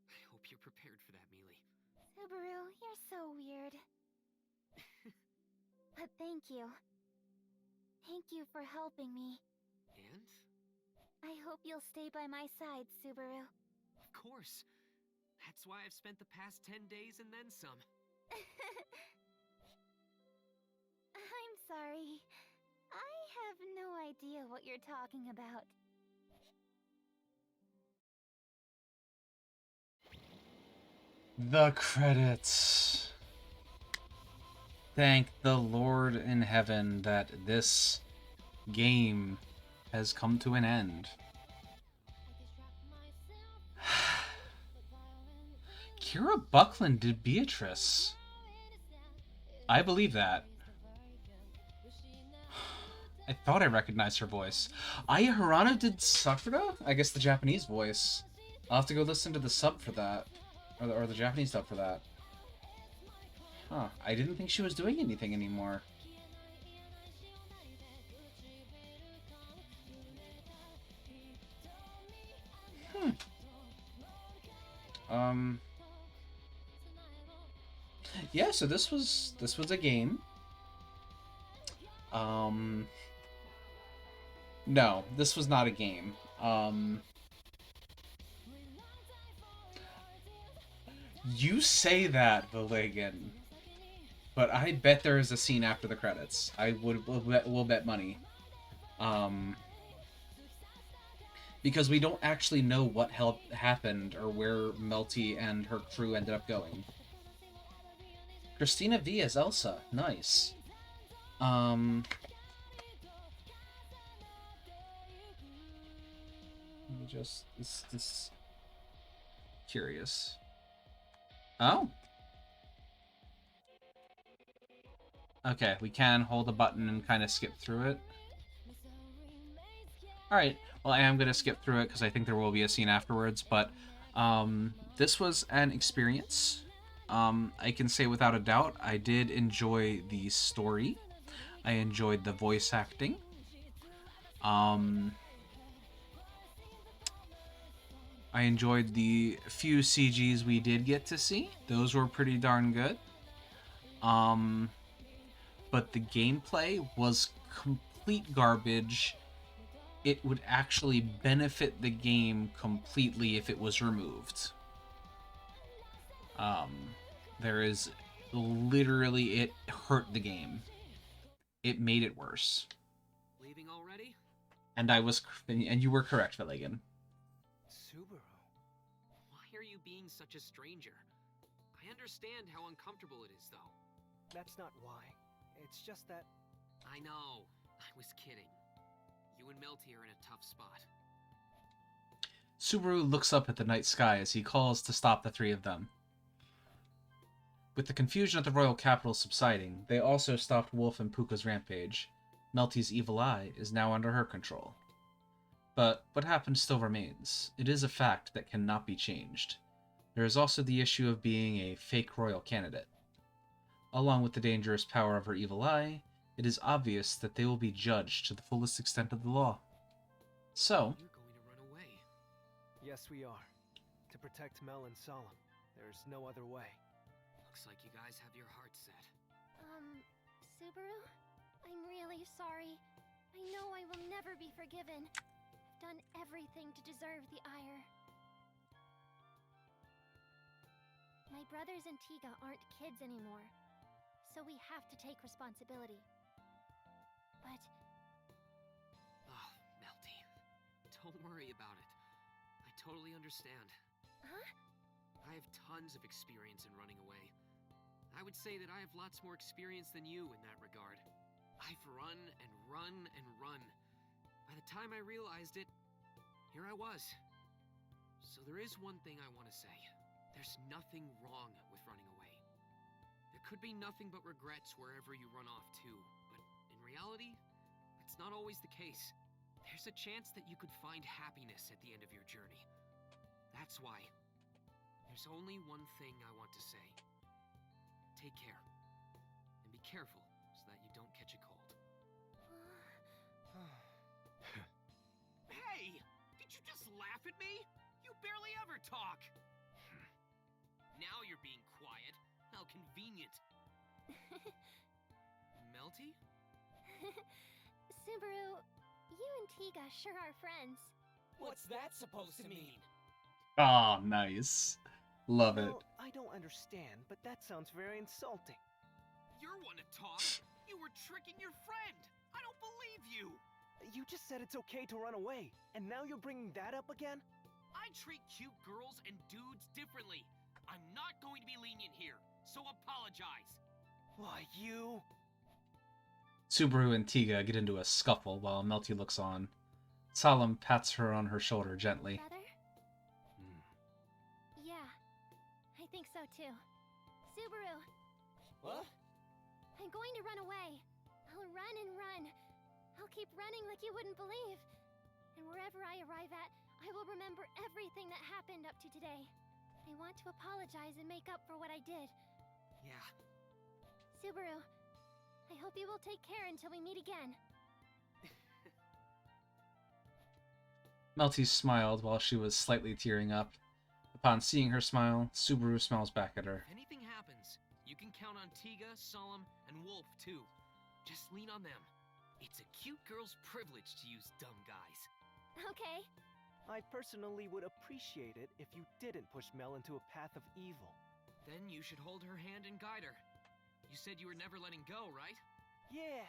I hope you're prepared for that, Mealy. Subaru, you're so weird. But thank you. Thank you for helping me. And? I hope you'll stay by my side, Subaru. Of course. That's why I've spent the past 10 days and then some. I'm sorry. I have no idea what you're talking about. The credits. Thank the Lord in heaven that this game has come to an end. Kira Buckland did Beatrice. I believe that. I thought I recognized her voice. Aya Hirano did Sakura? I guess the Japanese voice. I'll have to go listen to the sub for that. Or the Japanese dub for that. Huh. I didn't think she was doing anything anymore. Yeah, so this was a game. No, this was not a game. You say that, Valigan, but I bet there is a scene after the credits. We'll bet money. Because we don't actually know what happened or where Melty and her crew ended up going. Christina V as Elsa. Nice. Let me just... This... Curious. Oh. Okay, we can hold a button and kind of skip through it. Alright, well I am going to skip through it because I think there will be a scene afterwards, but this was an experience. I can say without a doubt, I did enjoy the story. I enjoyed the voice acting. I enjoyed the few CGs we did get to see. Those were pretty darn good. But the gameplay was complete garbage. It would actually benefit the game completely if it was removed. There is literally, it hurt the game. It made it worse. Leaving already? And you were correct, Valigan. Subaru? Why are you being such a stranger? I understand how uncomfortable it is, though. That's not why. It's just that... I know. I was kidding. You and Melty are in a tough spot. Subaru looks up at the night sky as he calls to stop the three of them. With the confusion at the royal capital subsiding, they also stopped Wolf and Puka's rampage. Melty's evil eye is now under her control. But what happened still remains. It is a fact that cannot be changed. There is also the issue of being a fake royal candidate. Along with the dangerous power of her evil eye, it is obvious that they will be judged to the fullest extent of the law. So... You're going to run away. Yes, we are. To protect Mel and Solemn. There's no other way. Looks like you guys have your hearts set. Subaru? I'm really sorry. I know I will never be forgiven. I've done everything to deserve the ire. My brothers and Tiga aren't kids anymore, so we have to take responsibility. But... Oh, Melty. Don't worry about it. I totally understand. Huh? I have tons of experience in running away. I would say that I have lots more experience than you in that regard. I've run and run and run. By the time I realized it, here I was. So there is one thing I want to say. There's nothing wrong with running away. There could be nothing but regrets wherever you run off to, but in reality, it's not always the case. There's a chance that you could find happiness at the end of your journey. That's why there's only one thing I want to say. Take care. And be careful so that you don't catch a cold. Hey! Did you just laugh at me? You barely ever talk! Now you're being quiet. How convenient. Melty? Subaru, you and Tiga sure are friends. What's that supposed to mean? Ah, nice. Love it. Well, I don't understand, but that sounds very insulting. You're one to talk. You were tricking your friend. I don't believe you. You just said it's okay to run away, and now you're bringing that up again? I treat cute girls and dudes differently. I'm not going to be lenient here, so apologize. Why, you... Subaru and Tiga get into a scuffle while Melty looks on. Solemn pats her on her shoulder gently. Brother? Yeah, I think so too. Subaru! What? I'm going to run away. I'll run and run. I'll keep running like you wouldn't believe. And wherever I arrive at, I will remember everything that happened up to today. I want to apologize and make up for what I did. Yeah. Subaru, I hope you will take care until we meet again. Melty smiled while she was slightly tearing up. Upon seeing her smile, Subaru smiles back at her. If anything happens, you can count on Tiga, Solemn, and Wolf too. Just lean on them. It's a cute girl's privilege to use dumb guys. Okay. I personally would appreciate it if you didn't push Mel into a path of evil. Then you should hold her hand and guide her. You said you were never letting go, right? Yeah.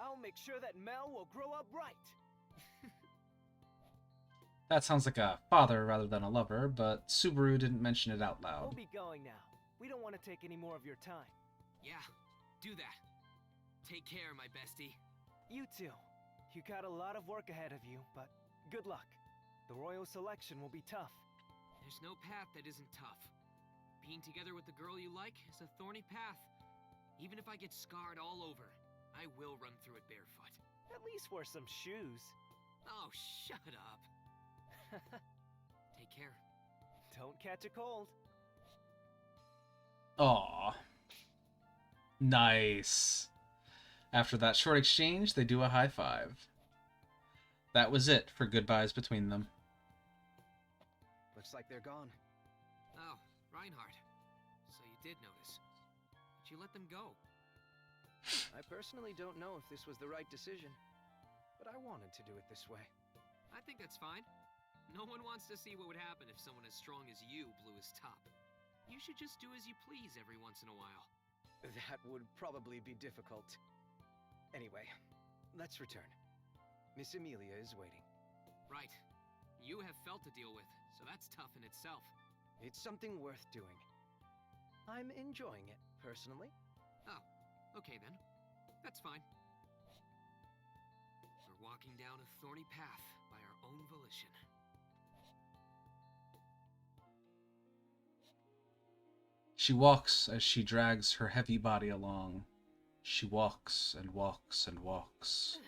I'll make sure that Mel will grow up right. That sounds like a father rather than a lover, but Subaru didn't mention it out loud. We'll be going now. We don't want to take any more of your time. Yeah, do that. Take care, my bestie. You too. You got a lot of work ahead of you, but good luck. The royal selection will be tough. There's no path that isn't tough. Being together with the girl you like is a thorny path. Even if I get scarred all over, I will run through it barefoot. At least wear some shoes. Oh, shut up. Take care. Don't catch a cold. Aww. Nice. After that short exchange, they do a high five. That was it for goodbyes between them. Looks like they're gone. Oh, Reinhardt. So you did notice. But you let them go. I personally don't know if this was the right decision, but I wanted to do it this way. I think that's fine. No one wants to see what would happen if someone as strong as you blew his top. You should just do as you please every once in a while. That would probably be difficult. Anyway, let's return. Miss Amelia is waiting. Right. You have felt to deal with, so that's tough in itself. It's something worth doing. I'm enjoying it, personally. Oh, okay then. That's fine. We're walking down a thorny path by our own volition. She walks as she drags her heavy body along. She walks and walks and walks.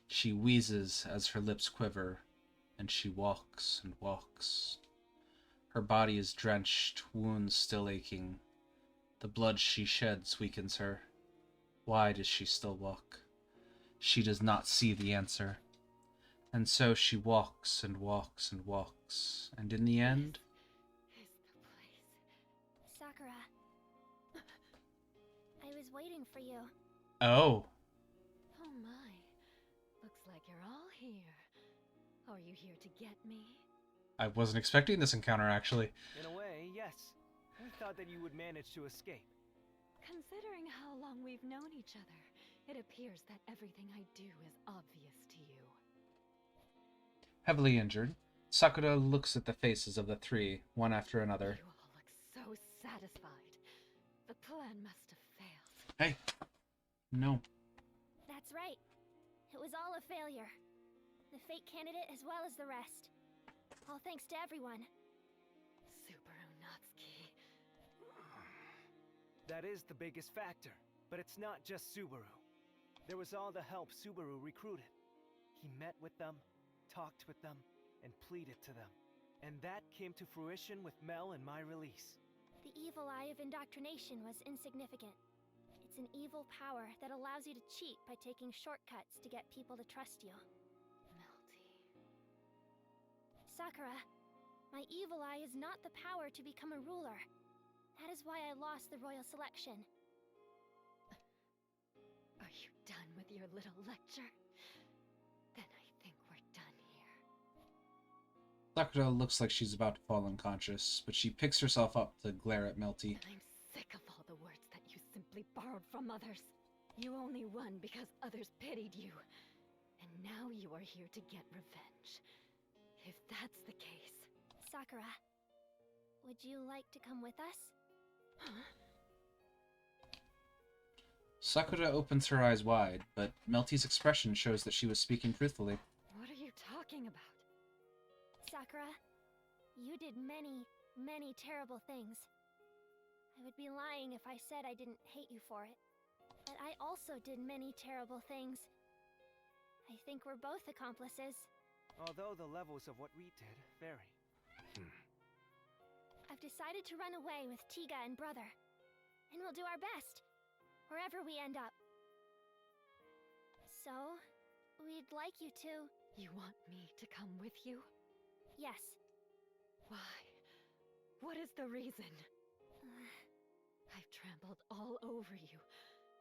She wheezes as her lips quiver, and she walks and walks. Her body is drenched, wounds still aching. The blood she sheds weakens her. Why does she still walk? She does not see the answer. And so she walks and walks and walks, and in the end... Sakura. I was waiting for you. Oh. Oh my. Looks like you're all here. Are you here to get me? I wasn't expecting this encounter, actually. In a way, yes. We thought that you would manage to escape. Considering how long we've known each other, it appears that everything I do is obvious to you. Heavily injured, Sakura looks at the faces of the three, one after another. You all look so satisfied. The plan must have failed. Hey. No. That's right. It was all a failure. The fate candidate as well as the rest. All thanks to everyone. Subaru Natsuki. That is the biggest factor, but it's not just Subaru. There was all the help Subaru recruited. He met with them, talked with them, and pleaded to them. And that came to fruition with Mel and my release. The evil eye of indoctrination was insignificant. It's an evil power that allows you to cheat by taking shortcuts to get people to trust you. Sakura, my evil eye is not the power to become a ruler. That is why I lost the royal selection. Are you done with your little lecture? Then I think we're done here. Sakura looks like she's about to fall unconscious, but she picks herself up to glare at Melty. I'm sick of all the words that you simply borrowed from others. You only won because others pitied you. And now you are here to get revenge. If that's the case... Sakura, would you like to come with us? Huh? Sakura opens her eyes wide, but Melty's expression shows that she was speaking truthfully. What are you talking about? Sakura, you did many, many terrible things. I would be lying if I said I didn't hate you for it. But I also did many terrible things. I think we're both accomplices. Although the levels of what we did vary. I've decided to run away with Tiga and brother. And we'll do our best, wherever we end up. So, we'd like you to... You want me to come with you? Yes. Why? What is the reason? I've trampled all over you.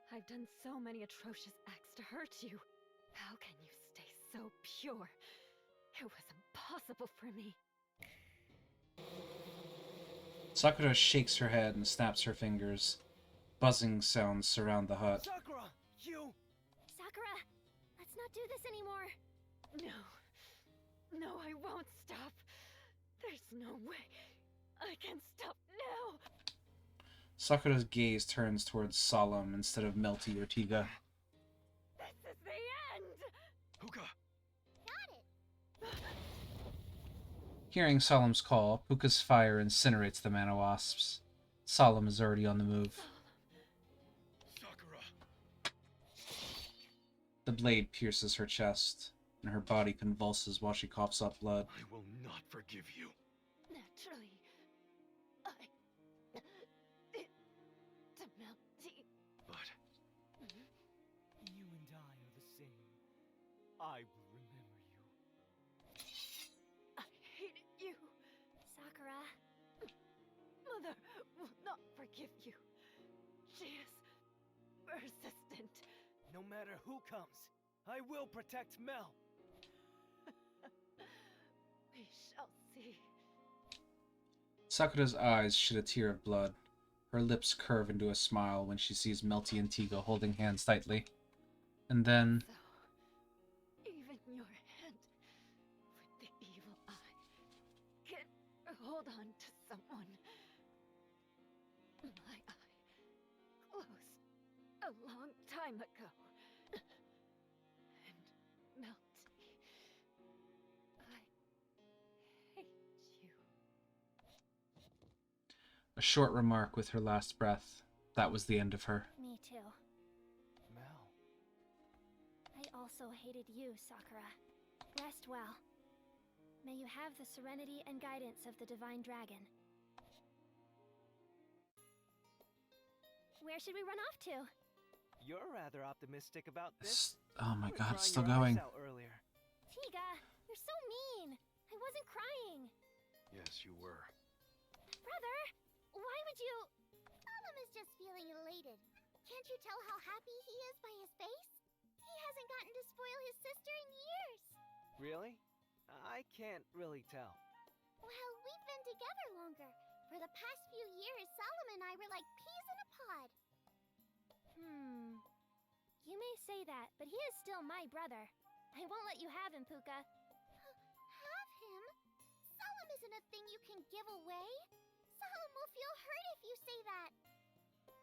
I've done so many atrocious acts to hurt you. How can you stay so pure? It was impossible for me. Sakura shakes her head and snaps her fingers. Buzzing sounds surround the hut. Sakura! You! Sakura! Let's not do this anymore! No. No, I won't stop. There's no way. I can stop now. Sakura's gaze turns towards Solemn instead of Melty or Tiga. This is the end! Puka! Hearing Solemn's call, Puka's fire incinerates the mana-wasps. Solemn is already on the move. Sakura! The blade pierces her chest, and her body convulses while she coughs up blood. I will not forgive you. Naturally, I did to Melty. But you and I are the same. I will remember you. I hated you. Sakura. Mother will not forgive you. She is persistent. No matter who comes, I will protect Mel. We shall see. Sakura's eyes shed a tear of blood. Her lips curve into a smile when she sees Melty and Tiga holding hands tightly. And then... So, even your hand with the evil eye can hold on to someone. My eye closed a long time ago. And Melty, I hate you. A short remark with her last breath. That was the end of her. Me too. Mel. I also hated you, Sakura. Rest well. May you have the serenity and guidance of the Divine Dragon. Where should we run off to? You're rather optimistic about this. Oh my You were god, it's crying still your eyes going. out earlier. Tiga, you're so mean. I wasn't crying. yes, you were. Brother, why would you... Solemn is just feeling elated. Can't you tell how happy he is by his face? He hasn't gotten to spoil his sister in years. Really? I can't really tell. Well, we've been together longer. For the past few years, Solemn and I were like peas in a pod. You may say that, but he is still my brother. I won't let you have him, Puka. Have him? Solemn isn't a thing you can give away. Solemn will feel hurt if you say that.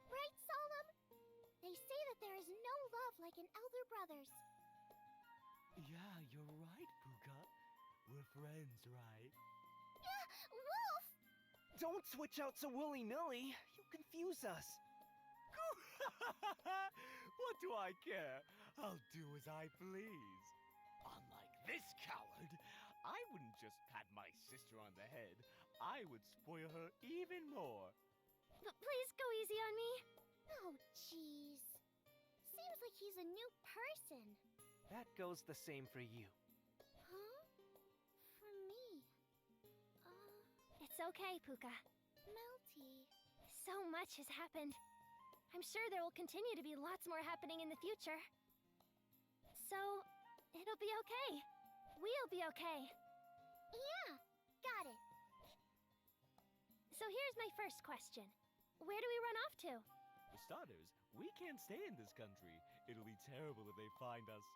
Right, Solemn? They say that there is no love like an elder brother's. Yeah, you're right, Puka. We're friends, right? Wolf! Don't switch out so willy-nilly. You confuse us. What do I care? I'll do as I please. Unlike this coward, I wouldn't just pat my sister on the head. I would spoil her even more. But please go easy on me. Oh, jeez. Seems like he's a new person. That goes the same for you. Huh? For me? It's okay, Puka. Melty. So much has happened. I'm sure there will continue to be lots more happening in the future. So, it'll be okay. We'll be okay. Yeah, got it. So here's my first question. Where do we run off to? For starters, we can't stay in this country. It'll be terrible if they find us.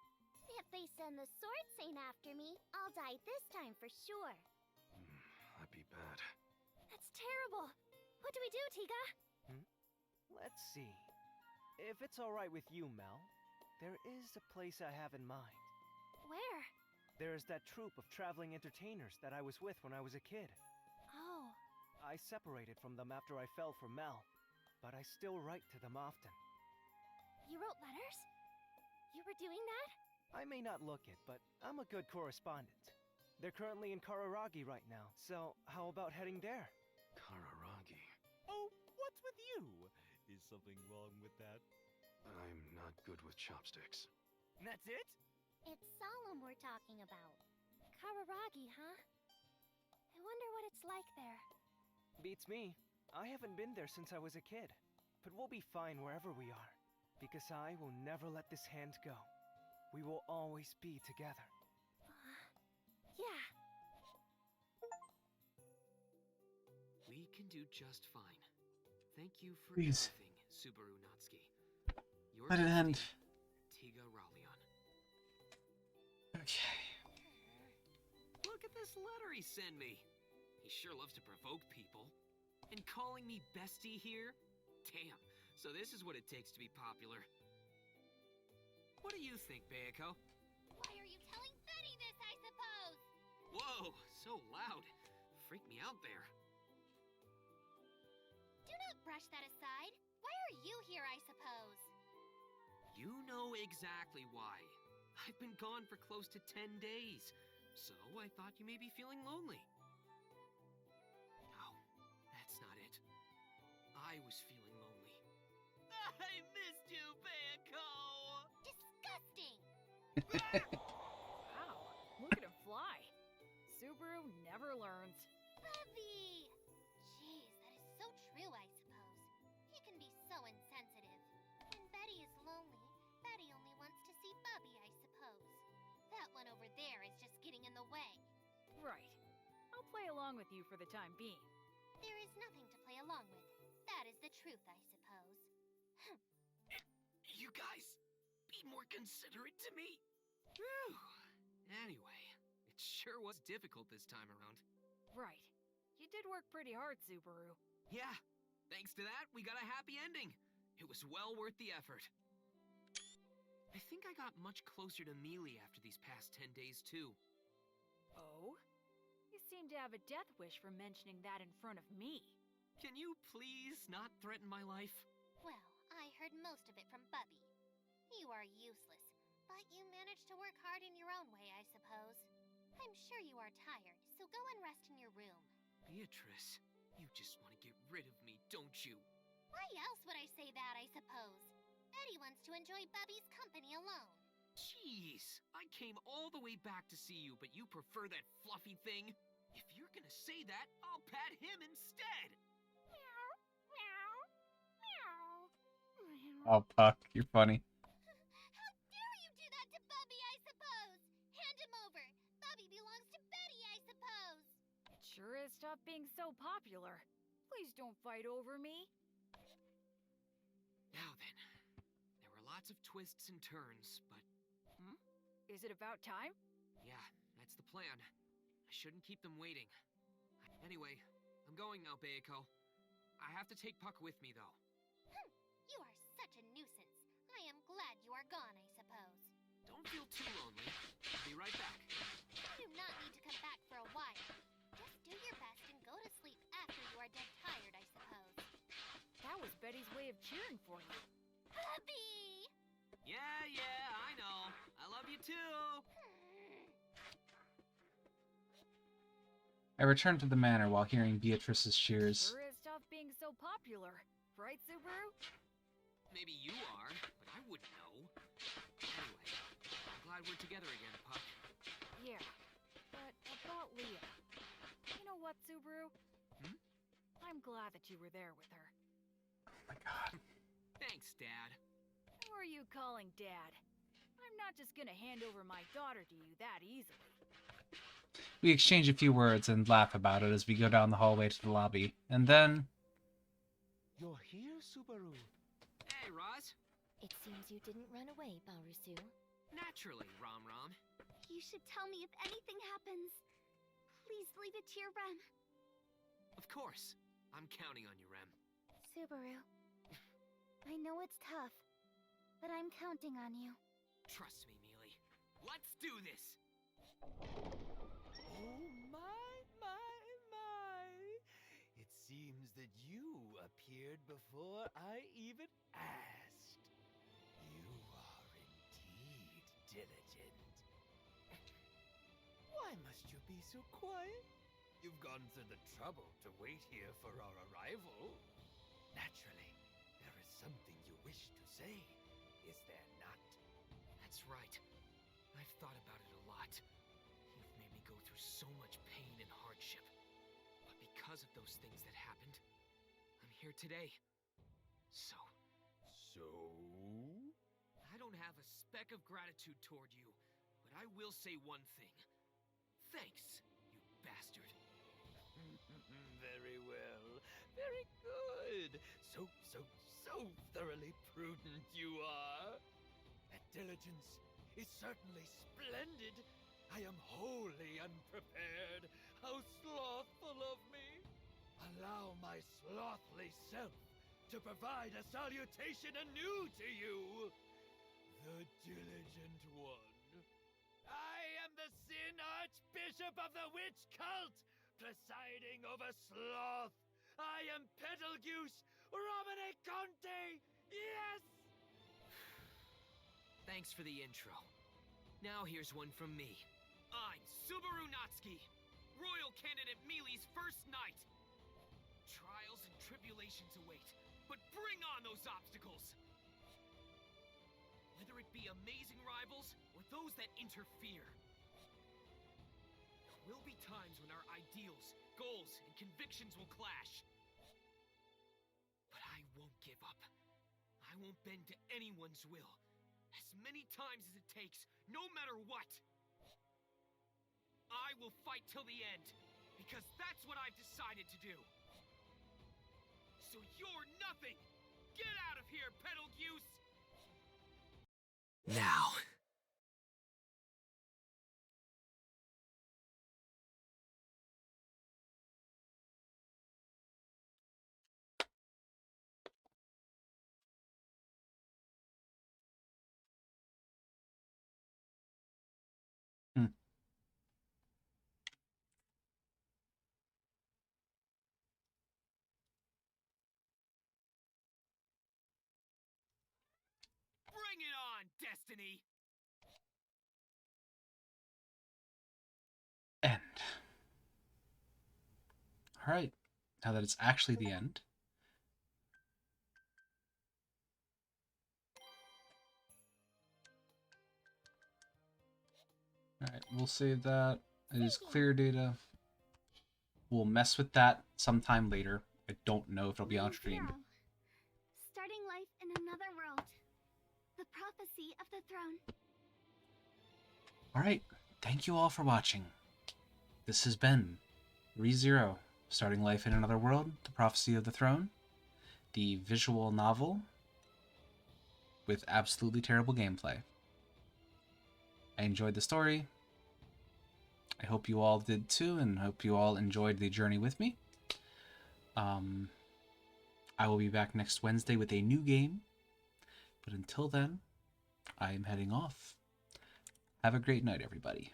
If they send the Sword Saint after me, I'll die this time for sure. That'd be bad. That's terrible. What do we do, Tiga? Let's see. If it's alright with you, Mel, there is a place I have in mind. Where? There's that troupe of traveling entertainers that I was with when I was a kid. Oh. I separated from them after I fell for Mel, but I still write to them often. You wrote letters? You were doing that? I may not look it, but I'm a good correspondent. They're currently in Kararagi right now, so how about heading there? Kararagi. Oh, what's with you? Is something wrong with that? I'm not good with chopsticks. That's it? It's Solemn we're talking about. Kararagi, huh? I wonder what it's like there. Beats me. I haven't been there since I was a kid. But we'll be fine wherever we are. Because I will never let this hand go. We will always be together. Yeah. We can do just fine. Thank you for Please. everything, Subaru Natsuki. Your Let it end. Tiga Raulion. Okay. Look at this letter he sent me. He sure loves to provoke people. And calling me bestie here? Damn, so this is what it takes to be popular. What do you think, Bayako? Why are you telling Betty this, I suppose? Whoa, so loud. Freaked me out there. Do not brush that aside. Why are you here, I suppose? You know exactly why. I've been gone for close to 10 days, so I thought you may be feeling lonely. No, that's not it. I was feeling lonely. I missed you, Bayako! Disgusting! Wow, look at him fly. Subaru never learns. Bubby! Jeez, that is so true, I suppose. He can be so insensitive. When Betty is lonely, Betty only wants to see Bubby, I suppose. That one over there is just getting in the way. Right. I'll play along with you for the time being. There is nothing to play along with. That is the truth, I suppose. You guys, be more considerate to me. Whew. Anyway, it sure was difficult this time around. Right. You did work pretty hard, Subaru. Yeah, thanks to that, we got a happy ending. It was well worth the effort. I think I got much closer to Mealy after these past 10 days, too. Oh? You seem to have a death wish for mentioning that in front of me. Can you please not threaten my life? Well, I heard most of it from Bubby. You are useless, but you managed to work hard in your own way, I suppose. I'm sure you are tired, so go and rest in your room. Beatrice, you just want to get rid of me, don't you? Why else would I say that, I suppose? Betty wants to enjoy Bubby's company alone. Jeez, I came all the way back to see you, but you prefer that fluffy thing? If you're gonna say that, I'll pat him instead! Meow, meow, meow. Oh, Puck, you're funny. How dare you do that to Bubby, I suppose? Hand him over. Bubby belongs to Betty, I suppose. It sure is tough being so popular. Please don't fight over me. Now then, there were lots of twists and turns, but... Is it about time? Yeah, that's the plan. I shouldn't keep them waiting. Anyway, I'm going now, Bayako. I have to take Puck with me, though. You are such a nuisance. I am glad you are gone, I suppose. Don't feel too lonely. I'll be right back. You do not need to come back for a while. Just do your best and go to sleep after you are dead tired, I suppose. That was Betty's way of cheering for you. puppy! Yeah, I know. I love you too. I returned to the manor while hearing Beatrice's cheers. Sure is tough being so popular, right, Subaru? Maybe you are, but I wouldn't know. Anyway, I'm glad we're together again, Puck. Yeah, but about Leah. You know what, Subaru? I'm glad that you were there with her. Oh my god. Thanks, Dad. Who are you calling Dad? I'm not just gonna hand over my daughter to you that easily. We exchange a few words and laugh about it as we go down the hallway to the lobby. And then... You're here, Subaru. Hey, Roz. It seems you didn't run away, Baorusu. Naturally, Rom. You should tell me if anything happens. Please leave it to your Rem. Of course. I'm counting on you, Rem. Subaru, I know it's tough, but I'm counting on you. Trust me, Mealy. Let's do this! Oh, my. It seems that you appeared before I even asked. You are indeed diligent. Why must you be so quiet? You've gone through the trouble to wait here for our arrival. Naturally, there is something you wish to say, is there not? That's right. I've thought about it a lot. You've made me go through so much pain and hardship. But because of those things that happened, I'm here today. So? I don't have a speck of gratitude toward you, but I will say one thing. Thanks, you bastard. Very well. Very good. So thoroughly prudent you are. That diligence is certainly splendid. I am wholly unprepared. How slothful of me. Allow my slothly self to provide a salutation anew to you. The diligent one. I am the Sin Archbishop of the Witch Cult, presiding over sloth. I am Betelgeuse Romane Conte! Yes! Thanks for the intro. Now here's one from me. I'm Subaru Natsuki, royal candidate Mealy's first knight. Trials and tribulations await, but bring on those obstacles! Whether it be amazing rivals or those that interfere. There will be times when our ideals, goals, and convictions will clash. But I won't give up. I won't bend to anyone's will. As many times as it takes, no matter what. I will fight till the end, because that's what I've decided to do. So you're nothing! Get out of here, Betelgeuse! Now. Bring it on, Destiny! End. Alright, now that it's actually the end. Alright, we'll save that. It is clear data. We'll mess with that sometime later. I don't know if it'll be on stream. Starting life in another world. The prophecy of the throne. Alright, thank you all for watching. This has been ReZero, Starting Life in Another World, The Prophecy of the Throne, the visual novel with absolutely terrible gameplay. I enjoyed the story. I hope you all did too, and hope you all enjoyed the journey with me. I will be back next Wednesday with a new game, but until then, I am heading off. Have a great night, everybody.